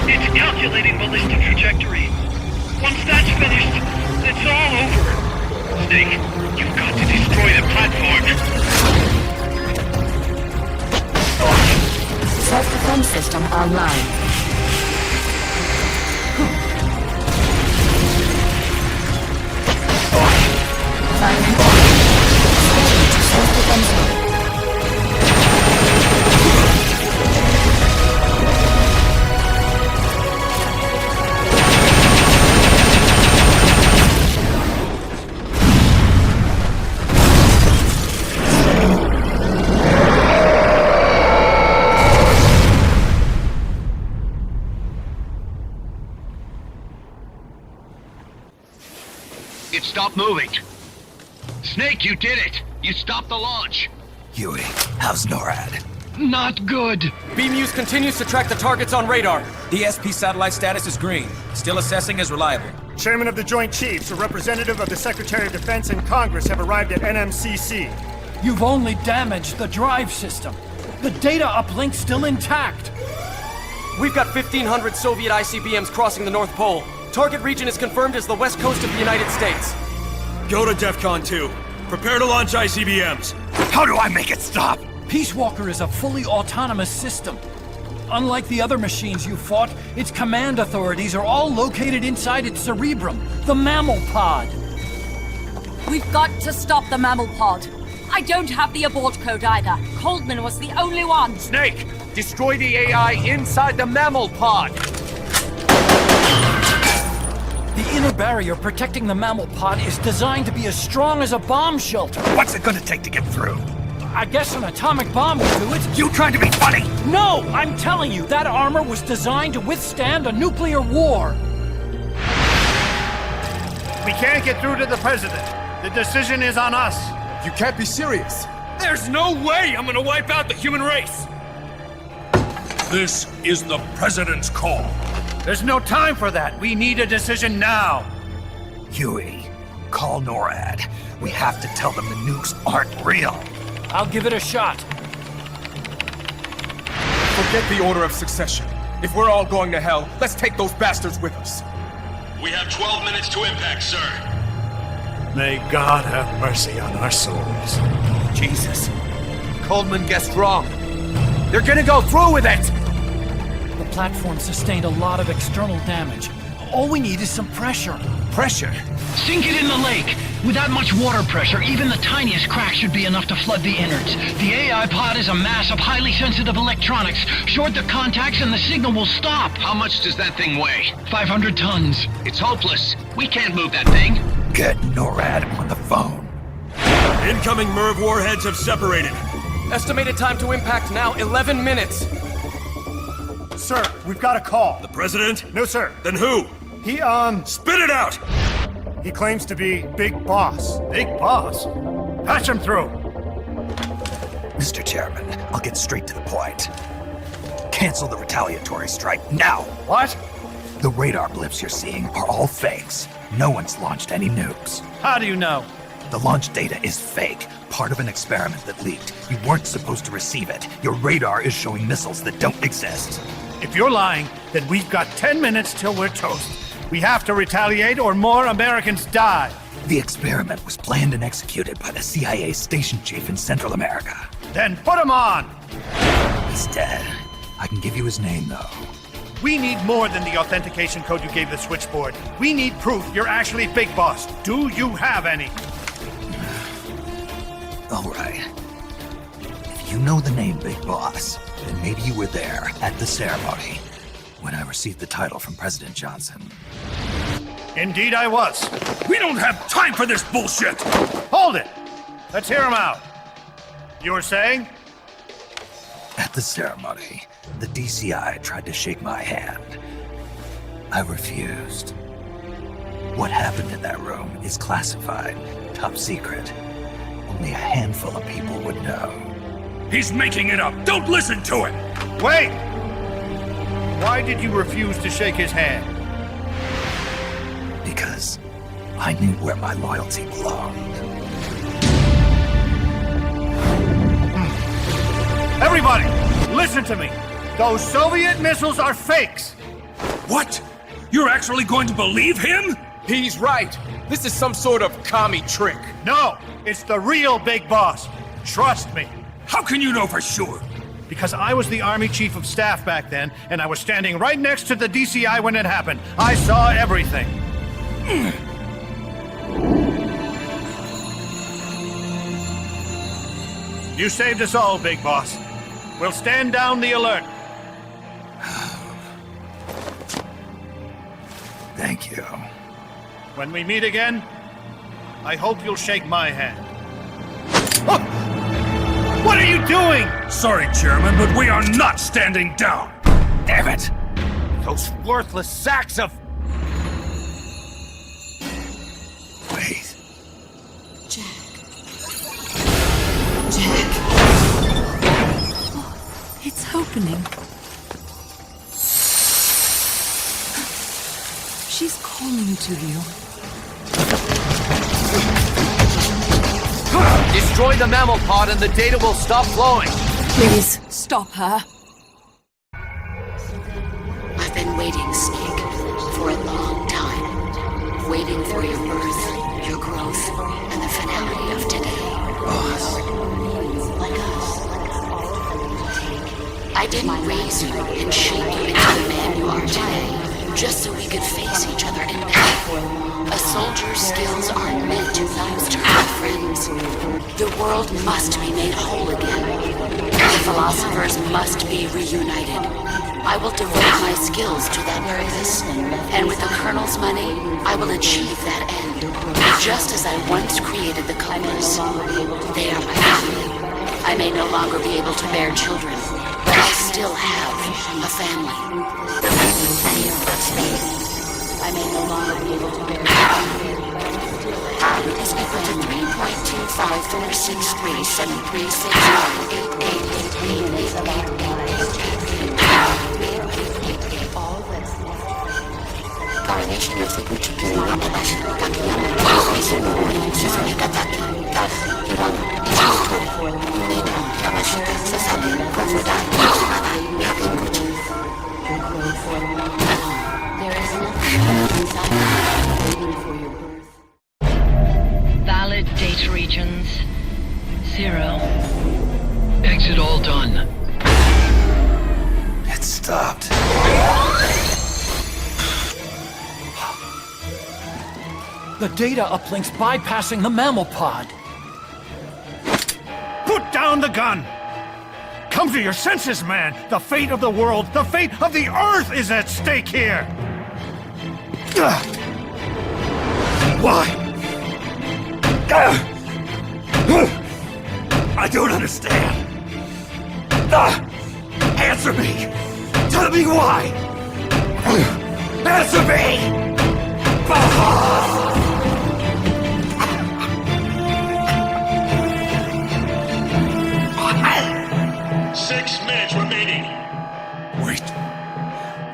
It's calculating ballistic trajectory. Once that's finished, it's all over. Snake, you've got to destroy the platform. Self-defense system online. Firing order. Switching to self-defense mode. It stopped moving. Snake, you did it! You stopped the launch! Huey, how's NORAD? Not good. Beam-Use continues to track the targets on radar. DSP satellite status is green. Still assessing as reliable. Chairman of the Joint Chiefs, a representative of the Secretary of Defense and Congress have arrived at NMCC. You've only damaged the drive system. The data uplink's still intact. We've got 1,500 Soviet ICBMs crossing the North Pole. Target region is confirmed as the west coast of the United States. Go to DEFCON 2. Prepare to launch ICBMs. How do I make it stop? Peace Walker is a fully autonomous system. Unlike the other machines you fought, its command authorities are all located inside its cerebrum, the mammal pod. We've got to stop the mammal pod. I don't have the abort code either. Coldman was the only one. Snake, destroy the AI inside the mammal pod. The inner barrier protecting the mammal pod is designed to be as strong as a bomb shelter. What's it gonna take to get through? I guess an atomic bomb would do it. You trying to be funny? No! I'm telling you, that armor was designed to withstand a nuclear war. We can't get through to the president. The decision is on us. You can't be serious. There's no way I'm gonna wipe out the human race! This is the president's call. There's no time for that. We need a decision now. Huey, call NORAD. We have to tell them the nukes aren't real. I'll give it a shot. Forget the order of succession. If we're all going to hell, let's take those bastards with us. We have 12 minutes to impact, sir. May God have mercy on our souls. Jesus. Coleman guessed wrong. They're gonna go through with it! The platform sustained a lot of external damage. All we need is some pressure. Pressure? Sink it in the lake. With that much water pressure, even the tiniest crack should be enough to flood the innards. The AI pod is a mass of highly sensitive electronics. Short the contacts and the signal will stop. How much does that thing weigh? 500 tons. It's hopeless. We can't move that thing. Get NORAD on the phone. Incoming MIRV warheads have separated. Estimated time to impact now, 11 minutes. Sir, we've got a call. The president? No, sir. Then who? He, Spit it out! He claims to be Big Boss. Big Boss? Patch him through. Mr. Chairman, I'll get straight to the point. Cancel the retaliatory strike now. What? The radar blips you're seeing are all fakes. No one's launched any nukes. How do you know? The launch data is fake, part of an experiment that leaked. You weren't supposed to receive it. Your radar is showing missiles that don't exist. If you're lying, then we've got 10 minutes till we're toast. We have to retaliate or more Americans die. The experiment was planned and executed by the CIA station chief in Central America. Then put him on! He's dead. I can give you his name, though. We need more than the authentication code you gave the switchboard. We need proof you're actually Big Boss. Do you have any? All right. If you know the name Big Boss, then maybe you were there at the ceremony when I received the title from President Johnson. Indeed I was. We don't have time for this bullshit! Hold it! Let's hear him out. You were saying? At the ceremony, the DCI tried to shake my hand. I refused. What happened in that room is classified, top secret. Only a handful of people would know. He's making it up! Don't listen to him! Wait! Why did you refuse to shake his hand? Because I knew where my loyalty belonged. Everybody, listen to me. Those Soviet missiles are fakes. What? You're actually going to believe him? He's right. This is some sort of commie trick. No, it's the real Big Boss. Trust me. How can you know for sure? Because I was the Army Chief of Staff back then, and I was standing right next to the DCI when it happened. I saw everything. You saved us all, Big Boss. We'll stand down the alert. Thank you. When we meet again, I hope you'll shake my hand. What are you doing? Sorry, Chairman, but we are not standing down. Damn it! Those worthless sacks of... Wait. Jack. Jack. Oh, it's opening. She's calling to you. Destroy the mammal pod and the data will stop flowing. Please, stop her. I've been waiting, Snake, for a long time. Waiting for your birth, your growth, and the finality of today. Boss. Like us. I didn't raise you and shape you into the man you are today, just so we could face each other in battle. A soldier's skills aren't meant to bolster our friends. The world must be made whole again. The philosophers must be reunited. I will devote my skills to that purpose, and with the Colonel's money, I will achieve that end. Just as I once created the Complet. They are my family. I may no longer be able to bear children, but I still have a family. I may no longer be able to bear children, but I still have is equal to 3.2546363888888888888888888888888888888888888888888888888888888888888888888888888888888888888888888888888888888888888888888888888888888888888888888888888888888888888888888888888888888888888888888888888888888888888888888888888888888888888888888888888888888888888888888888888888888888888888888888888888888888888888888888888888888888888888888888888888888888888888888888888888888888888888888888888888888888888888888888888888888888888888888888888888888888888888888888888888888888888888888888888888888888888888888888888888888888888888ámjá Valid data regions. 0. Exit all done. It stopped. The data uplink's bypassing the mammal pod. Put down the gun! Come to your senses, man! The fate of the world, the fate of the Earth is at stake here! Why? I don't understand. Answer me! Tell me why! Answer me! 6 minutes remaining. Wait.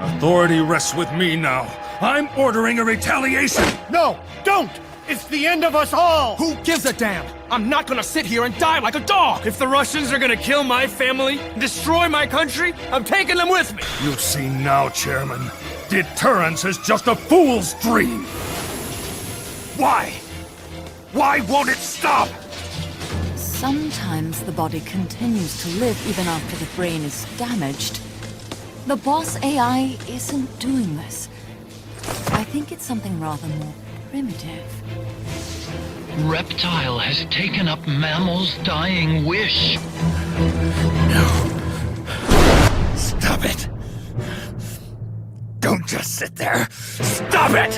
Authority rests with me now. I'm ordering a retaliation! No, don't! It's the end of us all! Who gives a damn? I'm not gonna sit here and die like a dog! If the Russians are gonna kill my family, destroy my country, I'm taking them with me! You see now, Chairman. Deterrence is just a fool's dream! Why? Why won't it stop? Sometimes the body continues to live even after the brain is damaged. The boss AI isn't doing this. I think it's something rather more primitive. Reptile has taken up mammal's dying wish. No. Stop it. Don't just sit there. Stop it!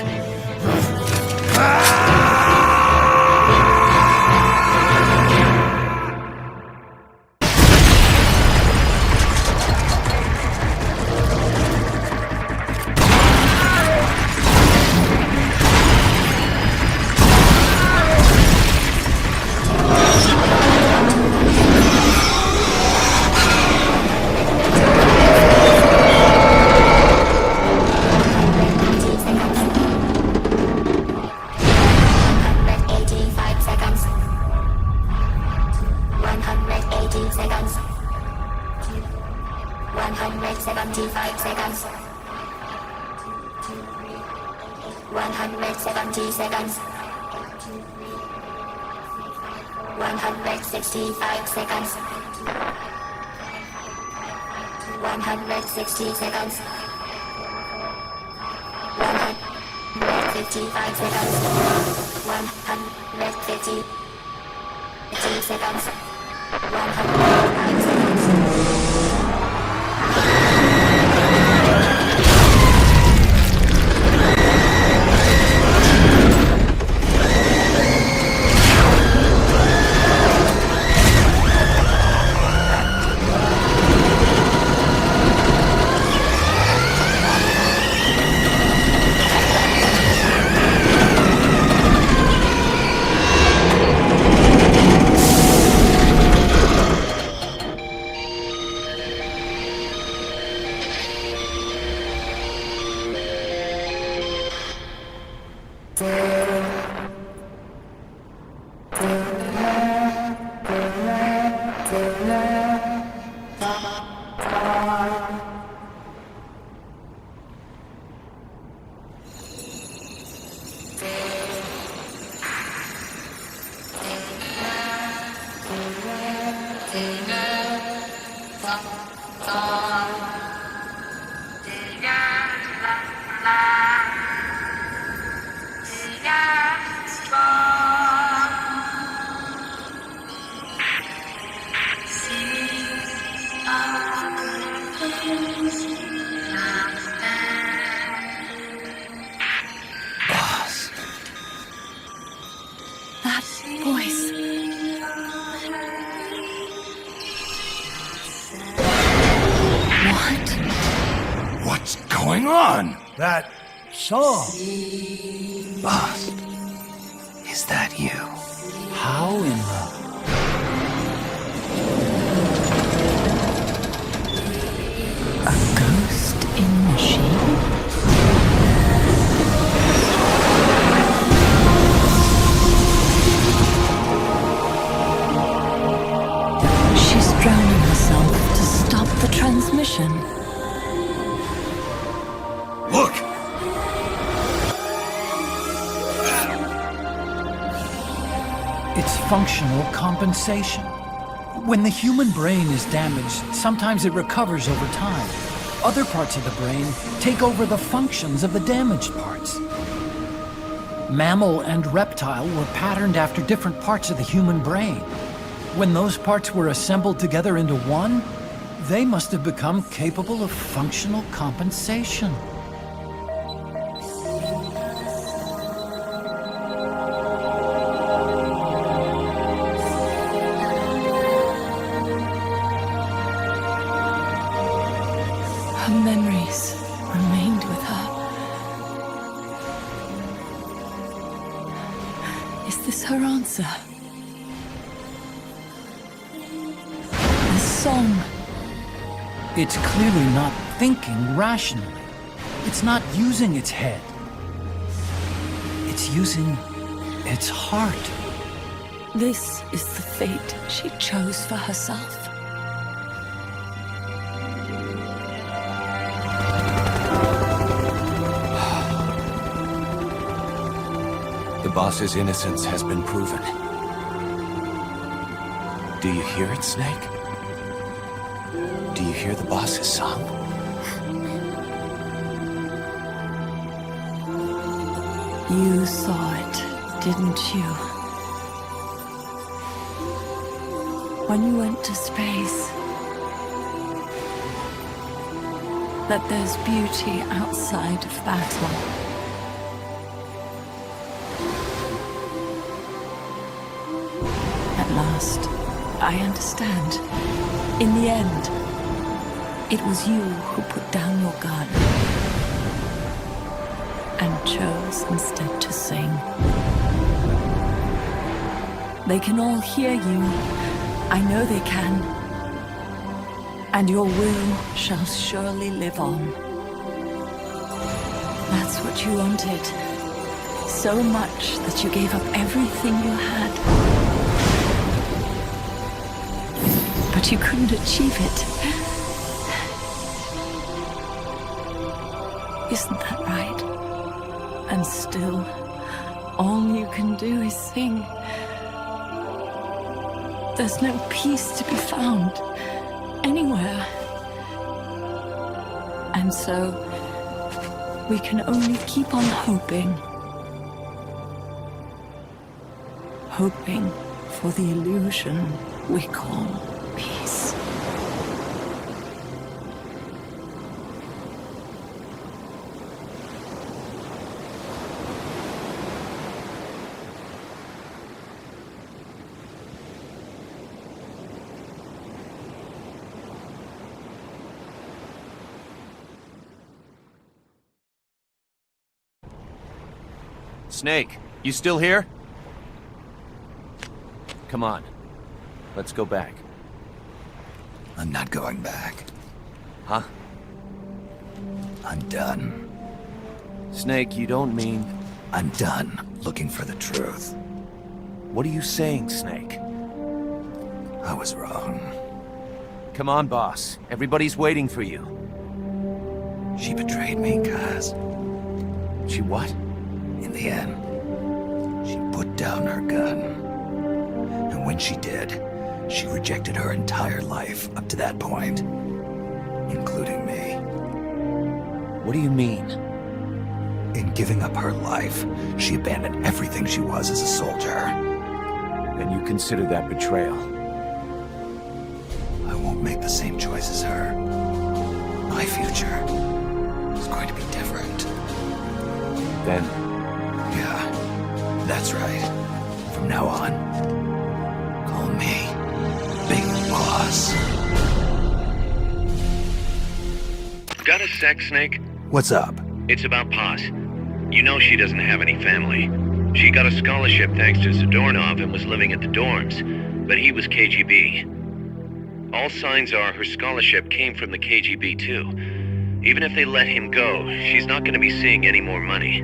going on? That song. Boss, is that you? How in the... A ghost in machine? She's drowning herself to stop the transmission. Look! It's functional compensation. When the human brain is damaged, sometimes it recovers over time. Other parts of the brain take over the functions of the damaged parts. Mammal and reptile were patterned after different parts of the human brain. When those parts were assembled together into one, they must have become capable of functional compensation. Her memories remained with her. Is this her answer? The song. It's clearly not thinking rationally. It's not using its head. It's using its heart. This is the fate she chose for herself. The boss's innocence has been proven. Do you hear it, Snake? Do you hear the boss's song? You saw it, didn't you? When you went to space, that there's beauty outside of battle. At last, I understand. In the end, it was you who put down your gun and chose instead to sing. They can all hear you. I know they can. And your will shall surely live on. That's what you wanted. So much that you gave up everything you had. But you couldn't achieve it. Isn't that right? And still, all you can do is sing. There's no peace to be found anywhere. And so, we can only keep on hoping. Hoping for the illusion we call peace. Snake, you still here? Come on. Let's go back. I'm not going back. Huh? I'm done. Snake, you don't mean... I'm done looking for the truth. What are you saying, Snake? I was wrong. Come on, boss. Everybody's waiting for you. She betrayed me, Kaz. She what? In the end, she put down her gun. And when she did, she rejected her entire life up to that point, including me. What do you mean? In giving up her life, she abandoned everything she was as a soldier. And you consider that betrayal? I won't make the same choice as her. My future is going to be different. Then... Yeah, that's right. From now on, call me Big Boss. Got a sec, Snake? What's up? It's about Paz. You know she doesn't have any family. She got a scholarship thanks to Zadornov and was living at the dorms, but he was KGB. All signs are her scholarship came from the KGB too. Even if they let him go, she's not going to be seeing any more money.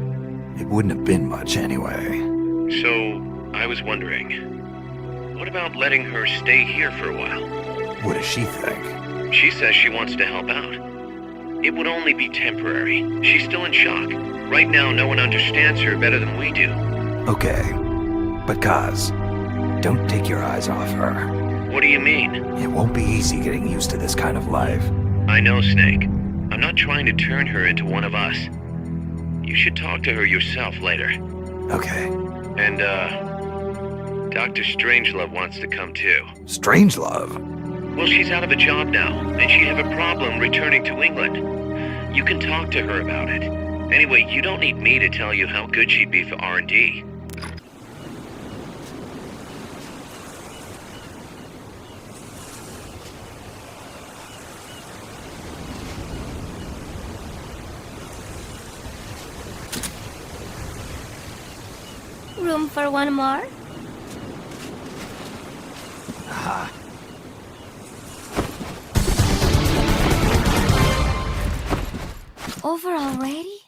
It wouldn't have been much anyway. So, I was wondering, what about letting her stay here for a while? What does she think? She says she wants to help out. It would only be temporary. She's still in shock. Right now, no one understands her better than we do. Okay. But Kaz, don't take your eyes off her. What do you mean? It won't be easy getting used to this kind of life. I know, Snake. I'm not trying to turn her into one of us. You should talk to her yourself later. Okay. And, Dr. Strangelove wants to come too. Strangelove? Well, she's out of a job now, and she'd have a problem returning to England. You can talk to her about it. Anyway, you don't need me to tell you how good she'd be for R&D. Room for one more? Over already?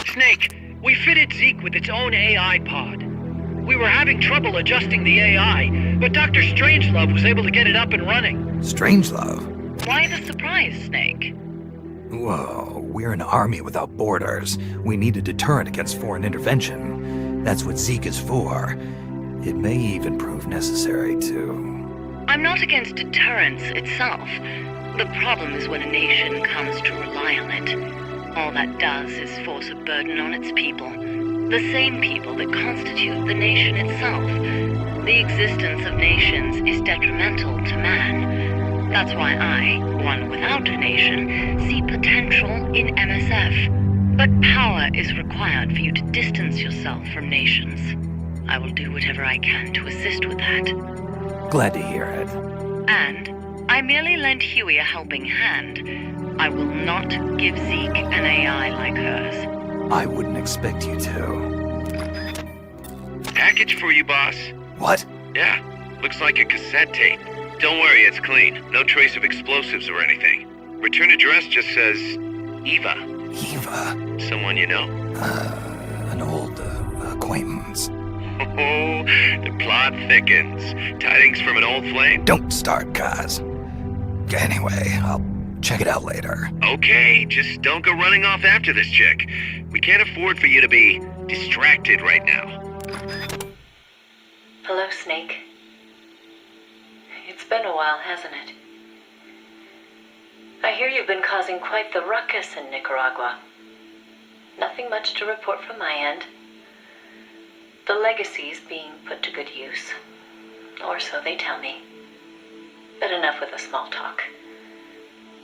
Snake, we fitted Zeke with its own AI pod. We were having trouble adjusting the AI, but Dr. Strangelove was able to get it up and running. Strangelove? Why the surprise, Snake? Whoa, we're an army without borders. We need a deterrent against foreign intervention. That's what Zeke is for. It may even prove necessary to... I'm not against deterrence itself. The problem is when a nation comes to rely on it. All that does is force a burden on its people. The same people that constitute the nation itself. The existence of nations is detrimental to man. That's why I, one without a nation, see potential in MSF. But power is required for you to distance yourself from nations. I will do whatever I can to assist with that. Glad to hear it. And I merely lent Huey a helping hand. I will not give Zeke an AI like hers. I wouldn't expect you to. Package for you, boss. What? Yeah, looks like a cassette tape. Don't worry, it's clean. No trace of explosives or anything. Return address just says Eva. Eva? Someone you know? An old acquaintance. Oh, the plot thickens. Tidings from an old flame? Don't start, Kaz. Anyway, I'll check it out later. Okay, just don't go running off after this chick. We can't afford for you to be distracted right now. Hello, Snake. It's been a while, hasn't it? I hear you've been causing quite the ruckus in Nicaragua. Nothing much to report from my end. The legacy's being put to good use. Or so they tell me. But enough with the small talk.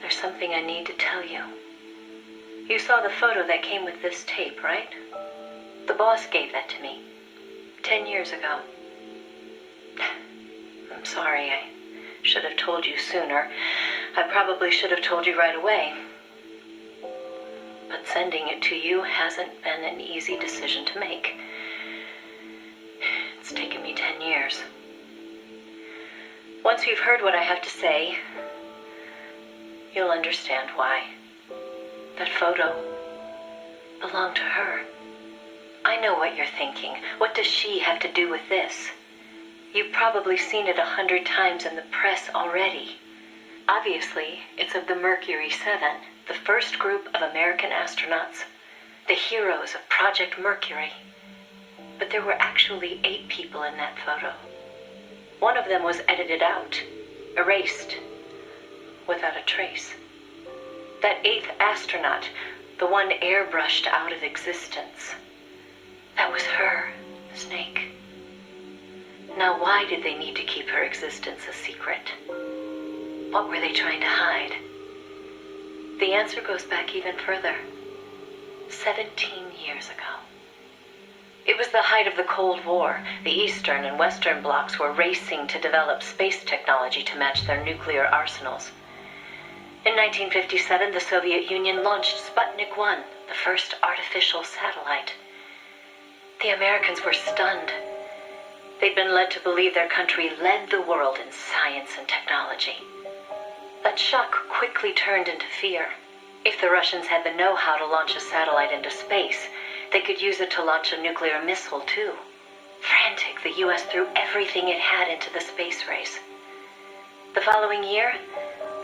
There's something I need to tell you. You saw the photo that came with this tape, right? The boss gave that to me 10 years ago. I'm sorry, I should have told you sooner. I probably should have told you right away. But sending it to you hasn't been an easy decision to make. It's taken me 10 years. Once you've heard what I have to say, you'll understand why. That photo belonged to her. I know what you're thinking. What does she have to do with this? You've probably seen it 100 times in the press already. Obviously, it's of the Mercury 7, the first group of American astronauts, the heroes of Project Mercury. But there were actually 8 people in that photo. One of them was edited out, erased, without a trace. That 8th astronaut, the one airbrushed out of existence, that was her, Snake. Now, why did they need to keep her existence a secret? What were they trying to hide? The answer goes back even further. 17 years ago. It was the height of the Cold War. The Eastern and Western blocs were racing to develop space technology to match their nuclear arsenals. In 1957, the Soviet Union launched Sputnik 1, the first artificial satellite. The Americans were stunned. They'd been led to believe their country led the world in science and technology. That shock quickly turned into fear. If the Russians had the know-how to launch a satellite into space, they could use it to launch a nuclear missile, too. Frantic, the U.S. threw everything it had into the space race. The following year,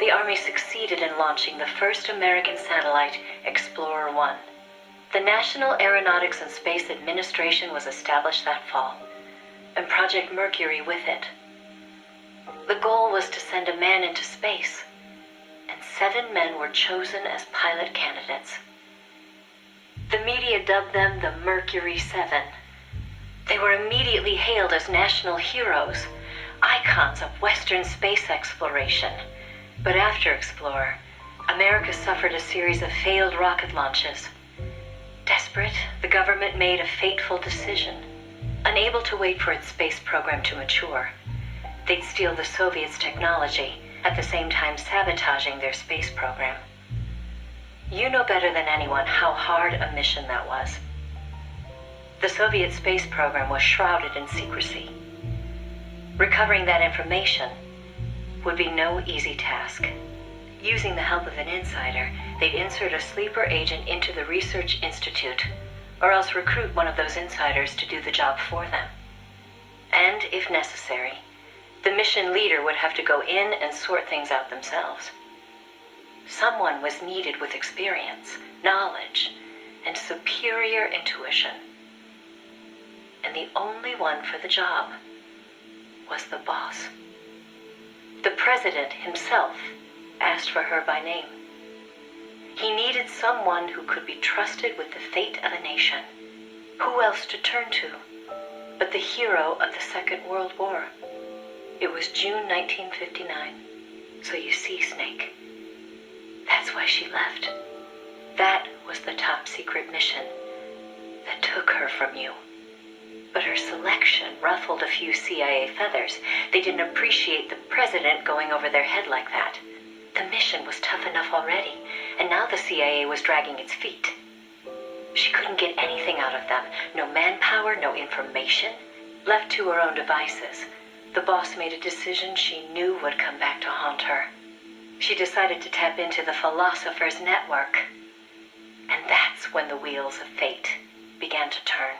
the Army succeeded in launching the first American satellite, Explorer 1. The National Aeronautics and Space Administration was established that fall, and Project Mercury with it. The goal was to send a man into space, and 7 men were chosen as pilot candidates. The media dubbed them the Mercury 7. They were immediately hailed as national heroes, icons of Western space exploration. But after Explorer, America suffered a series of failed rocket launches. Desperate, the government made a fateful decision. Unable to wait for its space program to mature, they'd steal the Soviets' technology, at the same time sabotaging their space program. You know better than anyone how hard a mission that was. The Soviet space program was shrouded in secrecy. Recovering that information would be no easy task. Using the help of an insider, they'd insert a sleeper agent into the research institute, or else recruit one of those insiders to do the job for them. And, if necessary, the mission leader would have to go in and sort things out themselves. Someone was needed with experience, knowledge, and superior intuition. And the only one for the job was the boss. The president himself asked for her by name. He needed someone who could be trusted with the fate of a nation. Who else to turn to but the hero of the Second World War? It was June 1959. So you see, Snake, that's why she left. That was the top secret mission that took her from you. But her selection ruffled a few CIA feathers. They didn't appreciate the president going over their head like that. The mission was tough enough already, and now the CIA was dragging its feet. She couldn't get anything out of them. No manpower, no information. Left to her own devices, the boss made a decision she knew would come back to haunt her. She decided to tap into the Philosophers' Network. And that's when the wheels of fate began to turn.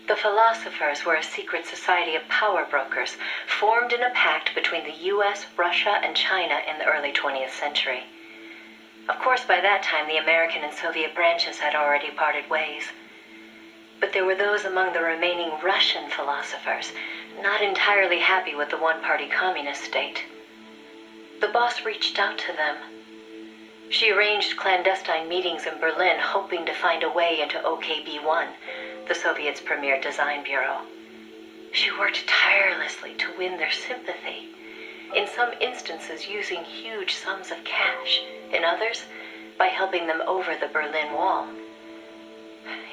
The Philosophers were a secret society of power brokers formed in a pact between the US, Russia, and China in the early 20th century. Of course, by that time, the American and Soviet branches had already parted ways. But there were those among the remaining Russian philosophers not entirely happy with the one-party communist state. The boss reached out to them. She arranged clandestine meetings in Berlin, hoping to find a way into OKB-1, the Soviets' premier design bureau. She worked tirelessly to win their sympathy, in some instances using huge sums of cash, in others by helping them over the Berlin Wall.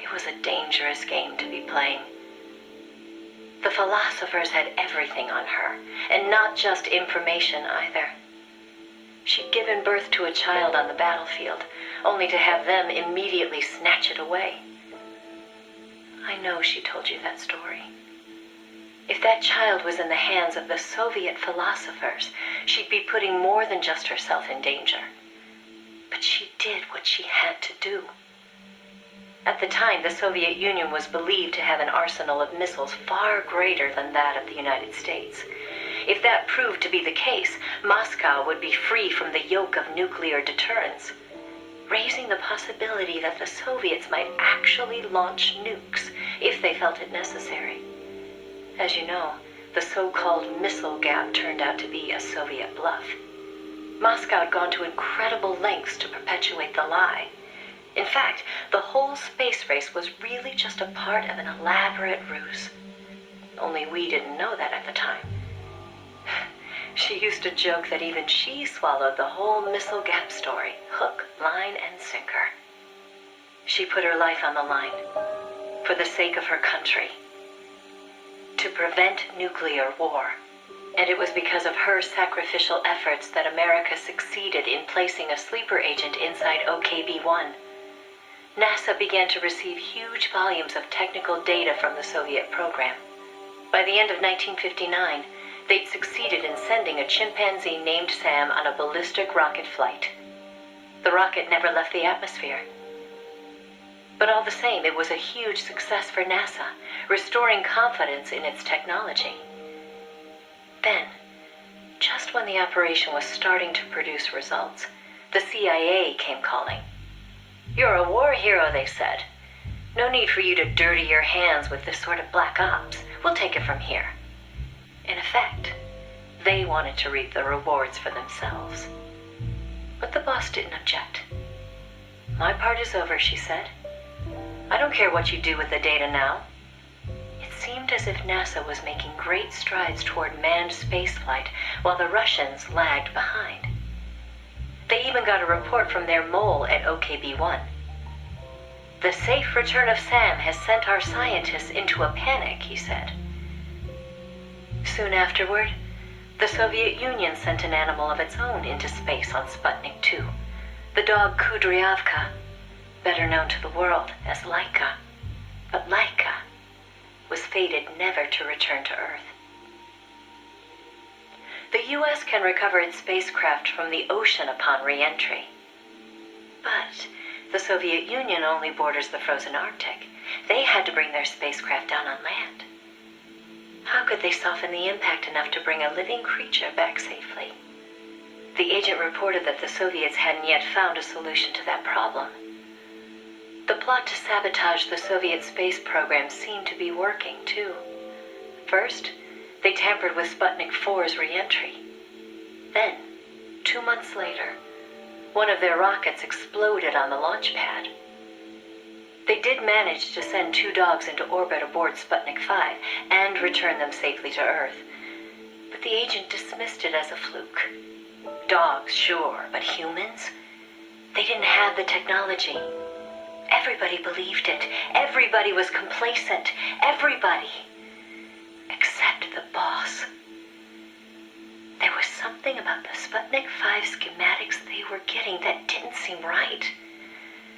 It was a dangerous game to be playing. The Philosophers had everything on her, and not just information either. She'd given birth to a child on the battlefield, only to have them immediately snatch it away. I know she told you that story. If that child was in the hands of the Soviet philosophers, she'd be putting more than just herself in danger. But she did what she had to do. At the time, the Soviet Union was believed to have an arsenal of missiles far greater than that of the United States. If that proved to be the case, Moscow would be free from the yoke of nuclear deterrence, raising the possibility that the Soviets might actually launch nukes if they felt it necessary. As you know, the so-called missile gap turned out to be a Soviet bluff. Moscow had gone to incredible lengths to perpetuate the lie. In fact, the whole space race was really just a part of an elaborate ruse. Only we didn't know that at the time. She used to joke that even she swallowed the whole missile gap story, hook, line, and sinker. She put her life on the line, for the sake of her country, to prevent nuclear war. And it was because of her sacrificial efforts that America succeeded in placing a sleeper agent inside OKB-1. NASA began to receive huge volumes of technical data from the Soviet program. By the end of 1959, they'd succeeded in sending a chimpanzee named Sam on a ballistic rocket flight. The rocket never left the atmosphere. But all the same, it was a huge success for NASA, restoring confidence in its technology. Then, just when the operation was starting to produce results, the CIA came calling. "You're a war hero," they said. "No need for you to dirty your hands with this sort of black ops. We'll take it from here." In effect, they wanted to reap the rewards for themselves. But the boss didn't object. "My part is over," she said. "I don't care what you do with the data now." It seemed as if NASA was making great strides toward manned spaceflight while the Russians lagged behind. They even got a report from their mole at OKB-1. "The safe return of Sam has sent our scientists into a panic," he said. Soon afterward, the Soviet Union sent an animal of its own into space on Sputnik 2, the dog Kudryavka, better known to the world as Laika. But Laika was fated never to return to Earth. The U.S. can recover its spacecraft from the ocean upon re-entry. But the Soviet Union only borders the frozen Arctic. They had to bring their spacecraft down on land. How could they soften the impact enough to bring a living creature back safely? The agent reported that the Soviets hadn't yet found a solution to that problem. The plot to sabotage the Soviet space program seemed to be working, too. First, they tampered with Sputnik 4's re-entry. Then, 2 months later, one of their rockets exploded on the launch pad. They did manage to send 2 dogs into orbit aboard Sputnik 5 and return them safely to Earth. But the agent dismissed it as a fluke. Dogs, sure, but humans? They didn't have the technology. Everybody believed it. Everybody was complacent. Everybody. Except the boss. There was something about the Sputnik 5 schematics they were getting that didn't seem right.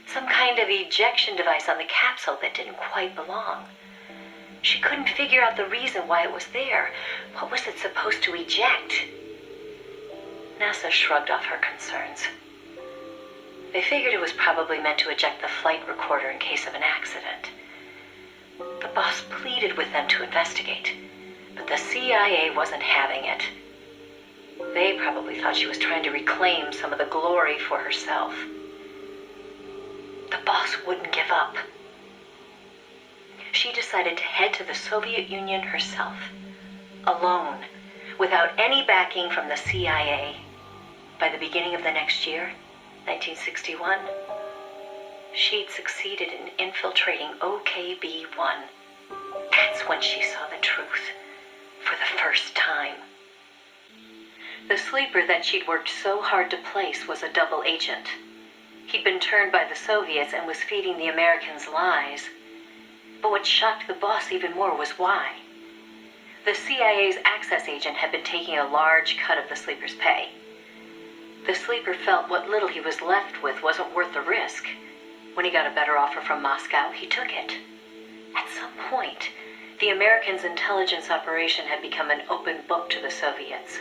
Some kind of ejection device on the capsule that didn't quite belong. She couldn't figure out the reason why it was there. What was it supposed to eject? NASA shrugged off her concerns. They figured it was probably meant to eject the flight recorder in case of an accident. The boss pleaded with them to investigate, but the CIA wasn't having it. They probably thought she was trying to reclaim some of the glory for herself. The boss wouldn't give up. She decided to head to the Soviet Union herself, alone, without any backing from the CIA. By the beginning of the next year, 1961, she'd succeeded in infiltrating OKB-1. That's when she saw the truth, for the first time. The sleeper that she'd worked so hard to place was a double agent. He'd been turned by the Soviets and was feeding the Americans lies. But what shocked the boss even more was why. The CIA's access agent had been taking a large cut of the sleeper's pay. The sleeper felt what little he was left with wasn't worth the risk. When he got a better offer from Moscow, he took it. At some point, the Americans' intelligence operation had become an open book to the Soviets.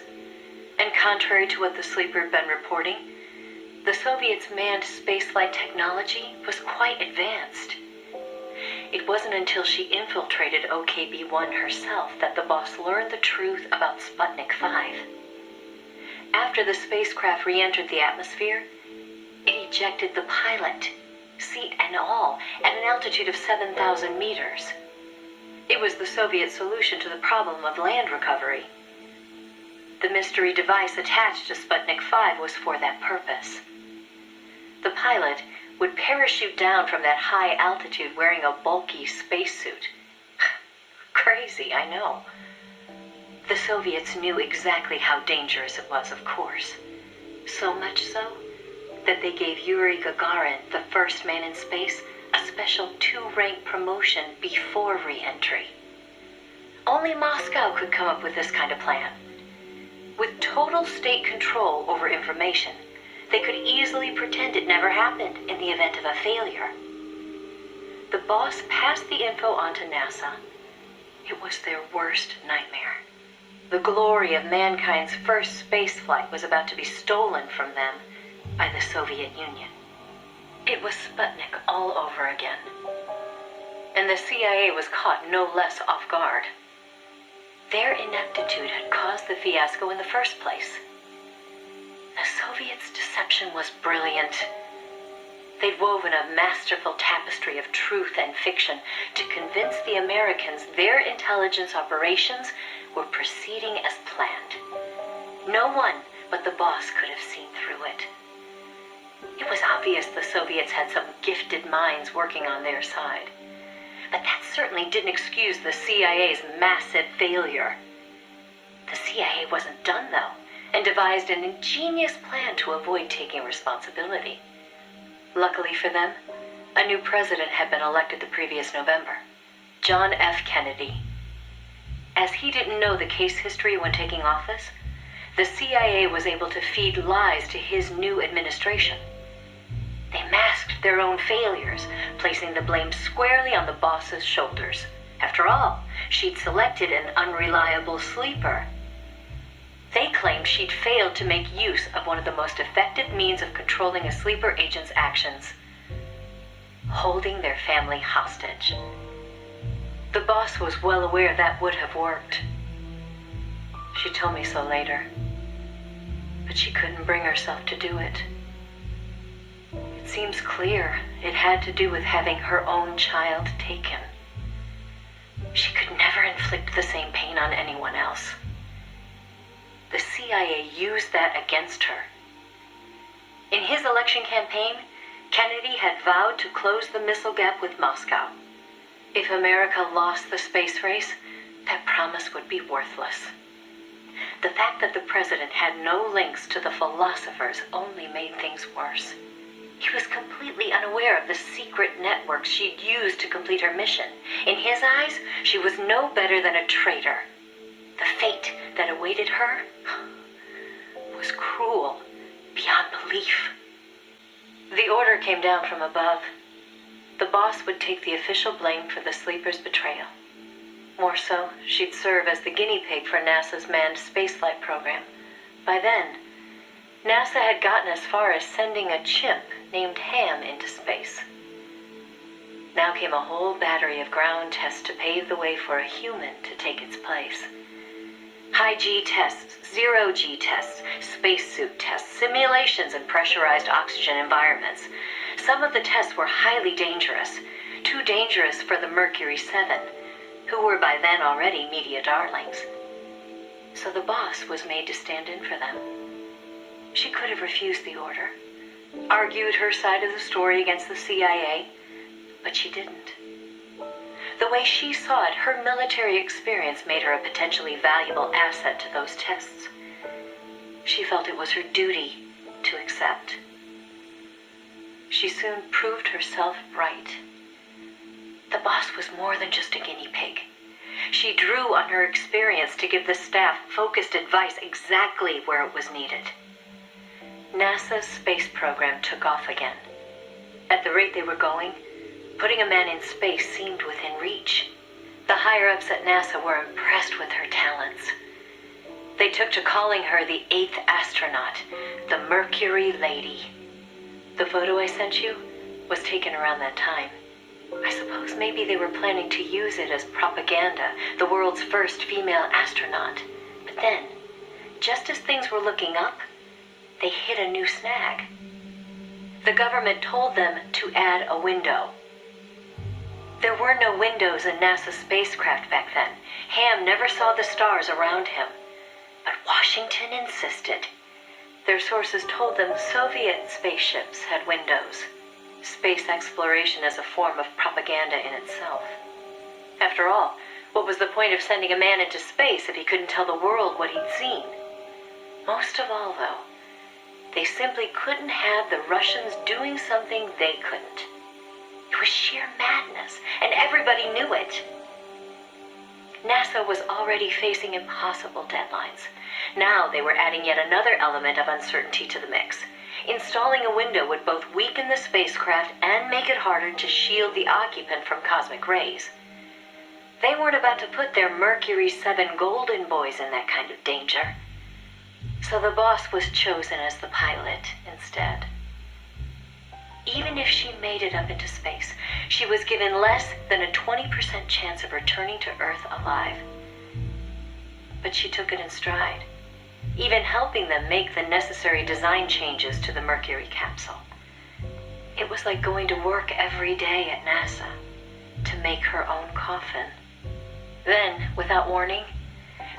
And contrary to what the sleeper had been reporting, the Soviets' manned spaceflight technology was quite advanced. It wasn't until she infiltrated OKB-1 herself that the boss learned the truth about Sputnik 5. After the spacecraft re-entered the atmosphere, it ejected the pilot, seat and all, at an altitude of 7,000 meters. It was the Soviet solution to the problem of land recovery. The mystery device attached to Sputnik 5 was for that purpose. The pilot would parachute down from that high altitude wearing a bulky spacesuit. Crazy, I know. The Soviets knew exactly how dangerous it was, of course. So much so that they gave Yuri Gagarin, the first man in space, a special 2-rank promotion before re-entry. Only Moscow could come up with this kind of plan. With total state control over information, they could easily pretend it never happened in the event of a failure. The boss passed the info on to NASA. It was their worst nightmare. The glory of mankind's first space flight was about to be stolen from them by the Soviet Union. It was Sputnik all over again. And the CIA was caught no less off guard. Their ineptitude had caused the fiasco in the first place. The Soviets' deception was brilliant. They'd woven a masterful tapestry of truth and fiction to convince the Americans their intelligence operations were proceeding as planned. No one but the boss could have seen through it. It was obvious the Soviets had some gifted minds working on their side. But that certainly didn't excuse the CIA's massive failure. The CIA wasn't done, though, and devised an ingenious plan to avoid taking responsibility. Luckily for them, a new president had been elected the previous November, John F. Kennedy. As he didn't know the case history when taking office, the CIA was able to feed lies to his new administration. They masked their own failures, placing the blame squarely on the boss's shoulders. After all, she'd selected an unreliable sleeper. They claimed she'd failed to make use of one of the most effective means of controlling a sleeper agent's actions: holding their family hostage. The boss was well aware that would have worked. She told me so later, but she couldn't bring herself to do it. It seems clear it had to do with having her own child taken. She could never inflict the same pain on anyone else. The CIA used that against her. In his election campaign, Kennedy had vowed to close the missile gap with Moscow. If America lost the space race, that promise would be worthless. The fact that the president had no links to the philosophers only made things worse. He was completely unaware of the secret networks she'd used to complete her mission. In his eyes, she was no better than a traitor. The fate that awaited her was cruel beyond belief. The order came down from above. The boss would take the official blame for the sleeper's betrayal. More so, she'd serve as the guinea pig for NASA's manned spaceflight program. By then, NASA had gotten as far as sending a chimp named Ham into space. Now came a whole battery of ground tests to pave the way for a human to take its place. High-G tests, zero-G tests, spacesuit tests, simulations in pressurized oxygen environments. Some of the tests were highly dangerous, too dangerous for the Mercury 7, who were by then already media darlings. So the boss was made to stand in for them. She could have refused the order, argued her side of the story against the CIA, but she didn't. The way she saw it, her military experience made her a potentially valuable asset to those tests. She felt it was her duty to accept. She soon proved herself right. The boss was more than just a guinea pig. She drew on her experience to give the staff focused advice exactly where it was needed. NASA's space program took off again. At the rate they were going, putting a man in space seemed within reach. The higher-ups at NASA were impressed with her talents. They took to calling her the 8th astronaut, the Mercury Lady. The photo I sent you was taken around that time. I suppose maybe they were planning to use it as propaganda, the world's first female astronaut. But then, just as things were looking up, they hit a new snag. The government told them to add a window. There were no windows in NASA's spacecraft back then. Ham never saw the stars around him. But Washington insisted. Their sources told them Soviet spaceships had windows. Space exploration as a form of propaganda in itself. After all, what was the point of sending a man into space if he couldn't tell the world what he'd seen? Most of all, though, they simply couldn't have the Russians doing something they couldn't. It was sheer madness, and everybody knew it. NASA was already facing impossible deadlines. Now they were adding yet another element of uncertainty to the mix. Installing a window would both weaken the spacecraft and make it harder to shield the occupant from cosmic rays. They weren't about to put their Mercury 7 golden boys in that kind of danger. So the boss was chosen as the pilot instead. Even if she made it up into space, she was given less than a 20% chance of returning to Earth alive. But she took it in stride, even helping them make the necessary design changes to the Mercury capsule. It was like going to work every day at NASA to make her own coffin. Then, without warning,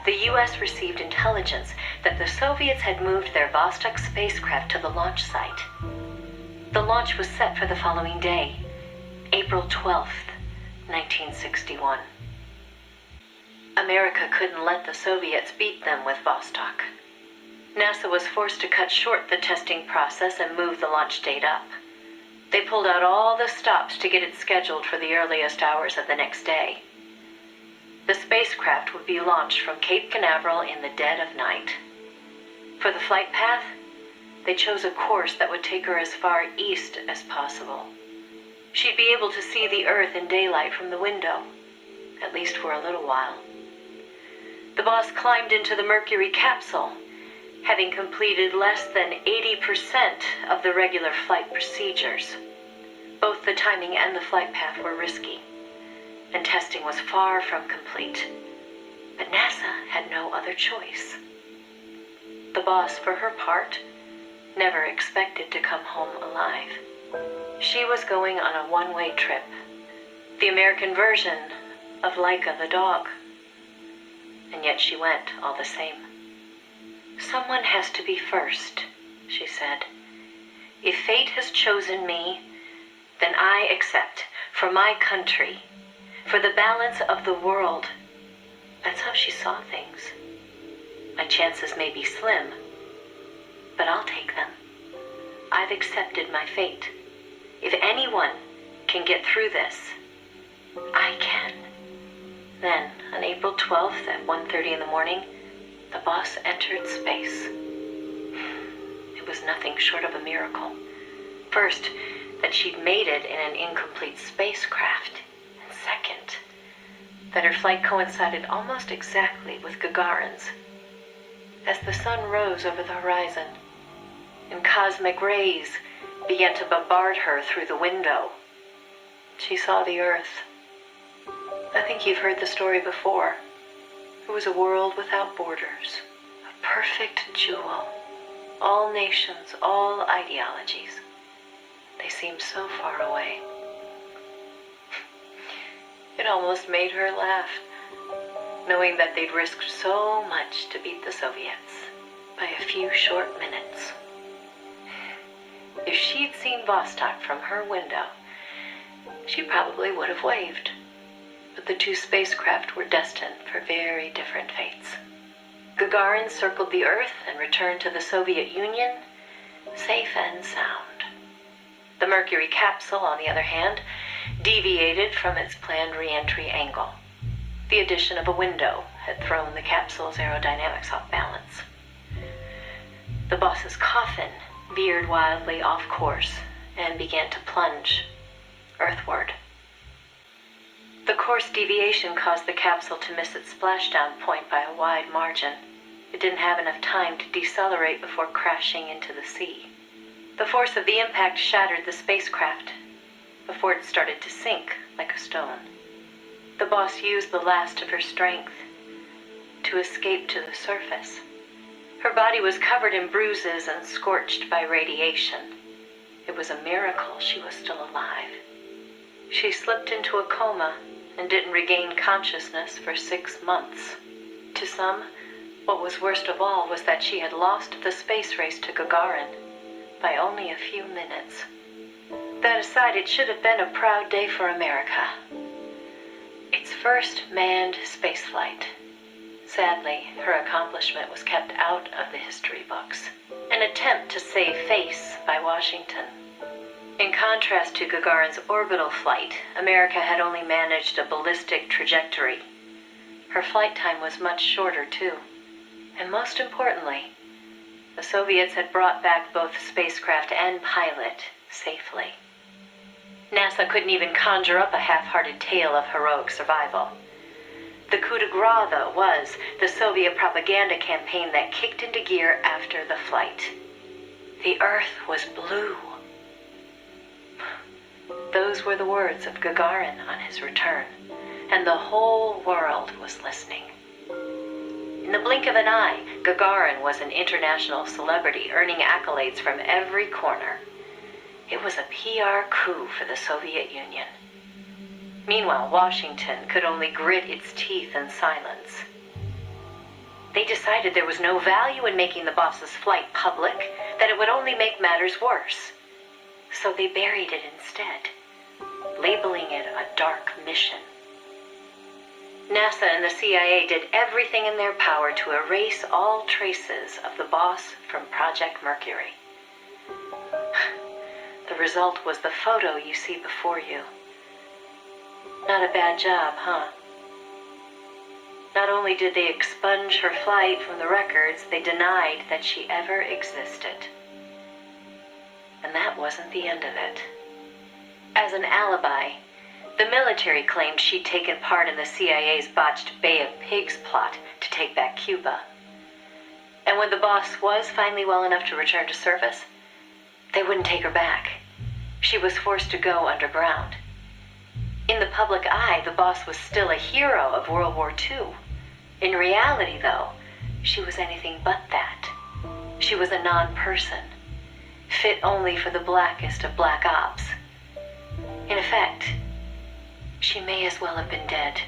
the US received intelligence that the Soviets had moved their Vostok spacecraft to the launch site. The launch was set for the following day, April 12th, 1961. America couldn't let the Soviets beat them with Vostok. NASA was forced to cut short the testing process and move the launch date up. They pulled out all the stops to get it scheduled for the earliest hours of the next day. The spacecraft would be launched from Cape Canaveral in the dead of night. For the flight path, they chose a course that would take her as far east as possible. She'd be able to see the Earth in daylight from the window, at least for a little while. The boss climbed into the Mercury capsule, having completed less than 80% of the regular flight procedures. Both the timing and the flight path were risky, and testing was far from complete. But NASA had no other choice. The boss, for her part, never expected to come home alive. She was going on a one-way trip, the American version of Laika the dog. And yet she went all the same. Someone has to be first, she said. If fate has chosen me, then I accept, for my country, for the balance of the world. That's how she saw things. My chances may be slim, but I'll take them. I've accepted my fate. If anyone can get through this, I can. Then, on April 12th at 1:30 in the morning, the boss entered space. It was nothing short of a miracle. First, that she'd made it in an incomplete spacecraft. And second, that her flight coincided almost exactly with Gagarin's. As the sun rose over the horizon, and cosmic rays began to bombard her through the window, she saw the Earth. I think you've heard the story before. It was a world without borders, a perfect jewel. All nations, all ideologies. They seemed so far away. It almost made her laugh, knowing that they'd risked so much to beat the Soviets by a few short minutes. If she'd seen Vostok from her window, she probably would have waved. But the two spacecraft were destined for very different fates. Gagarin circled the Earth and returned to the Soviet Union, safe and sound. The Mercury capsule, on the other hand, deviated from its planned re-entry angle. The addition of a window had thrown the capsule's aerodynamics off balance. The boss's coffin veered wildly off course and began to plunge earthward. The course deviation caused the capsule to miss its splashdown point by a wide margin. It didn't have enough time to decelerate before crashing into the sea. The force of the impact shattered the spacecraft before it started to sink like a stone. The boss used the last of her strength to escape to the surface. Her body was covered in bruises and scorched by radiation. It was a miracle she was still alive. She slipped into a coma and didn't regain consciousness for 6 months. To some, what was worst of all was that she had lost the space race to Gagarin by only a few minutes. That aside, it should have been a proud day for America. Its first manned spaceflight. Sadly, her accomplishment was kept out of the history books. An attempt to save face by Washington. In contrast to Gagarin's orbital flight, America had only managed a ballistic trajectory. Her flight time was much shorter, too. And most importantly, the Soviets had brought back both spacecraft and pilot safely. NASA couldn't even conjure up a half-hearted tale of heroic survival. The coup de grace, though, was the Soviet propaganda campaign that kicked into gear after the flight. The Earth was blue. Those were the words of Gagarin on his return, and the whole world was listening. In the blink of an eye, Gagarin was an international celebrity, earning accolades from every corner. It was a PR coup for the Soviet Union. Meanwhile, Washington could only grit its teeth in silence. They decided there was no value in making the boss's flight public, that it would only make matters worse. So they buried it instead, labeling it a dark mission. NASA and the CIA did everything in their power to erase all traces of the boss from Project Mercury. The result was the photo you see before you. Not a bad job, huh? Not only did they expunge her flight from the records, they denied that she ever existed. And that wasn't the end of it. As an alibi, the military claimed she'd taken part in the CIA's botched Bay of Pigs plot to take back Cuba. And when the boss was finally well enough to return to service, they wouldn't take her back. She was forced to go underground. In the public eye, the boss was still a hero of World War II. In reality, though, she was anything but that. She was a non-person, fit only for the blackest of black ops. In effect, she may as well have been dead.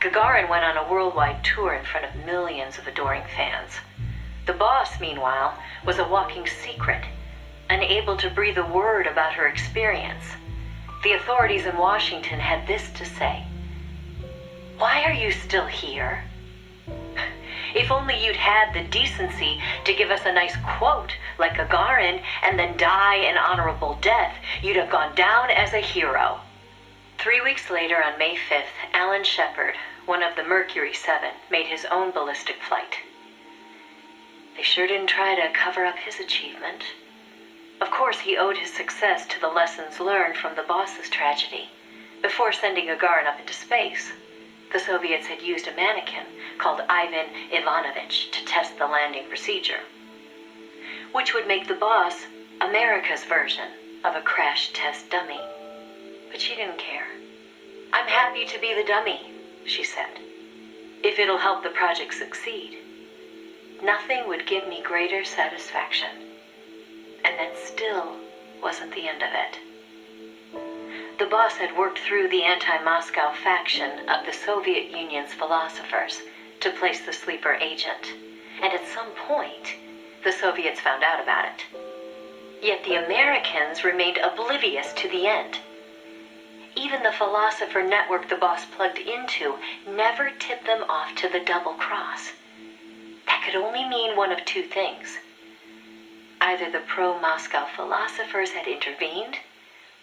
Gagarin went on a worldwide tour in front of millions of adoring fans. The boss, meanwhile, was a walking secret, unable to breathe a word about her experience. The authorities in Washington had this to say: "Why are you still here? If only you'd had the decency to give us a nice quote like Gagarin and then die an honorable death, you'd have gone down as a hero." 3 weeks later, on May 5th, Alan Shepard, one of the Mercury 7, made his own ballistic flight. They sure didn't try to cover up his achievement. Of course, he owed his success to the lessons learned from the boss's tragedy. Before sending Gagarin up into space, the Soviets had used a mannequin called Ivan Ivanovich to test the landing procedure, which would make the boss America's version of a crash test dummy. But she didn't care. "I'm happy to be the dummy," she said, "if it'll help the project succeed. Nothing would give me greater satisfaction." And that still wasn't the end of it. The boss had worked through the anti-Moscow faction of the Soviet Union's philosophers to place the sleeper agent, and at some point, the Soviets found out about it. Yet the Americans remained oblivious to the end. Even the philosopher network the boss plugged into never tipped them off to the double cross. That could only mean one of two things. Either the pro-Moscow philosophers had intervened,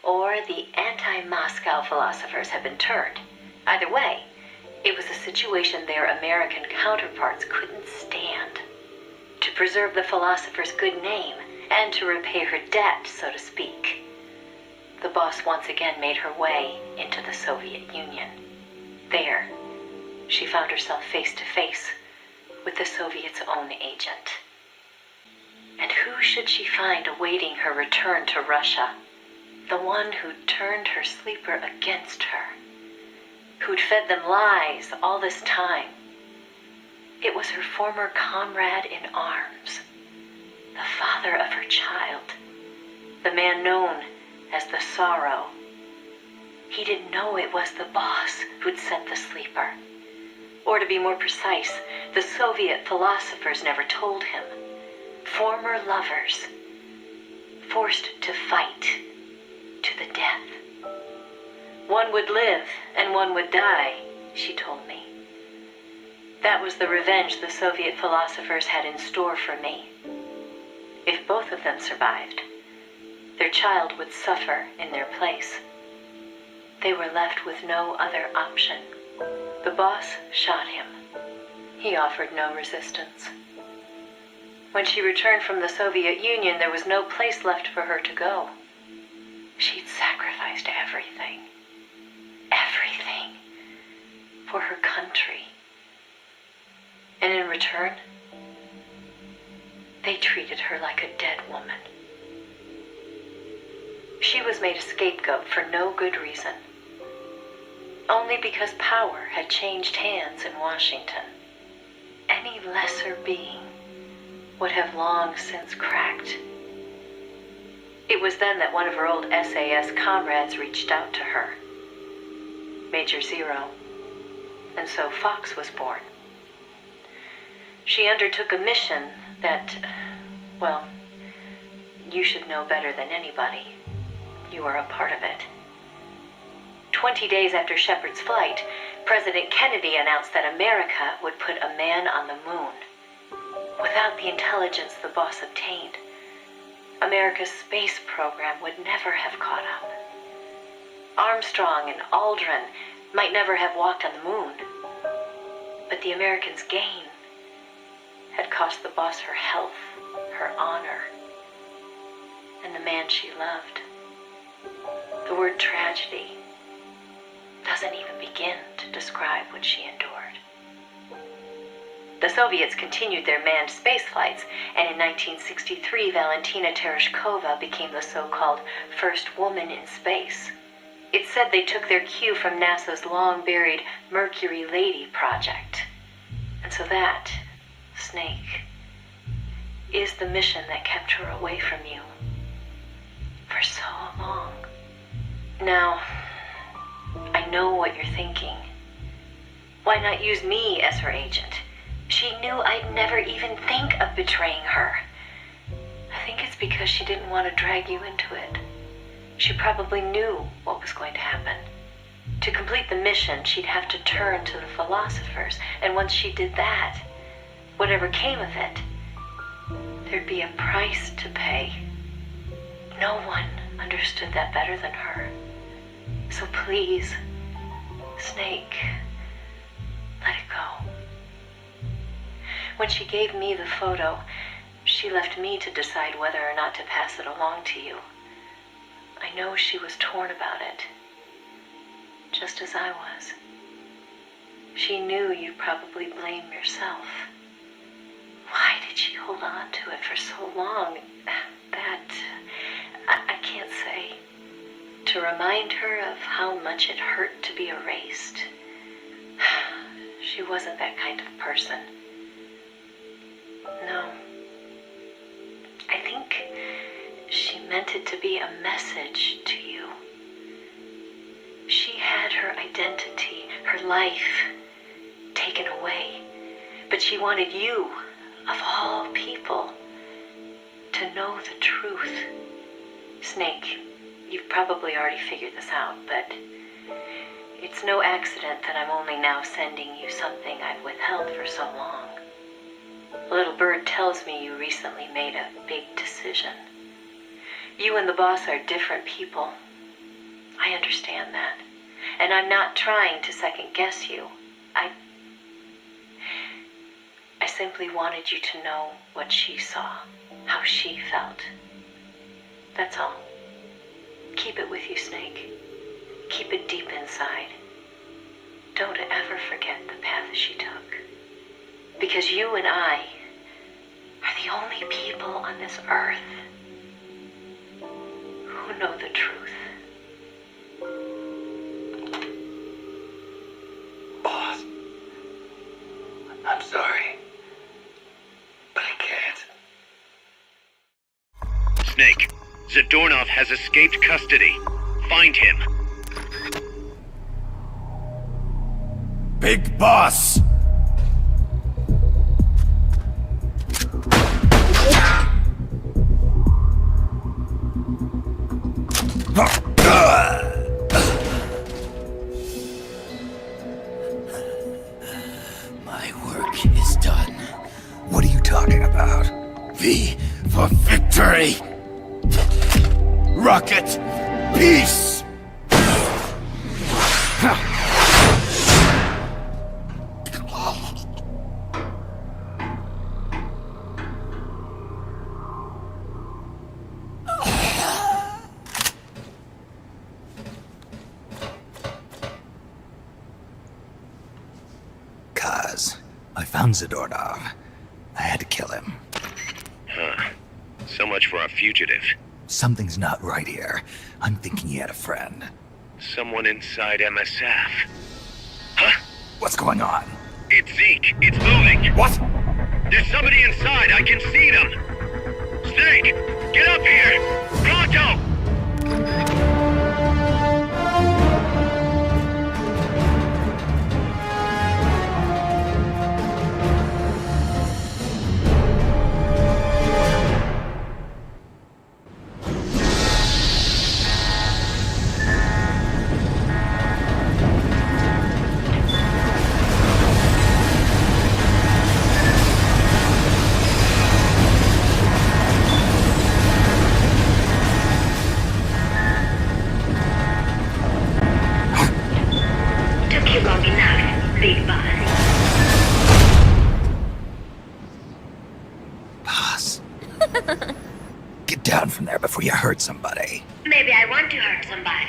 or the anti-Moscow philosophers had been turned. Either way, it was a situation their American counterparts couldn't stand. To preserve the philosopher's good name, and to repay her debt, so to speak, the boss once again made her way into the Soviet Union. There, she found herself face to face with the Soviets' own agent. And who should she find awaiting her return to Russia? The one who'd turned her sleeper against her, who'd fed them lies all this time. It was her former comrade in arms, the father of her child, the man known as the Sorrow. He didn't know it was the boss who'd sent the sleeper. Or to be more precise, the Soviet philosophers never told him. Former lovers, forced to fight to the death. One would live and one would die, she told me. That was the revenge the Soviet philosophers had in store for me. If both of them survived, their child would suffer in their place. They were left with no other option. The boss shot him. He offered no resistance. When she returned from the Soviet Union, there was no place left for her to go. She'd sacrificed everything. Everything. For her country. And in return, they treated her like a dead woman. She was made a scapegoat for no good reason. Only because power had changed hands in Washington. Any lesser being would have long since cracked. It was then that one of her old SAS comrades reached out to her. Major Zero. And so Fox was born. She undertook a mission that, well, you should know better than anybody. You were a part of it. 20 days after Shepard's flight, President Kennedy announced that America would put a man on the moon. Without the intelligence the boss obtained, America's space program would never have caught up. Armstrong and Aldrin might never have walked on the moon, but the Americans' gain had cost the boss her health, her honor, and the man she loved. The word tragedy doesn't even begin to describe what she endured. The Soviets continued their manned space flights, and in 1963, Valentina Tereshkova became the so-called first woman in space. It's said they took their cue from NASA's long-buried Mercury Lady project. And so that, Snake, is the mission that kept her away from you for so long. Now, I know what you're thinking. Why not use me as her agent? She knew I'd never even think of betraying her. I think it's because she didn't want to drag you into it. She probably knew what was going to happen. To complete the mission, she'd have to turn to the philosophers, and once she did that, whatever came of it, there'd be a price to pay. No one understood that better than her. So please, Snake, let it go. When she gave me the photo, she left me to decide whether or not to pass it along to you. I know she was torn about it, just as I was. She knew you'd probably blame yourself. Why did she hold on to it for so long? That, I can't say. To remind her of how much it hurt to be erased. She wasn't that kind of person. No. I think she meant it to be a message to you. She had her identity, her life, taken away. But she wanted you, of all people, to know the truth. Snake, you've probably already figured this out, but it's no accident that I'm only now sending you something I've withheld for so long. A little bird tells me you recently made a big decision. You and the boss are different people. I understand that. And I'm not trying to second guess you. I simply wanted you to know what she saw, how she felt. That's all. Keep it with you, Snake. Keep it deep inside. Don't ever forget the path she took. Because you and I are the only people on this earth who know the truth. Boss, I'm sorry, but I can't. Snake, Zadornov has escaped custody. Find him. Big Boss! My work is done. What are you talking about? V for victory! Rocket! Peace! Paz. I found Zadornov. I had to kill him. Huh. So much for our fugitive. Something's not right here. I'm thinking he had a friend. Someone inside MSF. Huh? What's going on? It's Zeke. It's moving. What? There's somebody inside. I can see them. Snake, get up here. Pronto! Get down from there before you hurt somebody. Maybe I want to hurt somebody.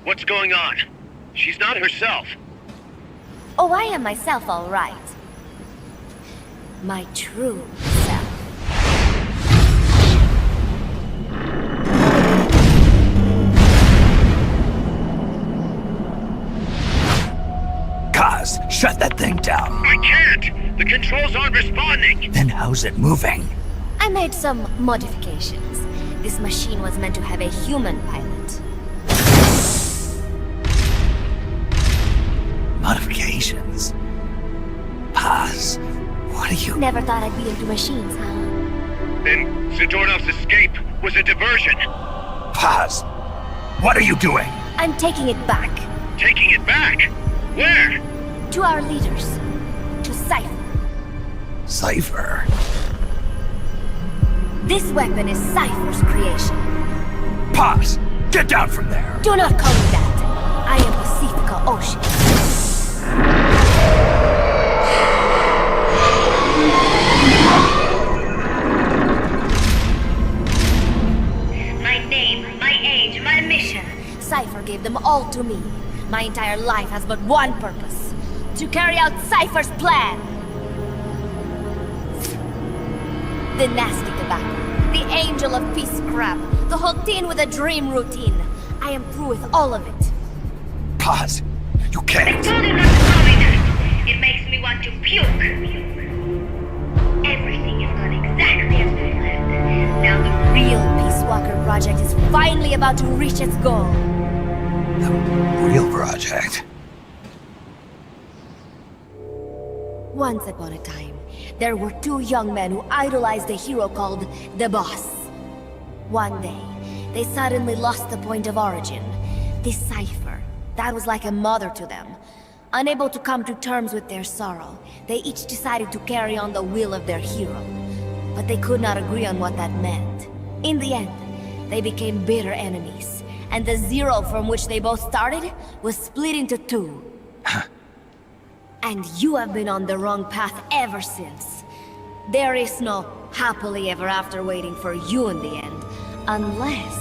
What's going on? She's not herself. Oh, I am myself, all right. My true self. Kaz, shut that thing down. I can't! The controls aren't responding! Then how's it moving? I made some modifications. This machine was meant to have a human pilot. Modifications? Paz, what are you... Never thought I'd be into machines, huh? Then Zadornov's escape was a diversion. Paz, what are you doing? I'm taking it back. Taking it back? Where? To our leaders. To Cypher. Cypher? This weapon is Cypher's creation. Paz, get down from there! Do not call me that. I am Pacifica Ocean. My name, my age, my mission. Cypher gave them all to me. My entire life has but one purpose. To carry out Cypher's plan. The nasty tobacco, the angel of peace crap, the whole thing with a dream routine. I am through with all of it. Paz, you can't. I told him not to call me that. It makes me want to puke. Everything has gone exactly as planned. Now the real Peace Walker project is finally about to reach its goal. The real project? Once upon a time, there were two young men who idolized a hero called the Boss. One day, they suddenly lost the point of origin. This Cypher, that was like a mother to them. Unable to come to terms with their sorrow, they each decided to carry on the will of their hero. But they could not agree on what that meant. In the end, they became bitter enemies, and the zero from which they both started was split into two. And you have been on the wrong path ever since. There is no happily ever after waiting for you in the end, unless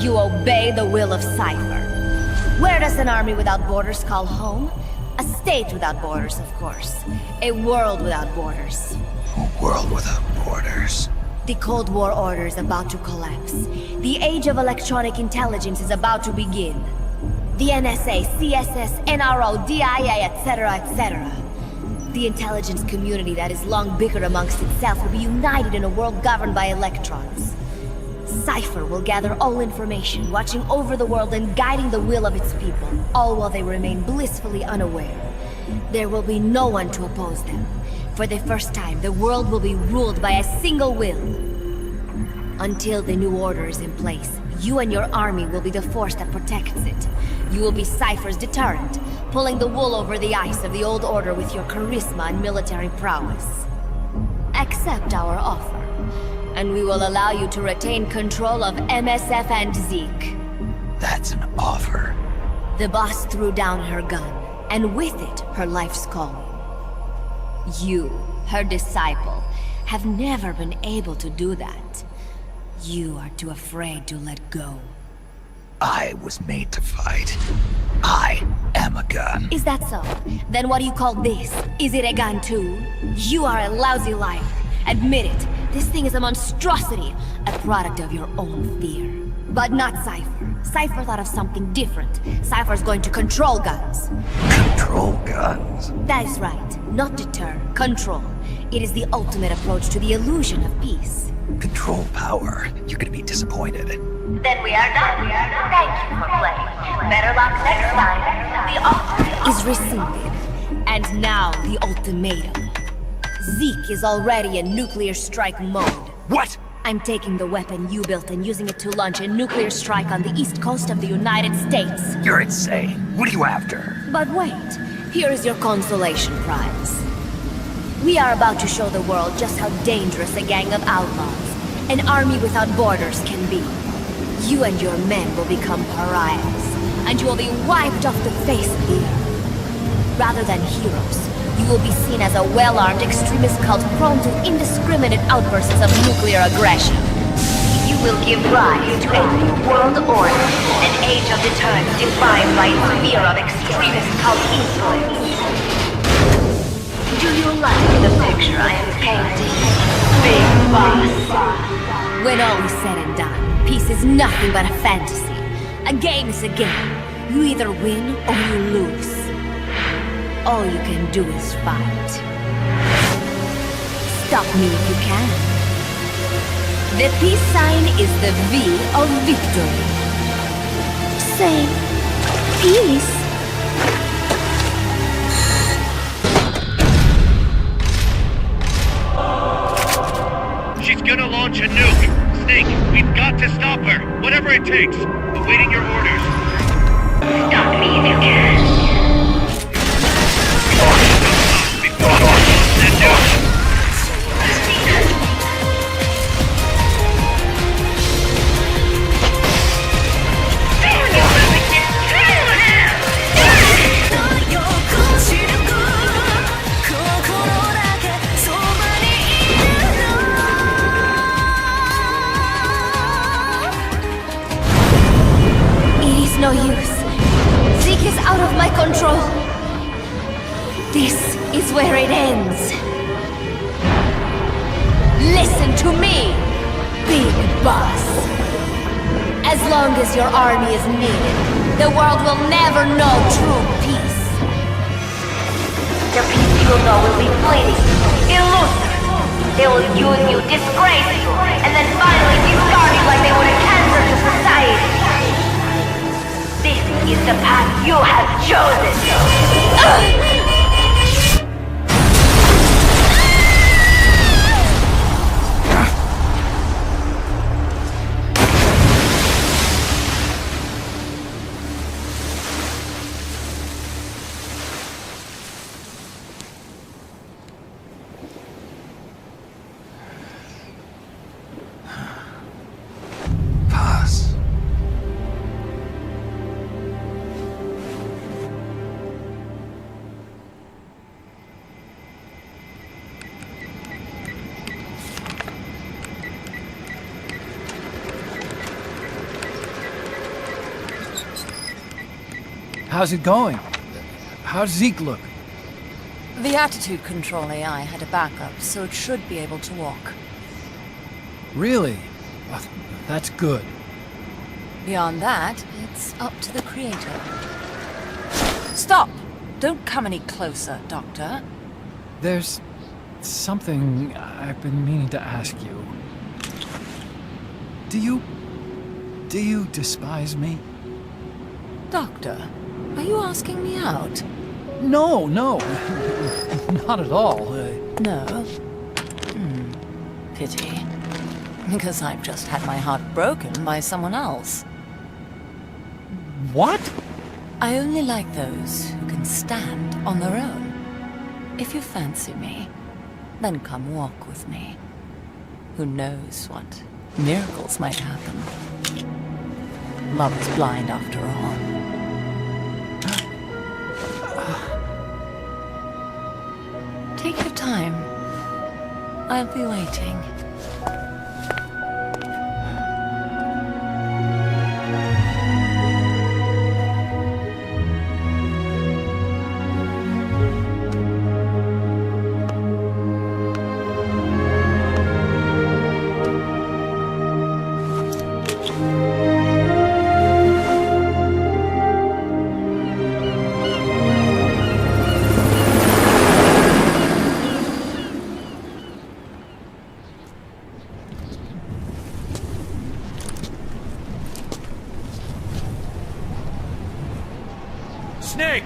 you obey the will of Cypher. Where does an army without borders call home? A state without borders, of course. A world without borders. A world without borders. The Cold War order is about to collapse. The age of electronic intelligence is about to begin. The NSA, CSS, NRO, DIA, etc., etc. The intelligence community that has long bickered amongst itself will be united in a world governed by electrons. Cypher will gather all information, watching over the world and guiding the will of its people, all while they remain blissfully unaware. There will be no one to oppose them. For the first time, the world will be ruled by a single will. Until the new order is in place, you and your army will be the force that protects it. You will be Cypher's deterrent, pulling the wool over the eyes of the old order with your charisma and military prowess. Accept our offer, and we will allow you to retain control of MSF and Zeke. That's an offer. The boss threw down her gun, and with it, her life's calling. You, her disciple, have never been able to do that. You are too afraid to let go. I was made to fight. I am a gun. Is that so? Then what do you call this? Is it a gun too? You are a lousy liar. Admit it. This thing is a monstrosity. A product of your own fear. But not Cypher. Cypher thought of something different. Cypher's going to control guns. Control guns? That is right. Not deter. Control. It is the ultimate approach to the illusion of peace. Control power. You're gonna be disappointed. Then we are done. Thank you for playing. Better luck next time. The offer is rescinded. And now the ultimatum. Zeke is already in nuclear strike mode. What? I'm taking the weapon you built and using it to launch a nuclear strike on the east coast of the United States. You're insane. What are you after? But wait, here is your consolation prize. We are about to show the world just how dangerous a gang of outlaws, an army without borders, can be. You and your men will become pariahs, and you will be wiped off the face of the earth. Rather than heroes, you will be seen as a well-armed extremist cult prone to indiscriminate outbursts of nuclear aggression. You will give rise to a new world order, an age of deterrence defined by its fear of extremist cult influence. Do you like the picture I am painting, Big Boss? When all is said and done, peace is nothing but a fantasy. A game is a game. You either win or you lose. All you can do is fight. Stop me if you can. The peace sign is the V of victory. Say, peace. She's gonna launch a nuke. Snake, we've got to stop her. Whatever it takes. Awaiting your orders. Stop me if you can. No use. Zeke is out of my control. This is where it ends. Listen to me, Big Boss. As long as your army is needed, the world will never know true peace. The peace you will know will be fleeting, elusive. They will use you, disgrace you, and then finally discard you like they would a cancer to society. This is the path you have chosen. How's it going? How's Zeke look? The attitude control AI had a backup, so it should be able to walk. Really? Well, that's good. Beyond that, it's up to the creator. Stop! Don't come any closer, Doctor. There's something I've been meaning to ask you. Do you despise me? Doctor, are you asking me out? No, not at all. No? Pity. Because I've just had my heart broken by someone else. What? I only like those who can stand on their own. If you fancy me, then come walk with me. Who knows what miracles might happen. Love is blind after all. Take your time. I'll be waiting. Snake!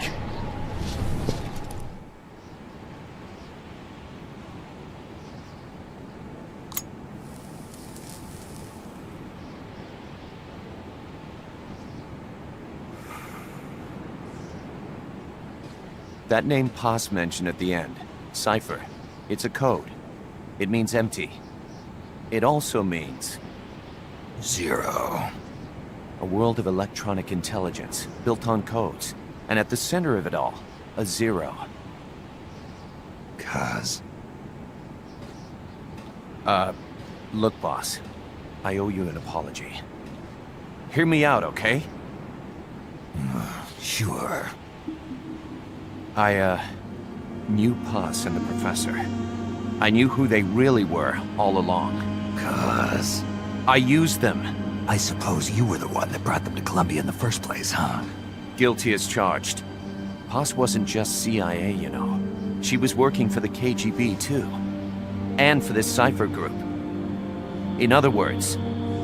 That name Paz mentioned at the end, cipher, it's a code. It means empty. It also means... 0. A world of electronic intelligence, built on codes. And at the center of it all, a 0. Cuz. Look, boss. I owe you an apology. Hear me out, okay? Sure. I knew Paz and the professor. I knew who they really were all along. Cuz. I used them. I suppose you were the one that brought them to Columbia in the first place, huh? Guilty as charged. Paz wasn't just CIA, you know. She was working for the KGB, too. And for this cipher group. In other words,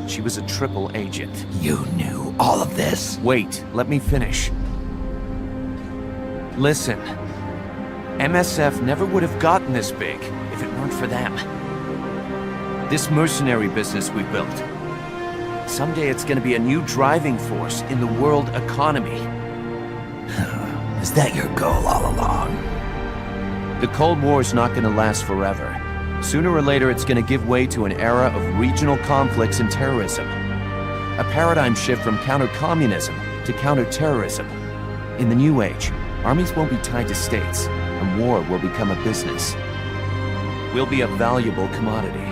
she was a triple agent. You knew all of this? Wait, let me finish. Listen. MSF never would have gotten this big if it weren't for them. This mercenary business we built. Someday it's gonna be a new driving force in the world economy. Is that your goal all along? The Cold War's not gonna last forever. Sooner or later it's gonna give way to an era of regional conflicts and terrorism. A paradigm shift from counter-communism to counter-terrorism. In the new age, armies won't be tied to states, and war will become a business. We'll be a valuable commodity.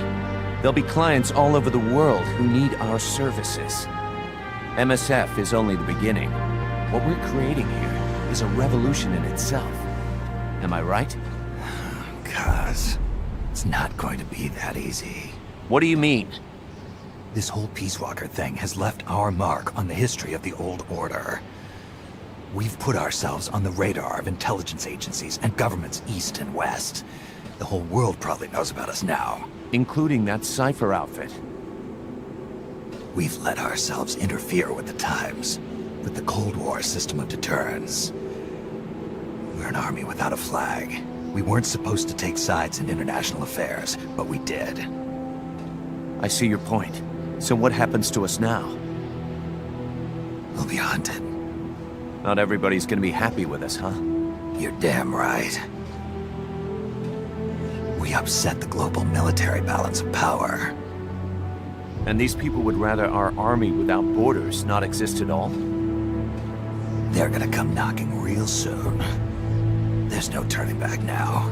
There'll be clients all over the world who need our services. MSF is only the beginning. What we're creating here is a revolution in itself. Am I right? Cuz, it's not going to be that easy. What do you mean? This whole Peace Walker thing has left our mark on the history of the old order. We've put ourselves on the radar of intelligence agencies and governments east and west. The whole world probably knows about us now. Including that cipher outfit. We've let ourselves interfere with the times, with the Cold War system of deterrence. We're an army without a flag. We weren't supposed to take sides in international affairs, but we did. I see your point. So what happens to us now? We'll be hunted. Not everybody's gonna be happy with us, huh? You're damn right. We upset the global military balance of power. And these people would rather our army without borders not exist at all? They're gonna come knocking real soon. There's no turning back now.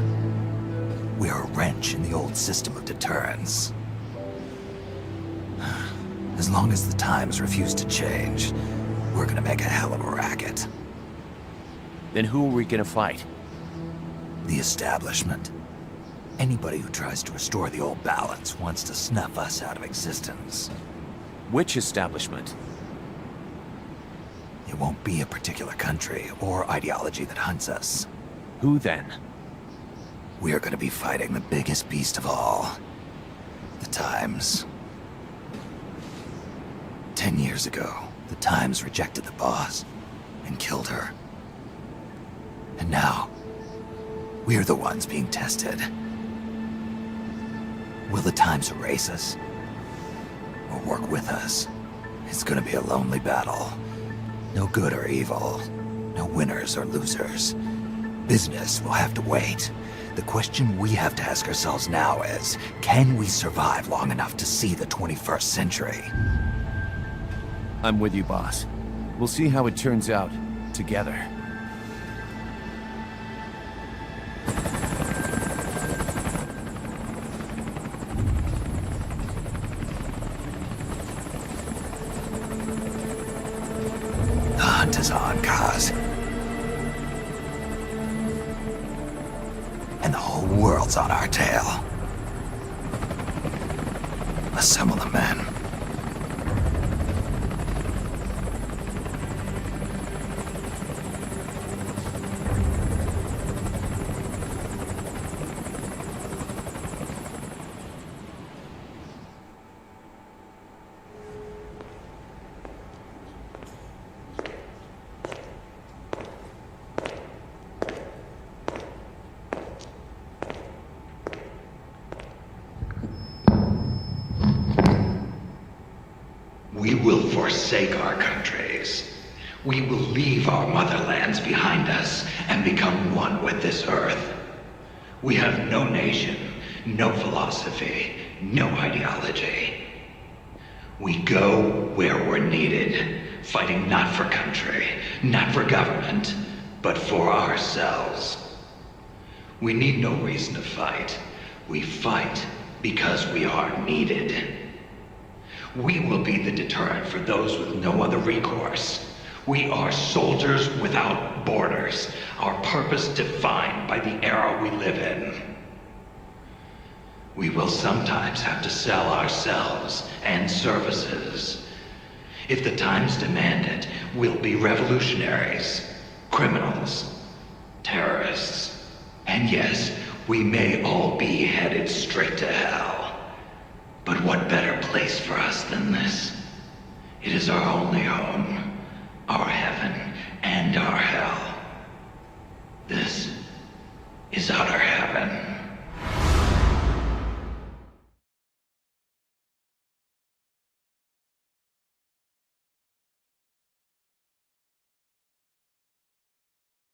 We're a wrench in the old system of deterrence. As long as the times refuse to change, we're gonna make a hell of a racket. Then who are we gonna fight? The establishment. Anybody who tries to restore the old balance wants to snuff us out of existence. Which establishment? It won't be a particular country or ideology that hunts us. Who then? We're gonna be fighting the biggest beast of all. The Times. 10 years ago, the Times rejected the boss and killed her. And now, we're the ones being tested. Will the Times erase us? Or work with us? It's gonna be a lonely battle. No good or evil. No winners or losers. Business will have to wait. The question we have to ask ourselves now is, can we survive long enough to see the 21st century? I'm with you, boss. We'll see how it turns out, together. The hunt is on, Kaz. And the whole world's on our tail. Assemble the men. forsake our countries. We will leave our motherlands behind us and become one with this earth. We have no nation, no philosophy, no ideology. We go where we're needed, fighting not for country, not for government, but for ourselves. We need no reason to fight. We fight because we are needed. We will be the deterrent for those with no other recourse. We are soldiers without borders, our purpose defined by the era we live in. We will sometimes have to sell ourselves and services. If the times demand it, we'll be revolutionaries, criminals, terrorists, and yes, we may all be headed straight to hell. But what better place for us than this? It is our only home, our heaven and our hell. This is outer hell.